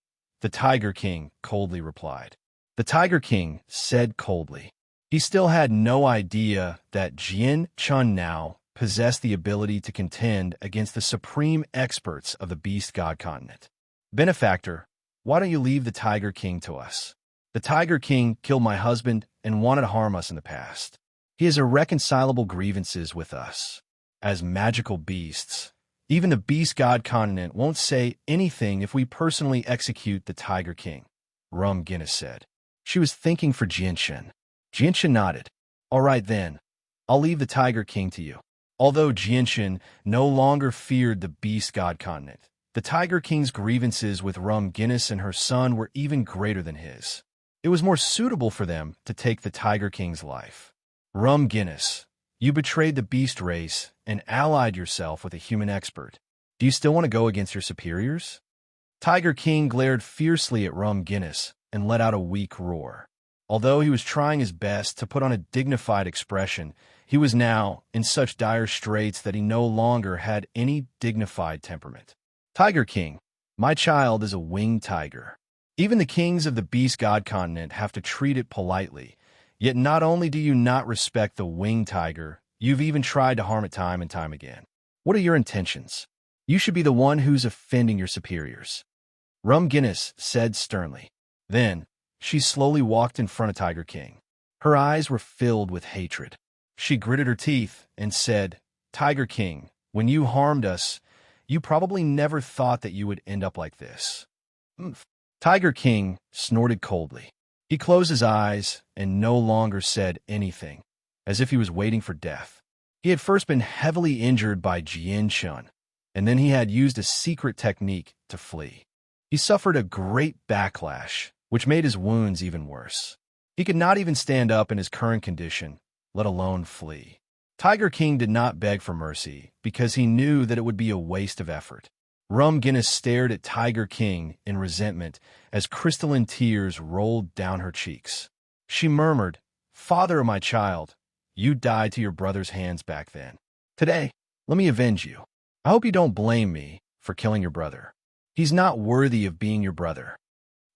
the Tiger King coldly replied. The Tiger King said coldly. He still had no idea that Jian Chun now possessed the ability to contend against the supreme experts of the Beast God continent. "Benefactor, why don't you leave the Tiger King to us? The Tiger King killed my husband and wanted to harm us in the past. He has irreconcilable grievances with us. As magical beasts, even the Beast God continent won't say anything if we personally execute the Tiger King," Rum Guinness said. She was thinking for Jinshin. Jinshin nodded. "All right then, I'll leave the Tiger King to you." Although Jinshin no longer feared the Beast God continent, the Tiger King's grievances with Rum Guinness and her son were even greater than his. It was more suitable for them to take the Tiger King's life. "Rum Guinness, you betrayed the beast race and allied yourself with a human expert. Do you still want to go against your superiors?" Tiger King glared fiercely at Rum Guinness and let out a weak roar. Although he was trying his best to put on a dignified expression, he was now in such dire straits that he no longer had any dignified temperament. "Tiger King, my child is a winged tiger. Even the kings of the Beast God continent have to treat it politely. Yet not only do you not respect the winged tiger, you've even tried to harm it time and time again. What are your intentions? You should be the one who's offending your superiors," Rum Guinness said sternly. Then, she slowly walked in front of Tiger King. Her eyes were filled with hatred. She gritted her teeth and said, "Tiger King, when you harmed us, you probably never thought that you would end up like this." Tiger King snorted coldly. He closed his eyes and no longer said anything, as if he was waiting for death. He had first been heavily injured by Jian-chun, and then he had used a secret technique to flee. He suffered a great backlash, which made his wounds even worse. He could not even stand up in his current condition, let alone flee. Tiger King did not beg for mercy because he knew that it would be a waste of effort. Rum Guinness stared at Tiger King in resentment as crystalline tears rolled down her cheeks. She murmured, "Father of my child, you died to your brother's hands back then. Today, let me avenge you. I hope you don't blame me for killing your brother. He's not worthy of being your brother."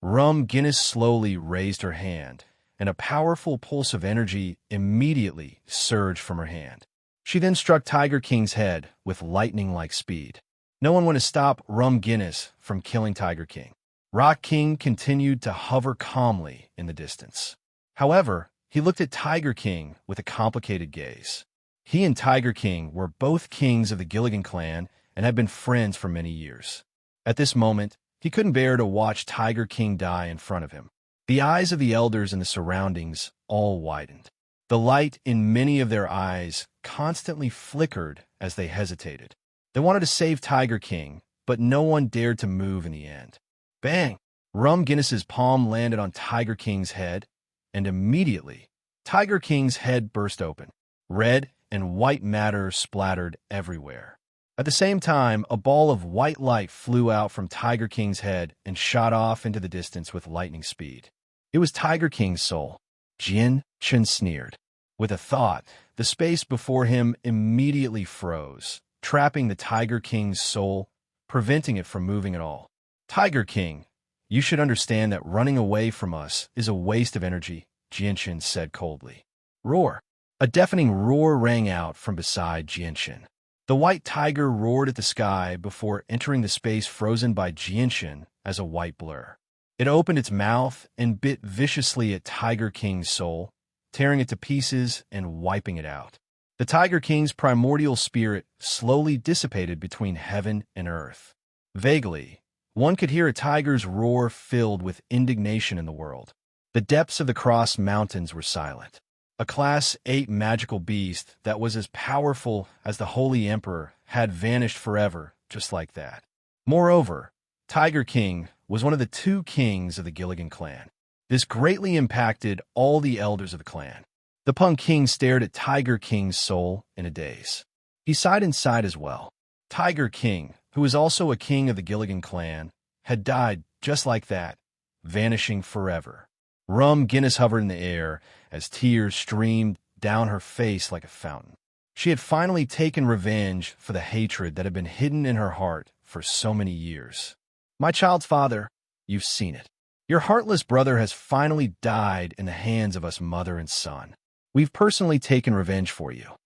Rum Guinness slowly raised her hand, and a powerful pulse of energy immediately surged from her hand. She then struck Tiger King's head with lightning-like speed. No one would have stopped Rum Guinness from killing Tiger King. Rock King continued to hover calmly in the distance. However, he looked at Tiger King with a complicated gaze. He and Tiger King were both kings of the Gilligan clan and had been friends for many years. At this moment, he couldn't bear to watch Tiger King die in front of him. The eyes of the elders in the surroundings all widened. The light in many of their eyes constantly flickered as they hesitated. They wanted to save Tiger King, but no one dared to move in the end. Bang! Rum Guinness's palm landed on Tiger King's head, and immediately, Tiger King's head burst open. Red and white matter splattered everywhere. At the same time, a ball of white light flew out from Tiger King's head and shot off into the distance with lightning speed. It was Tiger King's soul. Jian-chun sneered. With a thought, the space before him immediately froze, trapping the Tiger King's soul, preventing it from moving at all. "Tiger King, you should understand that running away from us is a waste of energy," Jian-chun said coldly. Roar! A deafening roar rang out from beside Jian-chun. The white tiger roared at the sky before entering the space frozen by Jian-chun as a white blur. It opened its mouth and bit viciously at Tiger King's soul, tearing it to pieces and wiping it out. The Tiger King's primordial spirit slowly dissipated between heaven and earth. Vaguely, one could hear a tiger's roar filled with indignation in the world. The depths of the Cross Mountains were silent. A Class 8 magical beast that was as powerful as the Holy Emperor had vanished forever, just like that. Moreover, Tiger King was one of the 2 kings of the Gilligan clan. This greatly impacted all the elders of the clan. The Punk King stared at Tiger King's soul in a daze. He sighed inside as well. Tiger King, who was also a king of the Gilligan clan, had died just like that, vanishing forever. Rum Guinness hovered in the air as tears streamed down her face like a fountain. She had finally taken revenge for the hatred that had been hidden in her heart for so many years. "My child's father, you've seen it. Your heartless brother has finally died in the hands of us mother and son. We've personally taken revenge for you."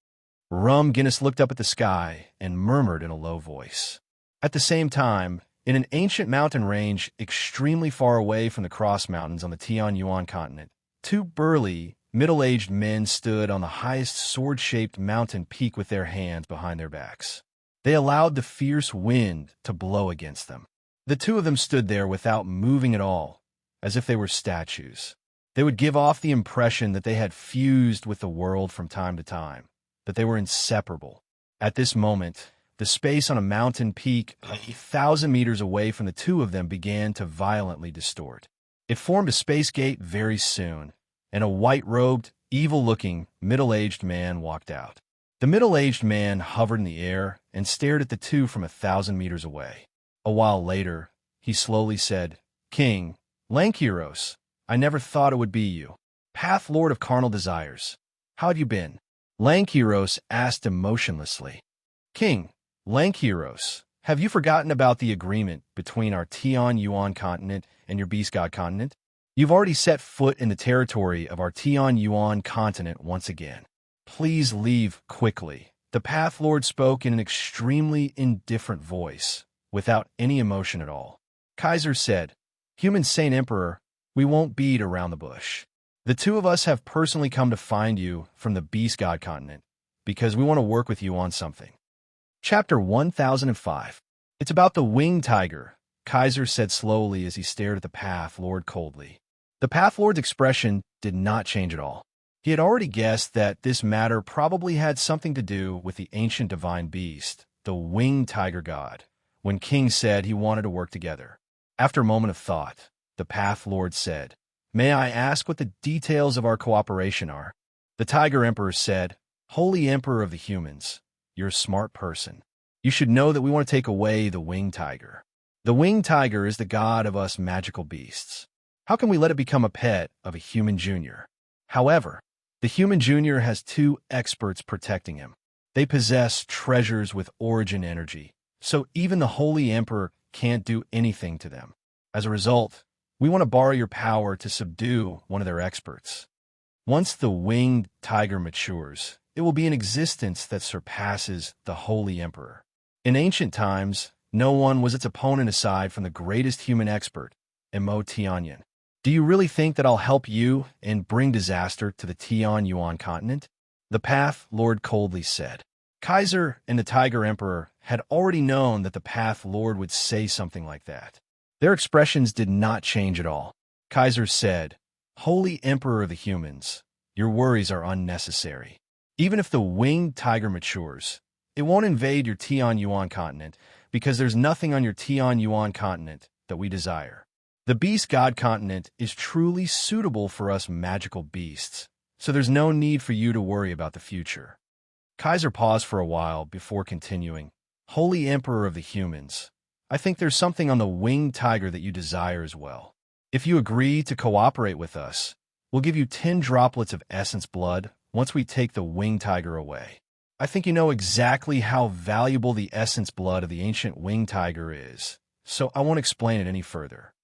Rum Guinness looked up at the sky and murmured in a low voice. At the same time, in an ancient mountain range extremely far away from the Cross Mountains on the Tianyuan continent, 2 burly, middle-aged men stood on the highest sword-shaped mountain peak with their hands behind their backs. They allowed the fierce wind to blow against them. The 2 of them stood there without moving at all, as if they were statues. They would give off the impression that they had fused with the world from time to time, that they were inseparable. At this moment, the space on a mountain peak 1,000 meters away from the 2 of them began to violently distort. It formed a space gate very soon, and a white-robed, evil-looking, middle-aged man walked out. The middle-aged man hovered in the air and stared at the 2 from 1,000 meters away. A while later, he slowly said, "King, Lankiros, I never thought it would be you. Path Lord of Carnal Desires. How had you been?" Lankiros asked emotionlessly. "King, Lankiros, have you forgotten about the agreement between our Tianyuan continent and your Beast God continent? You've already set foot in the territory of our Tianyuan continent once again. Please leave quickly." The Path Lord spoke in an extremely indifferent voice, without any emotion at all. Kaiser said, "Human Saint Emperor, we won't beat around the bush. The 2 of us have personally come to find you from the Beast God continent, because we want to work with you on something." Chapter 1005. "It's about the winged tiger," Kaiser said slowly as he stared at the Path Lord coldly. The Path Lord's expression did not change at all. He had already guessed that this matter probably had something to do with the ancient divine beast, the winged tiger god, when King said he wanted to work together. After a moment of thought, the Path Lord said, "May I ask what the details of our cooperation are?" The Tiger Emperor said, "Holy Emperor of the humans, you're a smart person. You should know that we want to take away the winged tiger. The winged tiger is the god of us magical beasts. How can we let it become a pet of a human junior? However, the human junior has two experts protecting him. They possess treasures with origin energy, so even the Holy Emperor can't do anything to them. As a result, we want to borrow your power to subdue one of their experts. Once the winged tiger matures, it will be an existence that surpasses the Holy Emperor. In ancient times, no one was its opponent aside from the greatest human expert, Emo Tianyan. Do you really think that I'll help you and bring disaster to the Tian Yuan continent?" The Path Lord coldly said. Kaiser and the Tiger Emperor had already known that the Path Lord would say something like that. Their expressions did not change at all. Kaiser said, "Holy Emperor of the humans, your worries are unnecessary. Even if the winged tiger matures, it won't invade your Tian Yuan continent because there's nothing on your Tian Yuan continent that we desire. The Beast God continent is truly suitable for us magical beasts, so there's no need for you to worry about the future." Kaiser paused for a while before continuing, "Holy Emperor of the humans, I think there's something on the winged tiger that you desire as well. If you agree to cooperate with us, we'll give you 10 droplets of essence blood once we take the winged tiger away. I think you know exactly how valuable the essence blood of the ancient winged tiger is, so I won't explain it any further."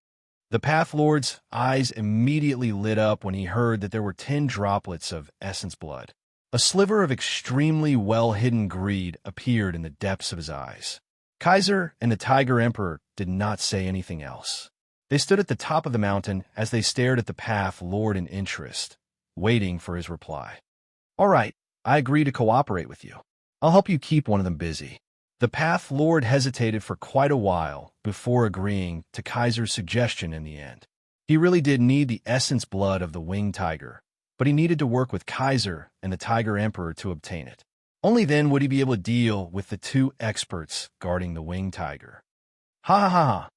The Path Lord's eyes immediately lit up when he heard that there were 10 droplets of essence blood. A sliver of extremely well-hidden greed appeared in the depths of his eyes. Kaiser and the Tiger Emperor did not say anything else. They stood at the top of the mountain as they stared at the Path Lord in interest, waiting for his reply. "All right, I agree to cooperate with you. I'll help you keep one of them busy." The Path Lord hesitated for quite a while before agreeing to Kaiser's suggestion in the end. He really did need the essence blood of the winged tiger, but he needed to work with Kaiser and the Tiger Emperor to obtain it. Only then would he be able to deal with the two experts guarding the winged tiger. "Ha ha ha ha!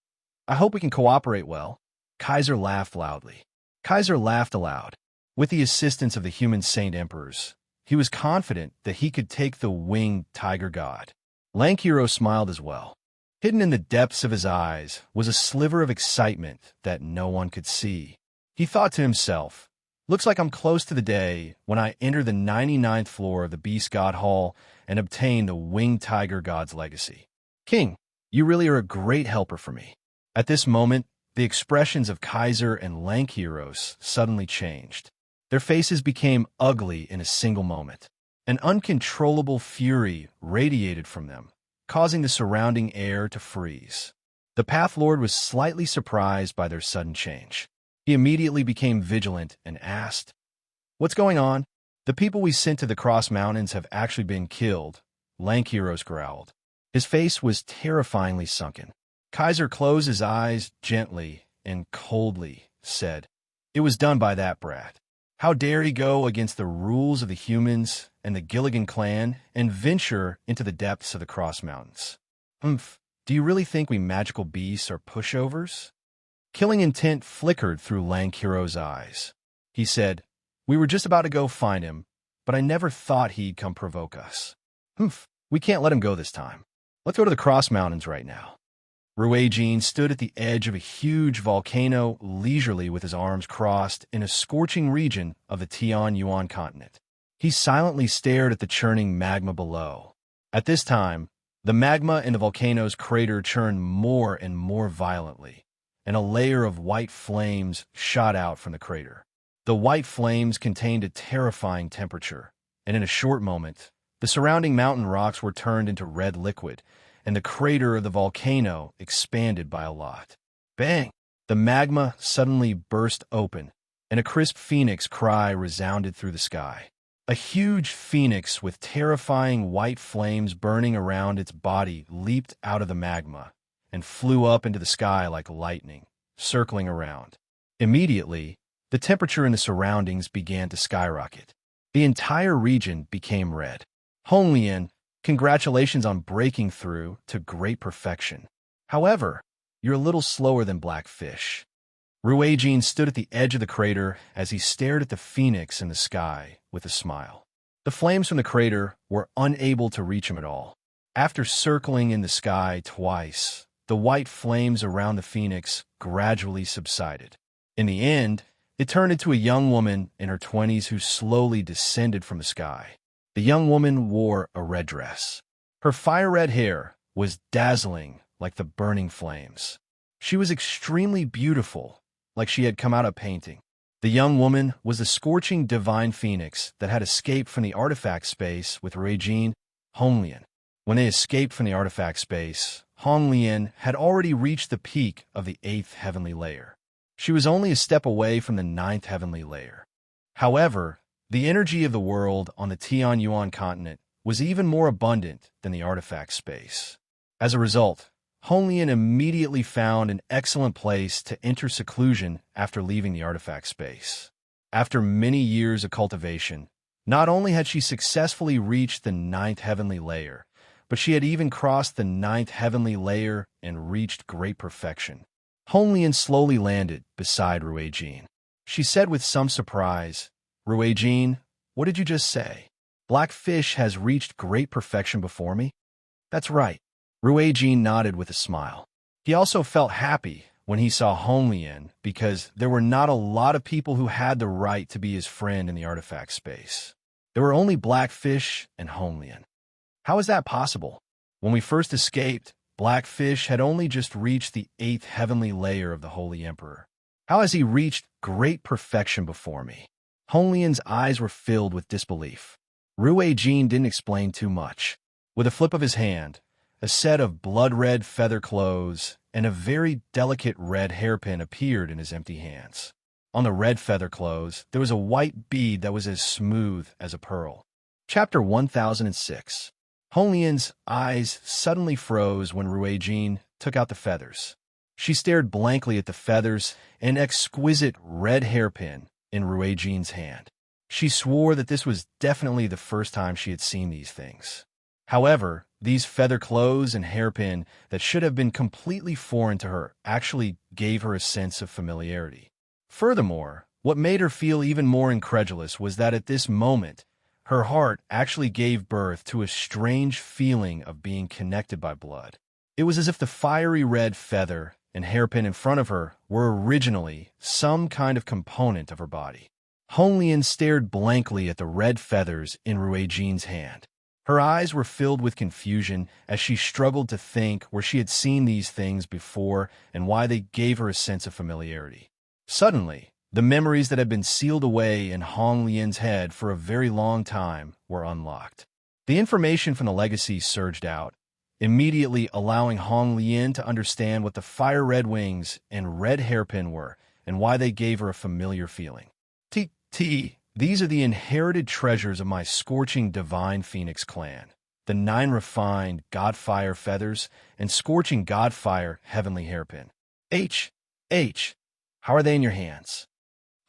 I hope we can cooperate well." Kaiser laughed loudly. Kaiser laughed aloud. With the assistance of the human saint emperors, he was confident that he could take the winged tiger god. Lankiro smiled as well. Hidden in the depths of his eyes was a sliver of excitement that no one could see. He thought to himself, "Looks like I'm close to the day when I enter the 99th floor of the Beast God Hall and obtain the winged tiger god's legacy. King, you really are a great helper for me." At this moment, the expressions of Kaiser and Lankiros suddenly changed. Their faces became ugly in a single moment. An uncontrollable fury radiated from them, causing the surrounding air to freeze. The Path Lord was slightly surprised by their sudden change. He immediately became vigilant and asked, "What's going on?" "The people we sent to the Cross Mountains have actually been killed," Lankiros growled. His face was terrifyingly sunken. Kaiser closed his eyes gently and coldly said, "It was done by that brat. How dare he go against the rules of the humans and the Gilligan clan and venture into the depths of the Cross Mountains? Do you really think we magical beasts are pushovers?" Killing intent flickered through Lankiro's eyes. He said, "We were just about to go find him, but I never thought he'd come provoke us. We can't let him go this time. Let's go to the Cross Mountains right now." Ruejin stood at the edge of a huge volcano leisurely with his arms crossed in a scorching region of the Tian Yuan continent. He silently stared at the churning magma below. At this time, the magma in the volcano's crater churned more and more violently, and a layer of white flames shot out from the crater. The white flames contained a terrifying temperature, and in a short moment, the surrounding mountain rocks were turned into red liquid, and the crater of the volcano expanded by a lot. Bang! The magma suddenly burst open, and a crisp phoenix cry resounded through the sky. A huge phoenix with terrifying white flames burning around its body leaped out of the magma and flew up into the sky like lightning, circling around. Immediately, The temperature in the surroundings began to skyrocket. The entire region became red. Hong Lian, congratulations on breaking through to great perfection. However, you're a little slower than Blackfish. Ruijin stood at the edge of the crater as he stared at the phoenix in the sky with a smile. The flames from the crater were unable to reach him at all. After circling in the sky twice, the white flames around the phoenix gradually subsided. In the end, it turned into a young woman in her 20s who slowly descended from the sky. The young woman wore a red dress. Her fire-red hair was dazzling like the burning flames. She was extremely beautiful, like she had come out of painting. The young woman was the scorching divine phoenix that had escaped from the artifact space with Ruijin, Hong Lian. When they escaped from the artifact space, Hong Lian had already reached the peak of the 8th heavenly layer. She was only a step away from the 9th heavenly layer. However, the energy of the world on the Tianyuan continent was even more abundant than the artifact space. As a result, Hong Lian immediately found an excellent place to enter seclusion after leaving the artifact space. After many years of cultivation, not only had she successfully reached the 9th heavenly layer, but she had even crossed the 9th heavenly layer and reached great perfection. Hong Lian slowly landed beside Ruijin. She said with some surprise, "Ruijin, what did you just say? Blackfish has reached great perfection before me?" "That's right." Ruijin nodded with a smile. He also felt happy when he saw Hong Lian because there were not a lot of people who had the right to be his friend in the artifact space. There were only Blackfish and Hong Lian. How is that possible? When we first escaped, Blackfish had only just reached the 8th heavenly layer of the Holy Emperor. How has he reached great perfection before me? Hong Lian's eyes were filled with disbelief. Ruijin didn't explain too much. With a flip of his hand, a set of blood-red feather clothes and a very delicate red hairpin appeared in his empty hands. On the red feather clothes, there was a white bead that was as smooth as a pearl. Chapter 1006. Hong Lian's eyes suddenly froze when Ruijin took out the feathers. She stared blankly at the feathers and exquisite red hairpin in Ruijin's hand. She swore that this was definitely the first time she had seen these things. However, these feather clothes and hairpin that should have been completely foreign to her actually gave her a sense of familiarity. Furthermore, what made her feel even more incredulous was that at this moment, her heart actually gave birth to a strange feeling of being connected by blood. It was as if the fiery red feather and hairpin in front of her were originally some kind of component of her body. Hong Lian stared blankly at the red feathers in Ruijin's hand. Her eyes were filled with confusion as she struggled to think where she had seen these things before and why they gave her a sense of familiarity. Suddenly, the memories that had been sealed away in Hong Lian's head for a very long time were unlocked. The information from the legacy surged out, immediately allowing Hong Lian to understand what the fire-red wings and red hairpin were and why they gave her a familiar feeling. These are the inherited treasures of my scorching divine phoenix clan, the 9 refined godfire feathers and scorching godfire heavenly hairpin. How are they in your hands?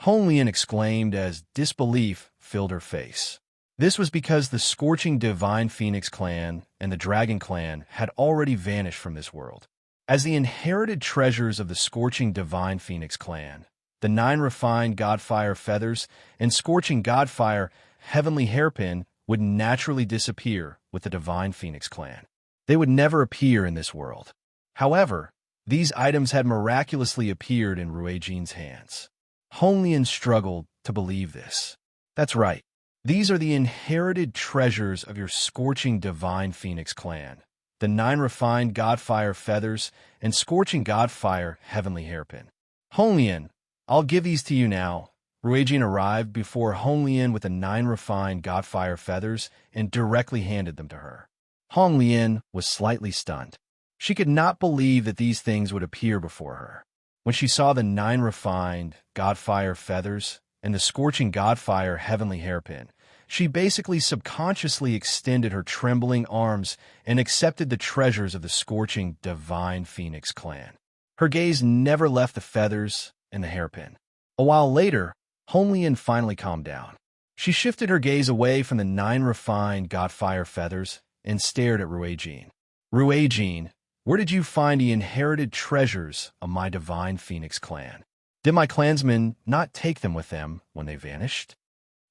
Hong Lian exclaimed as disbelief filled her face. This was because the scorching divine phoenix clan and the dragon clan had already vanished from this world. As the inherited treasures of the scorching divine phoenix clan, the 9 refined godfire feathers and scorching godfire heavenly hairpin would naturally disappear with the divine phoenix clan. They would never appear in this world. However, these items had miraculously appeared in Ruijin's hands. Hong Lian struggled to believe this. That's right. These are the inherited treasures of your scorching divine phoenix clan, the 9 refined godfire feathers and scorching godfire heavenly hairpin. Hong Lian, I'll give these to you now. Ruijin arrived before Hong Lian with the 9 refined godfire feathers and directly handed them to her. Hong Lian was slightly stunned. She could not believe that these things would appear before her. When she saw the 9 refined godfire feathers and the scorching godfire heavenly hairpin, she basically subconsciously extended her trembling arms and accepted the treasures of the scorching divine phoenix clan. Her gaze never left the feathers and the hairpin. A while later, Honglian finally calmed down. She shifted her gaze away from the 9 refined Godfire feathers and stared at Ruijin. Ruijin, where did you find the inherited treasures of my divine Phoenix clan? Did my clansmen not take them with them when they vanished?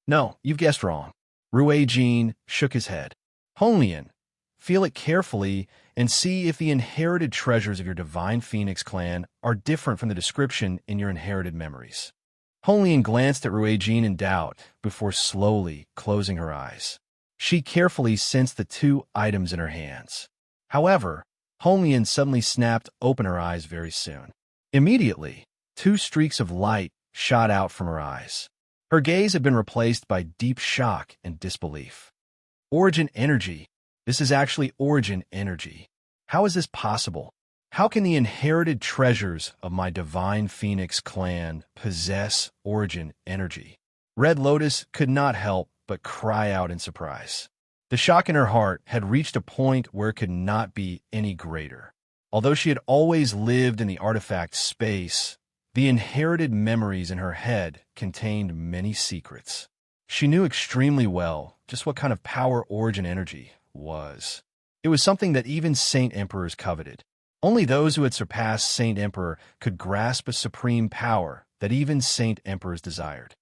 No, you've guessed wrong. Ruijin shook his head. Honglian, feel it carefully and see if the inherited treasures of your divine Phoenix clan are different from the description in your inherited memories. Honglian glanced at Ruijin in doubt before slowly closing her eyes. She carefully sensed the 2 items in her hands. However, Honglian suddenly snapped open her eyes very soon. Immediately, 2 streaks of light shot out from her eyes. Her gaze had been replaced by deep shock and disbelief. Origin energy. This is actually origin energy. How is this possible? How can the inherited treasures of my divine Phoenix clan possess origin energy? Red Lotus could not help but cry out in surprise. The shock in her heart had reached a point where it could not be any greater. Although she had always lived in the artifact space, the inherited memories in her head contained many secrets. She knew extremely well just what kind of power origin energy was. It was something that even Saint Emperors coveted. Only those who had surpassed Saint Emperor could grasp a supreme power that even Saint Emperors desired.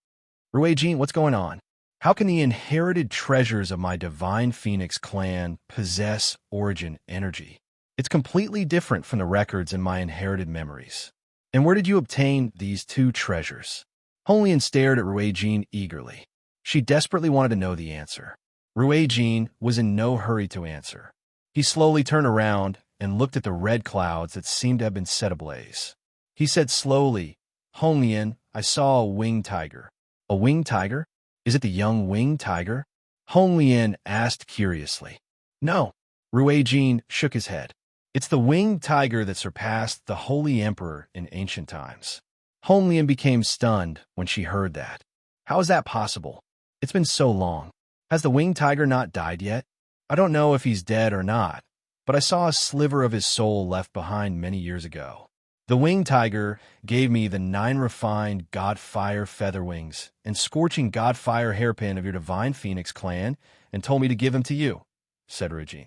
Ruijin, what's going on? How can the inherited treasures of my divine Phoenix clan possess origin energy? It's completely different from the records in my inherited memories. And where did you obtain these 2 treasures? Honglian stared at Ruijin eagerly. She desperately wanted to know the answer. Ruijin was in no hurry to answer. He slowly turned around and looked at the red clouds that seemed to have been set ablaze. He said slowly, Honglian, I saw a winged tiger. A winged tiger? Is it the young winged tiger? Honglian asked curiously. No. Ruijin shook his head. It's the winged tiger that surpassed the Holy Emperor in ancient times. Honglian became stunned when she heard that. How is that possible? It's been so long. Has the winged tiger not died yet? I don't know if he's dead or not, but I saw a sliver of his soul left behind many years ago. The winged tiger gave me the 9 refined Godfire feather wings and scorching Godfire hairpin of your divine Phoenix clan and told me to give them to you, said Ruijin.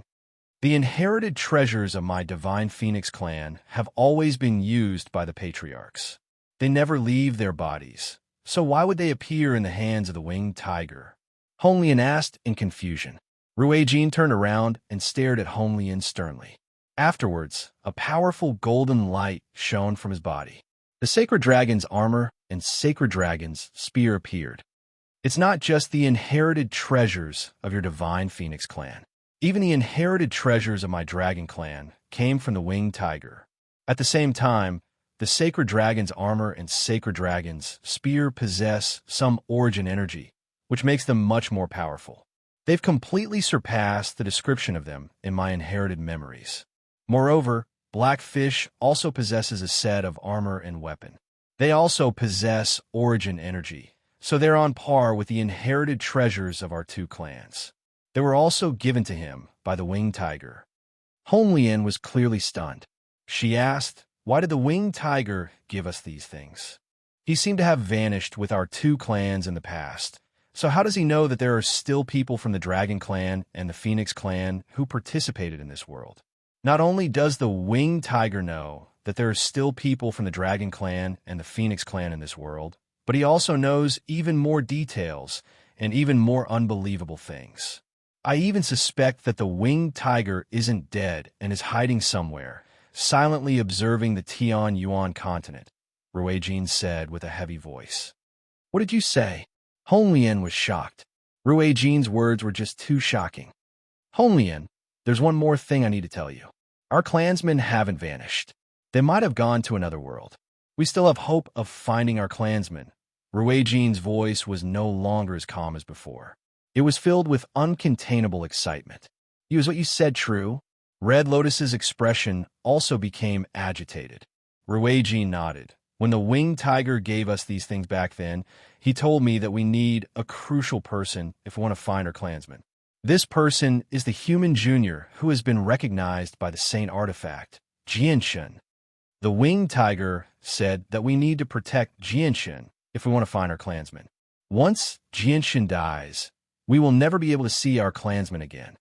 The inherited treasures of my divine Phoenix clan have always been used by the patriarchs. They never leave their bodies, so why would they appear in the hands of the winged tiger? Honglian asked in confusion. Ruijin turned around and stared at Honglian sternly. Afterwards, a powerful golden light shone from his body. The sacred dragon's armor and sacred dragon's spear appeared. It's not just the inherited treasures of your divine Phoenix clan. Even the inherited treasures of my dragon clan came from the winged tiger. At the same time, the sacred dragon's armor and sacred dragon's spear possess some origin energy, which makes them much more powerful. They've completely surpassed the description of them in my inherited memories. Moreover, Blackfish also possesses a set of armor and weapon. They also possess origin energy, so they're on par with the inherited treasures of our 2 clans. They were also given to him by the winged tiger. Honglian was clearly stunned. She asked, why did the winged tiger give us these things? He seemed to have vanished with our 2 clans in the past. So how does he know that there are still people from the Dragon Clan and the Phoenix Clan who participated in this world? Not only does the winged tiger know that there are still people from the Dragon Clan and the Phoenix Clan in this world, but he also knows even more details and even more unbelievable things. I even suspect that the winged tiger isn't dead and is hiding somewhere, silently observing the Tian Yuan continent, Ruijin said with a heavy voice. What did you say? Honglian was shocked. Ruijin's words were just too shocking. Honglian, there's one more thing I need to tell you. Our clansmen haven't vanished. They might have gone to another world. We still have hope of finding our clansmen. Ruijin's voice was no longer as calm as before. It was filled with uncontainable excitement. Is what you said true? Red Lotus's expression also became agitated. Ruijin nodded. When the winged tiger gave us these things back then, he told me that we need a crucial person if we want to find our clansmen. This person is the human junior who has been recognized by the Saint Artifact, Jianshen. The winged tiger said that we need to protect Jianshen if we want to find our clansmen. Once Jinshin dies, we will never be able to see our clansmen again.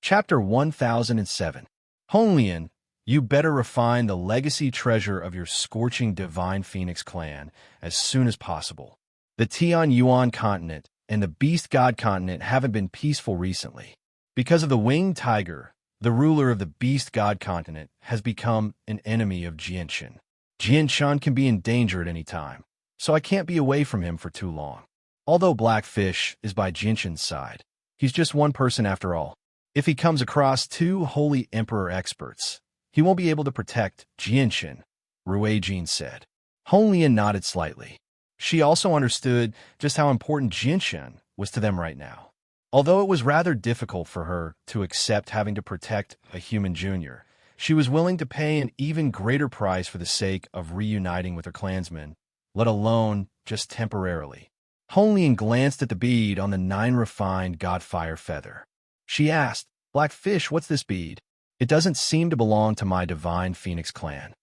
Chapter 1007. Honglian, you better refine the legacy treasure of your scorching Divine Phoenix clan as soon as possible. The Tian Yuan continent and the Beast God continent haven't been peaceful recently. Because of the Winged Tiger, the ruler of the Beast God continent has become an enemy of Jinshin. Jinshin can be in danger at any time, so I can't be away from him for too long. Although Blackfish is by Jinshin's side, he's just one person after all. If he comes across two Holy Emperor experts, he won't be able to protect Jinshin, Ruijin said. Honglian nodded slightly. She also understood just how important Jinshin was to them right now. Although it was rather difficult for her to accept having to protect a human junior, she was willing to pay an even greater price for the sake of reuniting with her clansmen, let alone just temporarily. Honglian glanced at the bead on the 9 refined Godfire feather. She asked, Blackfish, what's this bead? It doesn't seem to belong to my Divine Phoenix clan.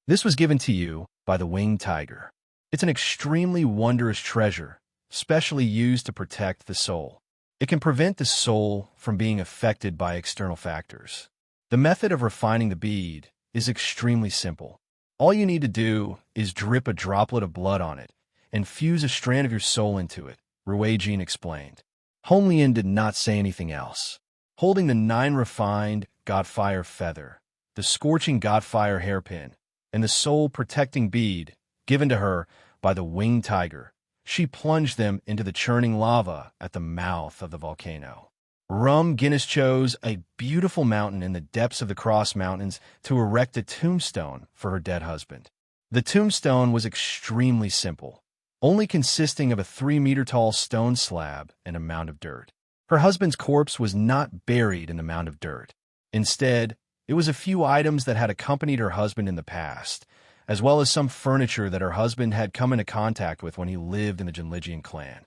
This was given to you by the Winged Tiger. It's an extremely wondrous treasure, specially used to protect the soul. It can prevent the soul from being affected by external factors. The method of refining the bead is extremely simple. All you need to do is drip a droplet of blood on it and fuse a strand of your soul into it, Ruijin explained. Honglian did not say anything else. Holding the 9 refined Godfire feather, the scorching Godfire hairpin, and the soul-protecting bead given to her by the Winged Tiger, she plunged them into the churning lava at the mouth of the volcano. Guinness chose a beautiful mountain in the depths of the Cross Mountains to erect a tombstone for her dead husband. The tombstone was extremely simple, only consisting of a 3-meter-tall stone slab and a mound of dirt. Her husband's corpse was not buried in the mound of dirt. Instead, it was a few items that had accompanied her husband in the past, as well as some furniture that her husband had come into contact with when he lived in the Jinlijian clan.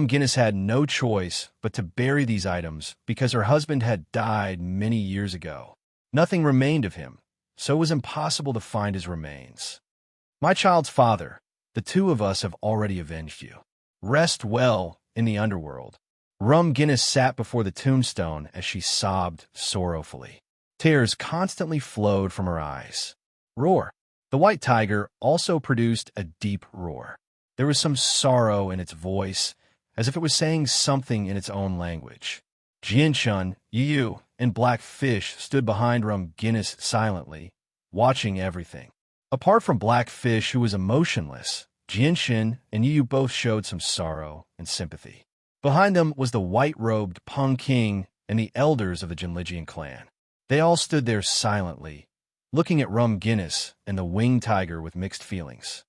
Guinness had no choice but to bury these items because her husband had died many years ago. Nothing remained of him, so it was impossible to find his remains. My child's father, the two of us have already avenged you. Rest well in the underworld. Guinness sat before the tombstone as she sobbed sorrowfully. Tears constantly flowed from her eyes. Roar. The white tiger also produced a deep roar. There was some sorrow in its voice, as if it was saying something in its own language. Jinshin, Yu, and Blackfish stood behind Guinness silently, watching everything. Apart from Blackfish, who was emotionless, Jinshin and Yu both showed some sorrow and sympathy. Behind them was the white-robed Peng King and the elders of the Jinlijian clan. They all stood there silently, looking at Guinness and the Winged Tiger with mixed feelings.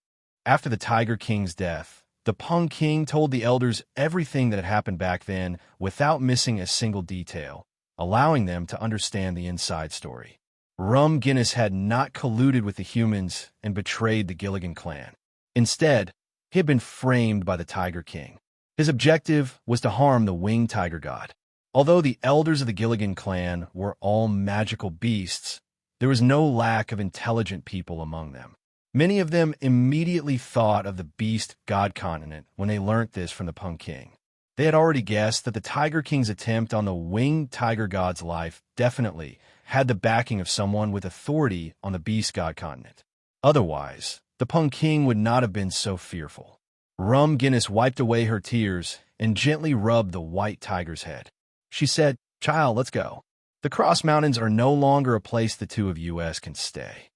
After the Tiger King's death, the Peng King told the elders everything that had happened back then without missing a single detail, allowing them to understand the inside story. Guinness had not colluded with the humans and betrayed the Gilligan clan. Instead, he had been framed by the Tiger King. His objective was to harm the Winged Tiger God. Although the elders of the Gilligan clan were all magical beasts, there was no lack of intelligent people among them. Many of them immediately thought of the Beast God continent when they learnt this from the Peng King. They had already guessed that the Tiger King's attempt on the Winged Tiger God's life definitely had the backing of someone with authority on the Beast God continent. Otherwise, the Peng King would not have been so fearful. Guinness wiped away her tears and gently rubbed the white tiger's head. She said, "Child, let's go. The Cross Mountains are no longer a place the two of us can stay."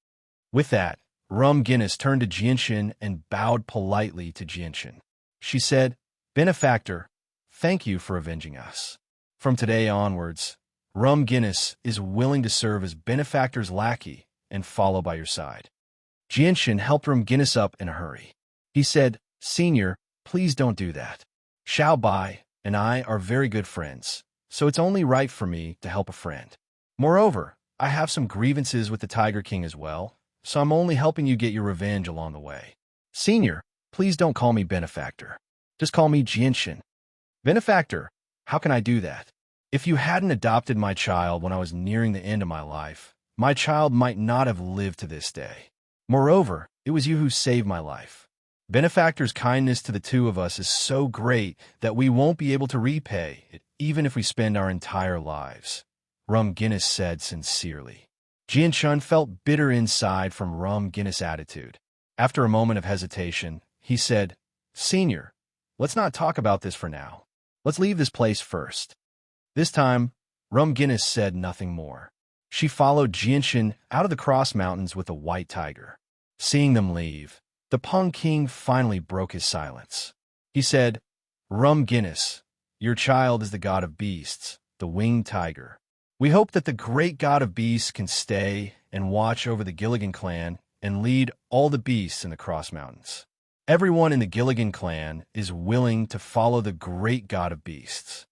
With that, Guinness turned to Jinshin and bowed politely to Jinshin. She said, "Benefactor, thank you for avenging us. From today onwards, Guinness is willing to serve as Benefactor's lackey and follow by your side." Jinshin helped Guinness up in a hurry. He said, "Senior, please don't do that. Xiao Bai and I are very good friends, so it's only right for me to help a friend. Moreover, I have some grievances with the Tiger King as well, so I'm only helping you get your revenge along the way. Senior, please don't call me Benefactor. Just call me Jinshin." "Benefactor, how can I do that? If you hadn't adopted my child when I was nearing the end of my life, my child might not have lived to this day. Moreover, it was you who saved my life. Benefactor's kindness to the two of us is so great that we won't be able to repay it, even if we spend our entire lives, Rum Guinness said sincerely. Jianshun felt bitter inside from Rum Guinness' attitude. After a moment of hesitation, he said, "Senior, let's not talk about this for now. Let's leave this place first." This time, Rum Guinness said nothing more. She followed Jianshun out of the Cross Mountains with a white tiger. Seeing them leave, the Pung King finally broke his silence. He said, "Rum Guinness, your child is the god of beasts, the winged tiger. We hope that the great god of beasts can stay and watch over the Gilligan clan and lead all the beasts in the Cross Mountains. Everyone in the Gilligan clan is willing to follow the great god of beasts."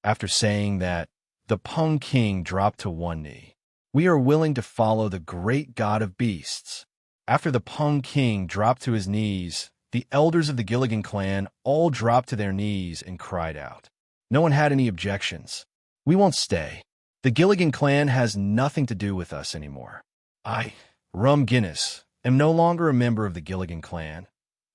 After saying that, the Pung King dropped to one knee. "We are willing to follow the great god of beasts." After the Pung King dropped to his knees, the elders of the Gilligan clan all dropped to their knees and cried out. No one had any objections. "We won't stay. The Gilligan clan has nothing to do with us anymore. I, Rum Guinness, am no longer a member of the Gilligan clan,"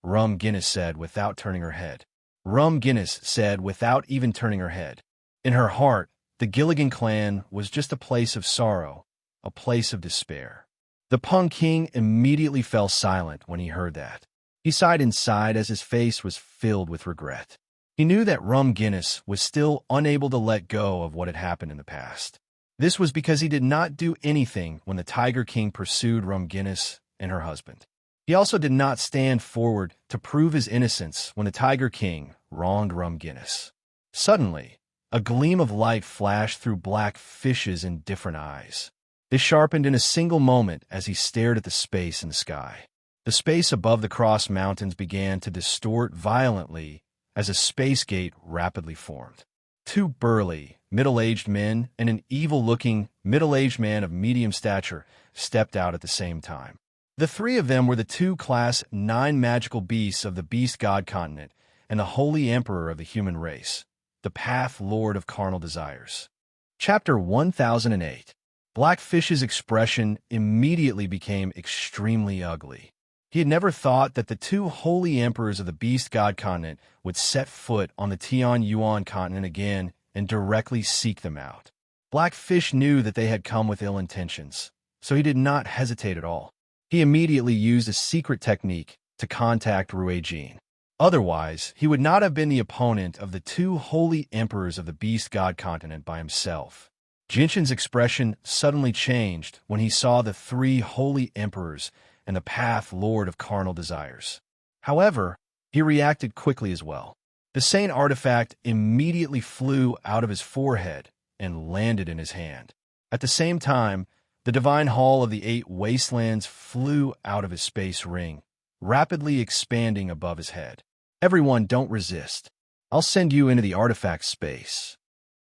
Rum Guinness said without turning her head. Rum Guinness said without even turning her head. In her heart, the Gilligan clan was just a place of sorrow, a place of despair. The Pung King immediately fell silent when he heard that. He sighed inside as his face was filled with regret. He knew that Rum Guinness was still unable to let go of what had happened in the past. This was because he did not do anything when the Tiger King pursued Rum Guinness and her husband. He also did not stand forward to prove his innocence when the Tiger King wronged Rum Guinness. Suddenly, a gleam of light flashed through Black Fish's indifferent eyes. They sharpened in a single moment as he stared at the space in the sky. The space above the Cross Mountains began to distort violently as a space gate rapidly formed. Two burly, middle-aged men and an evil-looking, middle-aged man of medium stature stepped out at the same time. The three of them were the two Class 9 magical beasts of the Beast God continent and the Holy Emperor of the human race, the Path Lord of Carnal Desires. Chapter 1008. Blackfish's expression immediately became extremely ugly. He had never thought that the two holy emperors of the Beast God continent would set foot on the Tian Yuan continent again and directly seek them out. Blackfish knew that they had come with ill intentions, so he did not hesitate at all. He immediately used a secret technique to contact Ruijin. Otherwise, he would not have been the opponent of the two holy emperors of the Beast God continent by himself. Jinshin's expression suddenly changed when he saw the three holy emperors and the Path Lord of Carnal Desires. However, he reacted quickly as well. The Saint artifact immediately flew out of his forehead and landed in his hand. At the same time, the Divine Hall of the Eight Wastelands flew out of his space ring, rapidly expanding above his head. "Everyone, don't resist. I'll send you into the artifact space."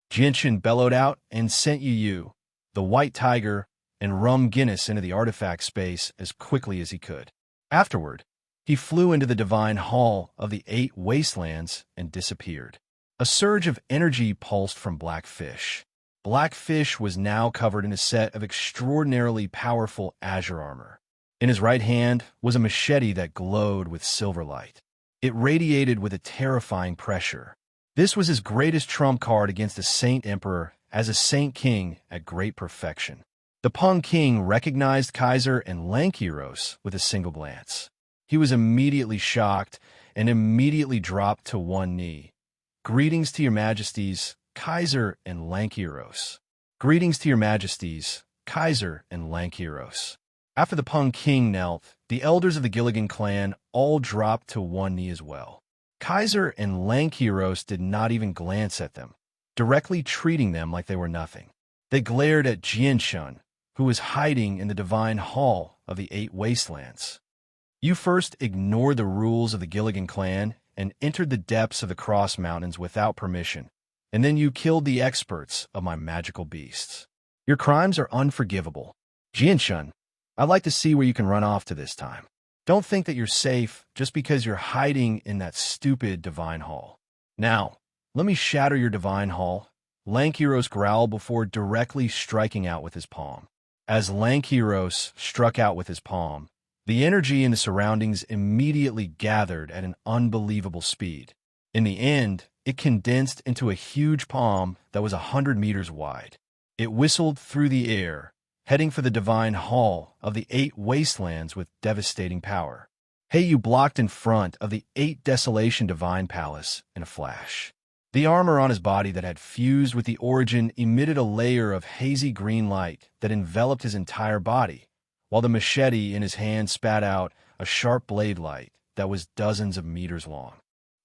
Jinshin bellowed out and sent Yu, the White Tiger, and Rum Guinness into the artifact space as quickly as he could. Afterward, he flew into the Divine Hall of the Eight Wastelands and disappeared. A surge of energy pulsed from Blackfish. Blackfish was now covered in a set of extraordinarily powerful azure armor. In his right hand was a machete that glowed with silver light. It radiated with a terrifying pressure. This was his greatest trump card against the Saint Emperor as a Saint King at great perfection. The Pung King recognized Kaiser and Lankiros with a single glance. He was immediately shocked and immediately dropped to one knee. "Greetings to your majesties, Kaiser and Lankiros. Greetings to your majesties, Kaiser and Lankiros." After the Pung King knelt, the elders of the Gilligan clan all dropped to one knee as well. Kaiser and Lankiros did not even glance at them, directly treating them like they were nothing. They glared at Jianshun, who was hiding in the Divine Hall of the Eight Wastelands. "You first ignored the rules of the Gilligan clan and entered the depths of the Cross Mountains without permission, and then you killed the experts of my magical beasts. Your crimes are unforgivable. Jianshun, I'd like to see where you can run off to this time. Don't think that you're safe just because you're hiding in that stupid Divine Hall. Now, let me shatter your Divine Hall." Lankiros growled before directly striking out with his palm. As Lankiros struck out with his palm, The energy in the surroundings immediately gathered at an unbelievable speed. In the end, it condensed into a huge palm that was 100 meters wide. It whistled through the air, heading for the divine hall of the 8 wastelands with devastating power. Heiyu blocked in front of the 8 desolation divine palace in a flash. The armor on his body that had fused with the origin emitted a layer of hazy green light that enveloped his entire body, while the machete in his hand spat out a sharp blade light that was dozens of meters long.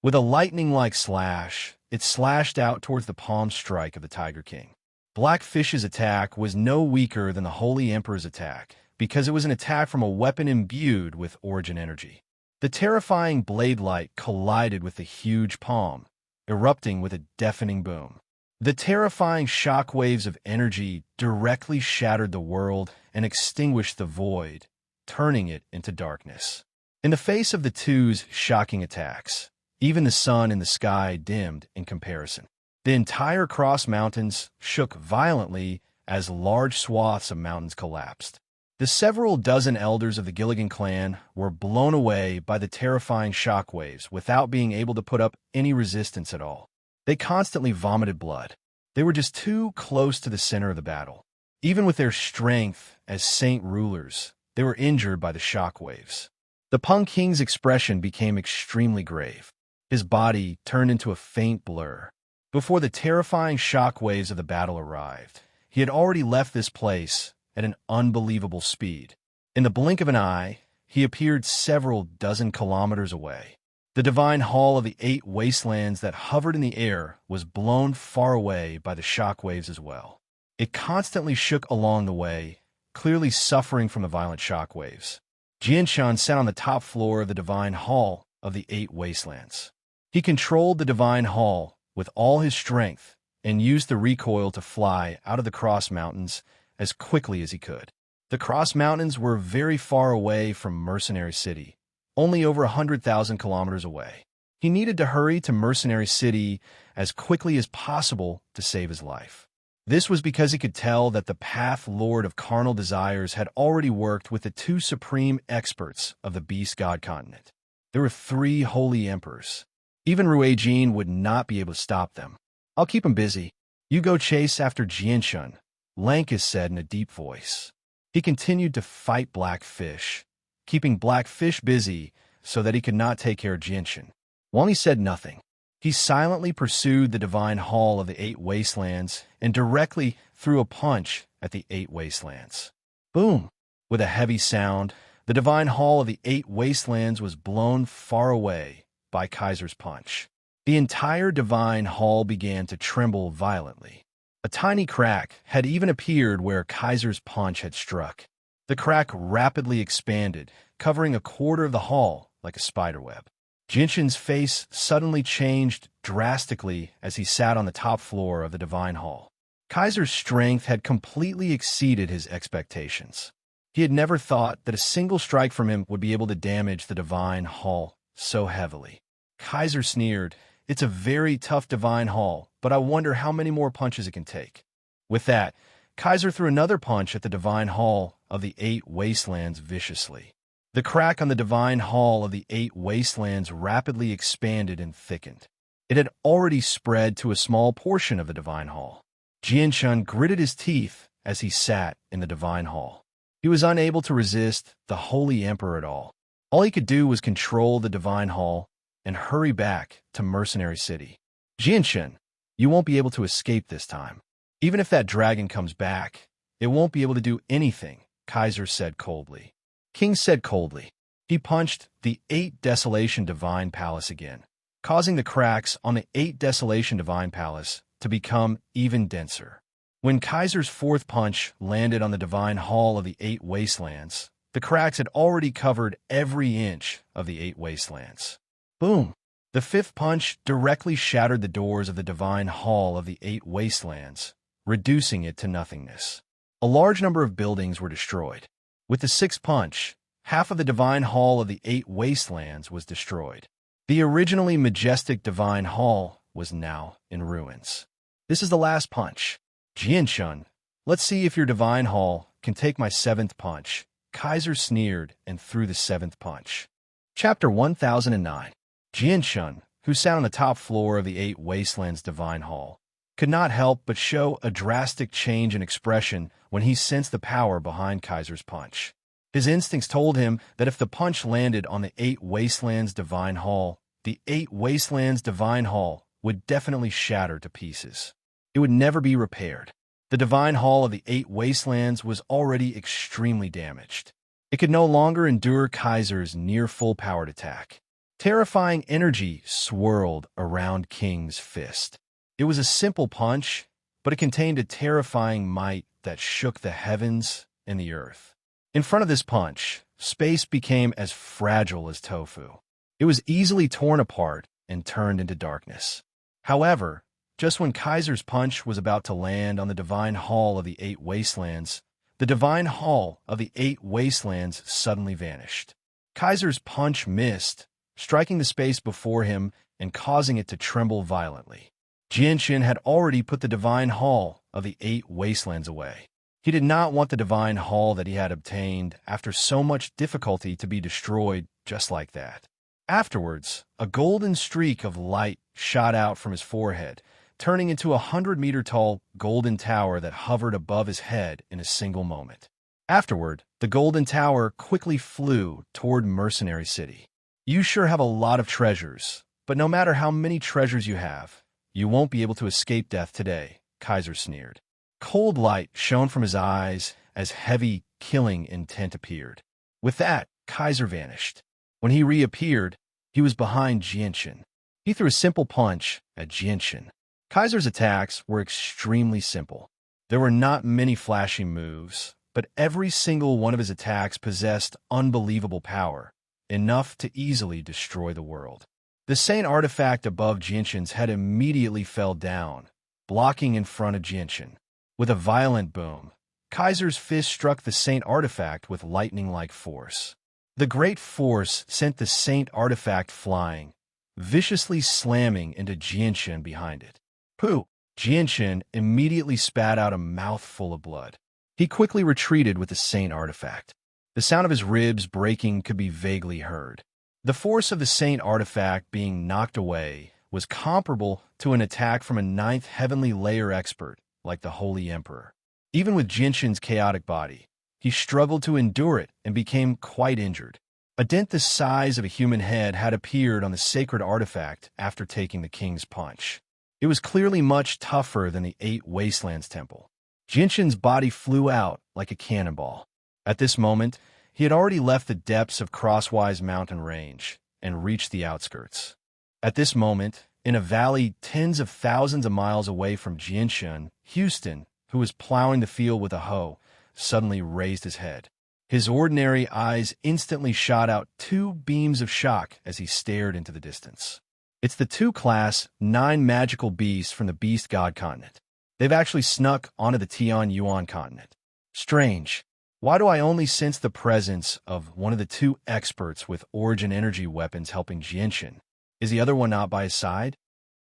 With a lightning-like slash, it slashed out towards the palm strike of the Tiger King. Blackfish's attack was no weaker than the Holy Emperor's attack, because it was an attack from a weapon imbued with origin energy. The terrifying blade light collided with the huge palm, erupting with a deafening boom. The terrifying shock waves of energy directly shattered the world and extinguished the void, turning it into darkness. In the face of the two's shocking attacks, even the sun in the sky dimmed in comparison. The entire Cross Mountains shook violently as large swaths of mountains collapsed. The several dozen elders of the Gilligan clan were blown away by the terrifying shockwaves without being able to put up any resistance at all. They constantly vomited blood. They were just too close to the center of the battle. Even with their strength as saint rulers, they were injured by the shockwaves. The Pung King's expression became extremely grave. His body turned into a faint blur. Before the terrifying shockwaves of the battle arrived, he had already left this place at an unbelievable speed. In the blink of an eye, he appeared several dozen kilometers away. The divine hall of the 8 wastelands that hovered in the air was blown far away by the shockwaves as well. It constantly shook along the way, clearly suffering from the violent shockwaves. Jianshan sat on the top floor of the divine hall of the 8 wastelands. He controlled the divine hall with all his strength and used the recoil to fly out of the Cross Mountains as quickly as he could. The Cross Mountains were very far away from Mercenary City, only over 100,000 kilometers away. He needed to hurry to Mercenary City as quickly as possible to save his life. This was because he could tell that the Path Lord of Carnal Desires had already worked with the 2 supreme experts of the Beast God Continent. There were 3 holy emperors. Even Rui Jin would not be able to stop them. "I'll keep him busy. You go chase after Jianshan," Lankus said in a deep voice. He continued to fight Blackfish, keeping Blackfish busy so that he could not take care of Jianshan. While he said nothing, he silently pursued the divine hall of the 8 wastelands and directly threw a punch at the 8 wastelands. Boom! With a heavy sound, the divine hall of the 8 wastelands was blown far away by Kaiser's punch. The entire divine hall began to tremble violently. A tiny crack had even appeared where Kaiser's punch had struck. The crack rapidly expanded, covering a quarter of the hall like a spiderweb. Jinshin's face suddenly changed drastically as he sat on the top floor of the divine hall. Kaiser's strength had completely exceeded his expectations. He had never thought that a single strike from him would be able to damage the divine hall so heavily. Kaiser sneered, "It's a very tough divine hall, but I wonder how many more punches it can take." With that, Kaiser threw another punch at the divine hall of the 8 wastelands viciously. The crack on the divine hall of the 8 wastelands rapidly expanded and thickened. It had already spread to a small portion of the divine hall. Jianshan gritted his teeth as he sat in the divine hall. He was unable to resist the Holy Emperor at all. All he could do was control the divine hall and hurry back to Mercenary City. "Jianshan, you won't be able to escape this time. Even if that dragon comes back, it won't be able to do anything," Kaiser said coldly. King said coldly. He punched the 8 desolation divine palace again, causing the cracks on the 8 desolation divine palace to become even denser. When Kaiser's 4th punch landed on the divine hall of the 8 wastelands, the cracks had already covered every inch of the 8 wastelands. Boom! The 5th punch directly shattered the doors of the divine hall of the 8 wastelands, reducing it to nothingness. A large number of buildings were destroyed. With the 6th punch, half of the divine hall of the 8 wastelands was destroyed. The originally majestic divine hall was now in ruins. "This is the last punch. Jianshan, let's see if your divine hall can take my 7th punch," Kaiser sneered and threw the seventh punch. Chapter 1009. Jianshun, who sat on the top floor of the Eight Wastelands Divine Hall, could not help but show a drastic change in expression when he sensed the power behind Kaiser's punch. His instincts told him that if the punch landed on the Eight Wastelands Divine Hall, the Eight Wastelands Divine Hall would definitely shatter to pieces. It would never be repaired. The Divine Hall of the Eight Wastelands was already extremely damaged. It could no longer endure Kaiser's near-full-powered attack. Terrifying energy swirled around King's fist. It was a simple punch, but it contained a terrifying might that shook the heavens and the earth. In front of this punch, space became as fragile as tofu. It was easily torn apart and turned into darkness. However, just when Kaiser's punch was about to land on the Divine Hall of the Eight Wastelands, the Divine Hall of the Eight Wastelands suddenly vanished. Kaiser's punch missed, striking the space before him and causing it to tremble violently. Jianshun had already put the Divine Hall of the Eight Wastelands away. He did not want the Divine Hall that he had obtained after so much difficulty to be destroyed just like that. Afterwards, a golden streak of light shot out from his forehead, turning into a 100-meter-tall golden tower that hovered above his head in a single moment. Afterward, the golden tower quickly flew toward Mercenary City. You sure have a lot of treasures, but no matter how many treasures you have, you won't be able to escape death today, Kaiser sneered. Cold light shone from his eyes as heavy, killing intent appeared. With that, Kaiser vanished. When he reappeared, he was behind Jianshun. He threw a simple punch at Jianshun. Kaiser's attacks were extremely simple. There were not many flashy moves, but every single one of his attacks possessed unbelievable power, enough to easily destroy the world. The Saint artifact above Jianshun's head immediately fell down, blocking in front of Jianshun. With a violent boom, Kaiser's fist struck the Saint artifact with lightning-like force. The great force sent the Saint artifact flying, viciously slamming into Jianshun behind it. Pooh! Jianshun immediately spat out a mouthful of blood. He quickly retreated with the Saint artifact. The sound of his ribs breaking could be vaguely heard. The force of the Saint artifact being knocked away was comparable to an attack from a ninth heavenly layer expert like the Holy Emperor. Even with Jianshun's chaotic body, he struggled to endure it and became quite injured. A dent the size of a human head had appeared on the sacred artifact after taking the king's punch. It was clearly much tougher than the Eight Wastelands Temple. Jianshun's body flew out like a cannonball. At this moment, he had already left the depths of Crosswise Mountain Range and reached the outskirts. At this moment, in a valley tens of thousands of miles away from Jianshun, Houston, who was plowing the field with a hoe, suddenly raised his head. His ordinary eyes instantly shot out two beams of shock as he stared into the distance. It's the two-class, 9 magical beasts from the Beast God continent. They've actually snuck onto the Tian Yuan continent. Strange. Why do I only sense the presence of one of the two experts with origin energy weapons helping Jianshun? Is the other one not by his side?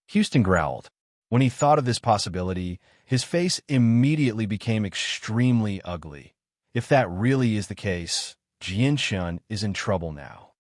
Houston growled. When he thought of this possibility, his face immediately became extremely ugly. If that really is the case, Jianshun is in trouble now.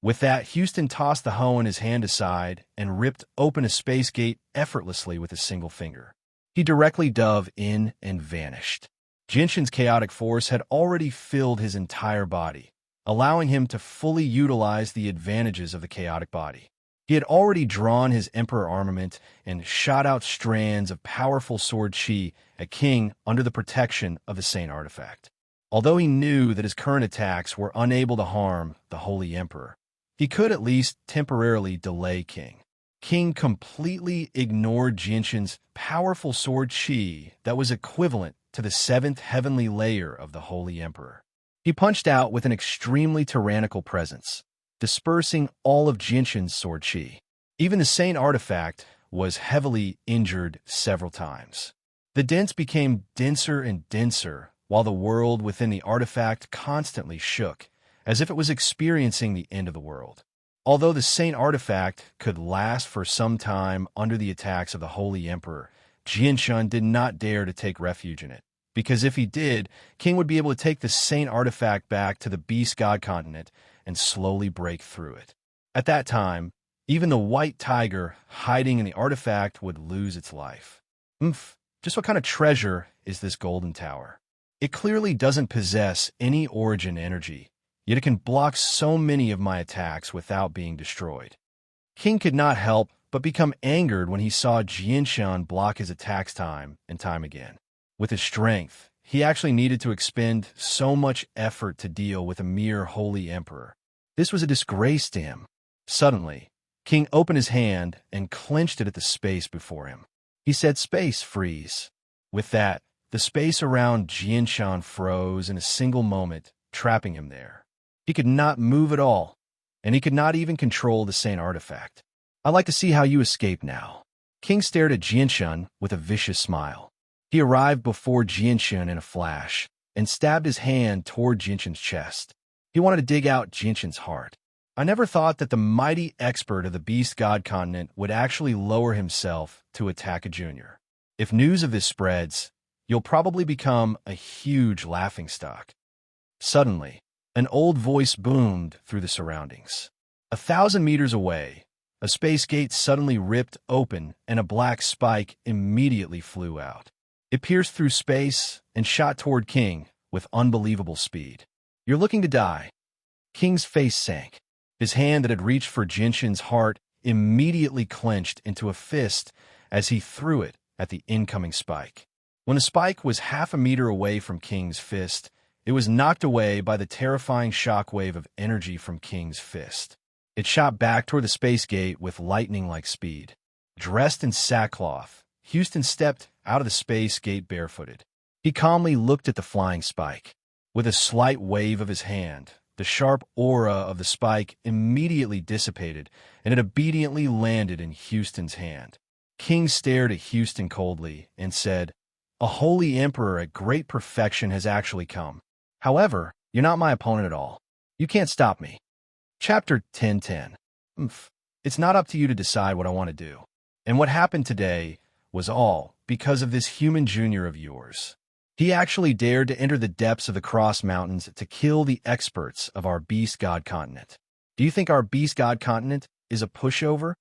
With that, Houston tossed the hoe in his hand aside and ripped open a space gate effortlessly with a single finger. He directly dove in and vanished. Jianshun's chaotic force had already filled his entire body, allowing him to fully utilize the advantages of the chaotic body. He had already drawn his Emperor armament and shot out strands of powerful sword chi at King under the protection of the Saint artifact. Although he knew that his current attacks were unable to harm the Holy Emperor, he could at least temporarily delay King. King completely ignored Jianshun's powerful sword chi that was equivalent to the 7th heavenly layer of the Holy Emperor. He punched out with an extremely tyrannical presence, dispersing all of Jianshun's sword chi. Even the Saint artifact was heavily injured several times. The dents became denser and denser, while the world within the artifact constantly shook, as if it was experiencing the end of the world. Although the Saint artifact could last for some time under the attacks of the Holy Emperor, Jianshun did not dare to take refuge in it. because if he did, King would be able to take the Saint artifact back to the Beast God continent and slowly break through it. At that time, even the white tiger hiding in the artifact would lose its life. Just what kind of treasure is this golden tower? It clearly doesn't possess any origin energy, yet it can block so many of my attacks without being destroyed. King could not help but become angered when he saw Jianshan block his attacks time and time again. With his strength, he actually needed to expend so much effort to deal with a mere holy emperor. This was a disgrace to him. Suddenly, King opened his hand and clenched it at the space before him. He said, "Space, freeze." With that, the space around Jianshan froze in a single moment, trapping him there. He could not move at all, and he could not even control the Saint artifact. "I'd like to see how you escape now." King stared at Jianshan with a vicious smile. He arrived before Jianshan in a flash and stabbed his hand toward Jianshan's chest. He wanted to dig out Jianshan's heart. "I never thought that the mighty expert of the Beast God continent would actually lower himself to attack a junior. If news of this spreads, you'll probably become a huge laughingstock." Suddenly, an old voice boomed through the surroundings. 1,000 meters away, a space gate suddenly ripped open and a black spike immediately flew out. It pierced through space and shot toward King with unbelievable speed. "You're looking to die." King's face sank. His hand that had reached for Jinshin's heart immediately clenched into a fist as he threw it at the incoming spike. When the spike was half a meter away from King's fist, it was knocked away by the terrifying shockwave of energy from King's fist. It shot back toward the space gate with lightning-like speed. Dressed in sackcloth, Houston stepped out of the space gate barefooted. He calmly looked at the flying spike. With a slight wave of his hand, the sharp aura of the spike immediately dissipated, and it obediently landed in Houston's hand. King stared at Houston coldly and said, "A holy emperor at great perfection has actually come. However, you're not my opponent at all. You can't stop me." Chapter 10:10. It's not up to you to decide what I want to do. And what happened today was all because of this human junior of yours. He actually dared to enter the depths of the Cross Mountains to kill the experts of our Beast God continent. Do you think our Beast God continent is a pushover?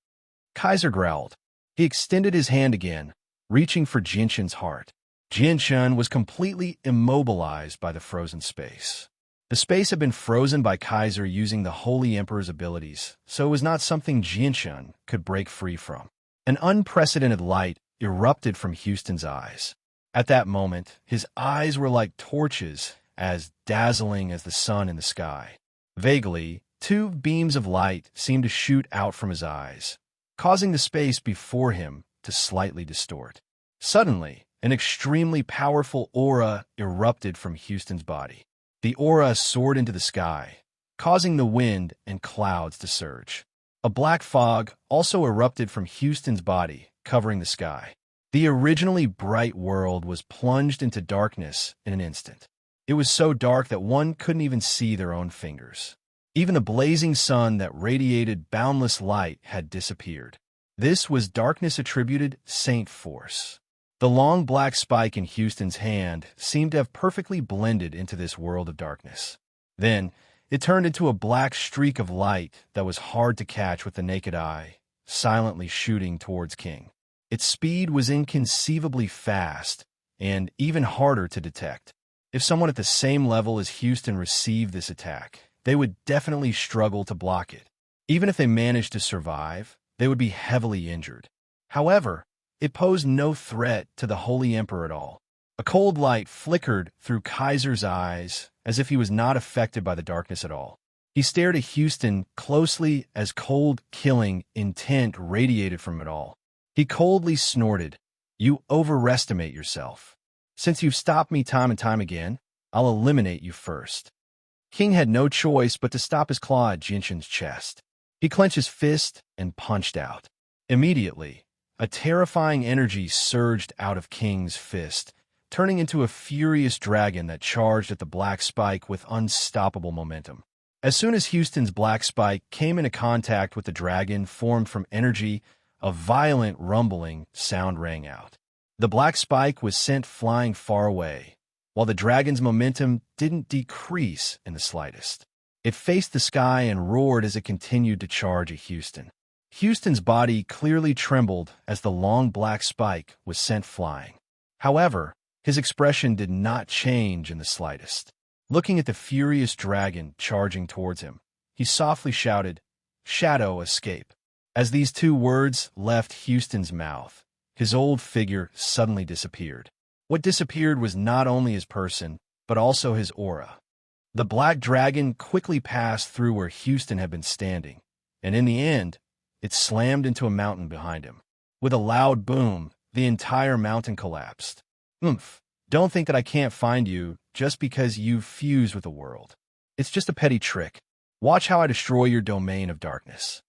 Kaiser growled. He extended his hand again, reaching for Jinshin's heart. Jinshin was completely immobilized by the frozen space. The space had been frozen by Kaiser using the Holy Emperor's abilities, so it was not something Jinshin could break free from. An unprecedented light erupted from Houston's eyes. At that moment, his eyes were like torches, as dazzling as the sun in the sky. Vaguely, two beams of light seemed to shoot out from his eyes, causing the space before him to slightly distort. Suddenly, an extremely powerful aura erupted from Houston's body. The aura soared into the sky, causing the wind and clouds to surge. A black fog also erupted from Houston's body, covering the sky. The originally bright world was plunged into darkness in an instant. It was so dark that one couldn't even see their own fingers. Even the blazing sun that radiated boundless light had disappeared. This was darkness attributed Saint force. The long black spike in Houston's hand seemed to have perfectly blended into this world of darkness. Then, it turned into a black streak of light that was hard to catch with the naked eye, silently shooting towards King. Its speed was inconceivably fast and even harder to detect. If someone at the same level as Houston received this attack, they would definitely struggle to block it. Even if they managed to survive, they would be heavily injured. However, it posed no threat to the Holy Emperor at all. A cold light flickered through Kaiser's eyes as if he was not affected by the darkness at all. He stared at Houston closely as cold, killing intent radiated from it all. He coldly snorted, "You overestimate yourself. Since you've stopped me time and time again, I'll eliminate you first." King had no choice but to stop his claw at Jinshin's chest. He clenched his fist and punched out. Immediately, a terrifying energy surged out of King's fist, turning into a furious dragon that charged at the black spike with unstoppable momentum. As soon as Houston's black spike came into contact with the dragon formed from energy, a violent rumbling sound rang out. The black spike was sent flying far away, while the dragon's momentum didn't decrease in the slightest. It faced the sky and roared as it continued to charge at Houston. Houston's body clearly trembled as the long black spike was sent flying. However, his expression did not change in the slightest. Looking at the furious dragon charging towards him, he softly shouted, "Shadow, escape." As these two words left Houston's mouth, his old figure suddenly disappeared. What disappeared was not only his person, but also his aura. The black dragon quickly passed through where Houston had been standing, and in the end, it slammed into a mountain behind him. With a loud boom, the entire mountain collapsed. "Oomph, don't think that I can't find you just because you've fused with the world. It's just a petty trick. Watch how I destroy your domain of darkness."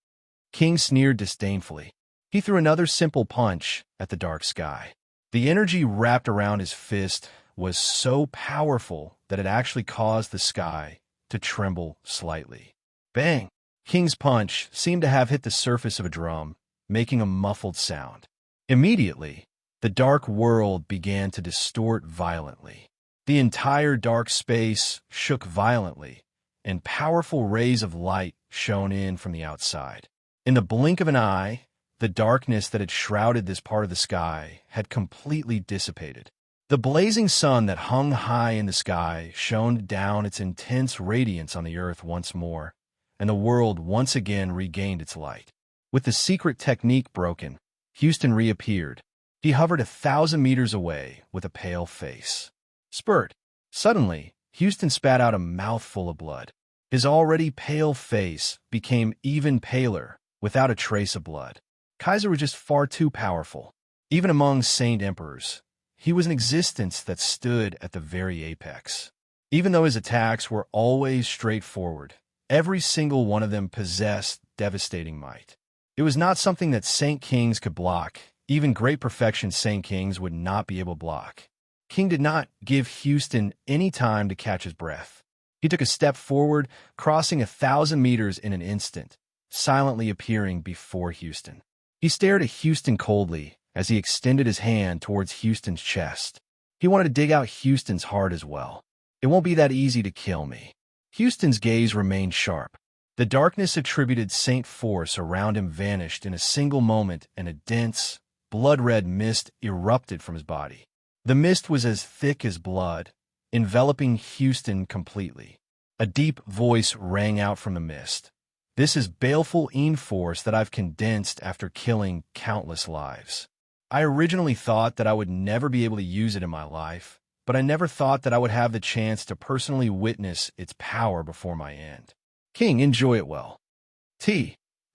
King sneered disdainfully. He threw another simple punch at the dark sky. The energy wrapped around his fist was so powerful that it actually caused the sky to tremble slightly. Bang! King's punch seemed to have hit the surface of a drum, making a muffled sound. Immediately, the dark world began to distort violently. The entire dark space shook violently, and powerful rays of light shone in from the outside. In the blink of an eye, the darkness that had shrouded this part of the sky had completely dissipated. The blazing sun that hung high in the sky shone down its intense radiance on the earth once more, and the world once again regained its light. With the secret technique broken, Houston reappeared. He hovered 1,000 meters away with a pale face. Spurt! Suddenly, Houston spat out a mouthful of blood. His already pale face became even paler, without a trace of blood. Kaiser was just far too powerful. Even among saint emperors, he was an existence that stood at the very apex. Even though his attacks were always straightforward, every single one of them possessed devastating might. It was not something that Saint Kings could block. Even great perfection Saint Kings would not be able to block. King did not give Houston any time to catch his breath. He took a step forward, crossing 1,000 meters in an instant, silently appearing before Houston. He stared at Houston coldly as he extended his hand towards Houston's chest. He wanted to dig out Houston's heart as well. "It won't be that easy to kill me." Houston's gaze remained sharp. The darkness attributed Saint force around him vanished in a single moment, and a dense, blood-red mist erupted from his body. The mist was as thick as blood, enveloping Houston completely. A deep voice rang out from the mist. "This is baleful force that I've condensed after killing countless lives. I originally thought that I would never be able to use it in my life, but I never thought that I would have the chance to personally witness its power before my end. King, enjoy it well.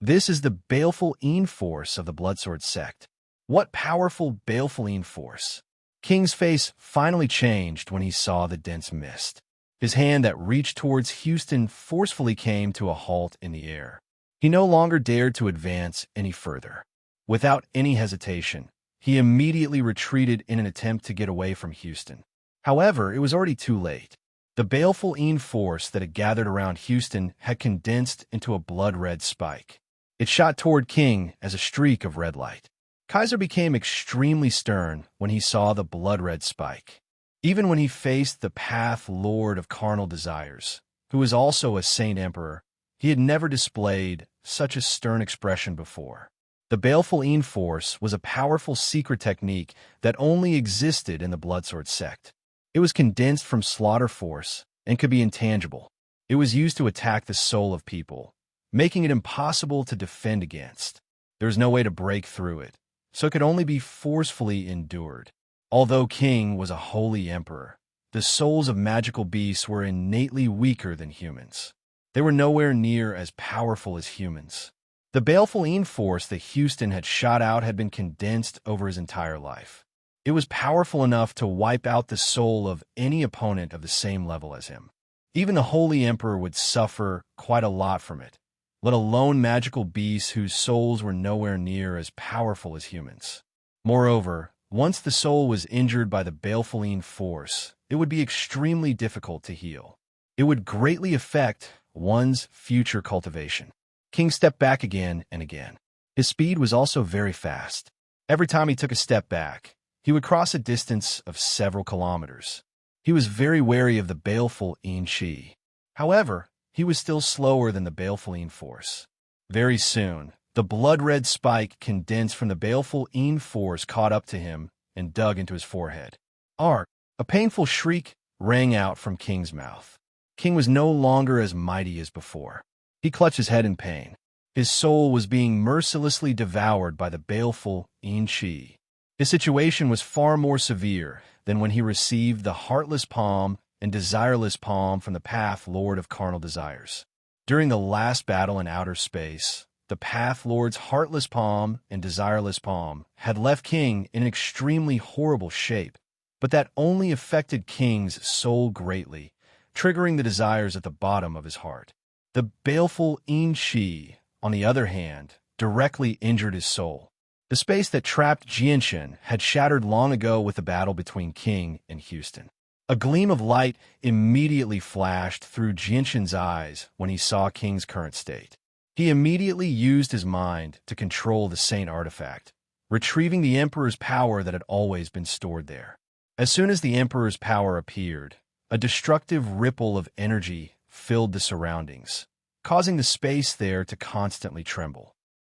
This is the baleful force of the Bloodsword sect. What powerful baleful force." King's face finally changed when he saw the dense mist. His hand that reached towards Houston forcefully came to a halt in the air. He no longer dared to advance any further. Without any hesitation, he immediately retreated in an attempt to get away from Houston. However, it was already too late. The baleful force that had gathered around Houston had condensed into a blood-red spike. It shot toward King as a streak of red light. Kaiser became extremely stern when he saw the blood-red spike. Even when he faced the Path Lord of Carnal Desires, who was also a Saint Emperor, he had never displayed such a stern expression before. The baleful force was a powerful secret technique that only existed in the Bloodsword sect. It was condensed from slaughter force and could be intangible. It was used to attack the soul of people, making it impossible to defend against. There was no way to break through it, so it could only be forcefully endured. Although King was a holy emperor, the souls of magical beasts were innately weaker than humans. They were nowhere near as powerful as humans. The baleful force that Houston had shot out had been condensed over his entire life. It was powerful enough to wipe out the soul of any opponent of the same level as him. Even the Holy Emperor would suffer quite a lot from it, let alone magical beasts whose souls were nowhere near as powerful as humans. Moreover, once the soul was injured by the baleful force, it would be extremely difficult to heal. It would greatly affect one's future cultivation. King stepped back again and again. His speed was also very fast. Every time he took a step back, he would cross a distance of several kilometers. He was very wary of the baleful Qi. However, he was still slower than the baleful force. Very soon, the blood-red spike condensed from the baleful force caught up to him and dug into his forehead. Ark! A painful shriek rang out from King's mouth. King was no longer as mighty as before. He clutched his head in pain. His soul was being mercilessly devoured by the baleful Qi. His situation was far more severe than when he received the heartless palm and desireless palm from the Path Lord of Carnal Desires. During the last battle in outer space, the Path Lord's heartless palm and desireless palm had left King in an extremely horrible shape, but that only affected King's soul greatly, triggering the desires at the bottom of his heart. The baleful Qi, on the other hand, directly injured his soul. The space that trapped Jianshan had shattered long ago with the battle between King and Houston. A gleam of light immediately flashed through Jianshan's eyes when he saw King's current state. He immediately used his mind to control the Saint artifact, retrieving the Emperor's power that had always been stored there. As soon as the Emperor's power appeared, a destructive ripple of energy filled the surroundings, causing the space there to constantly tremble.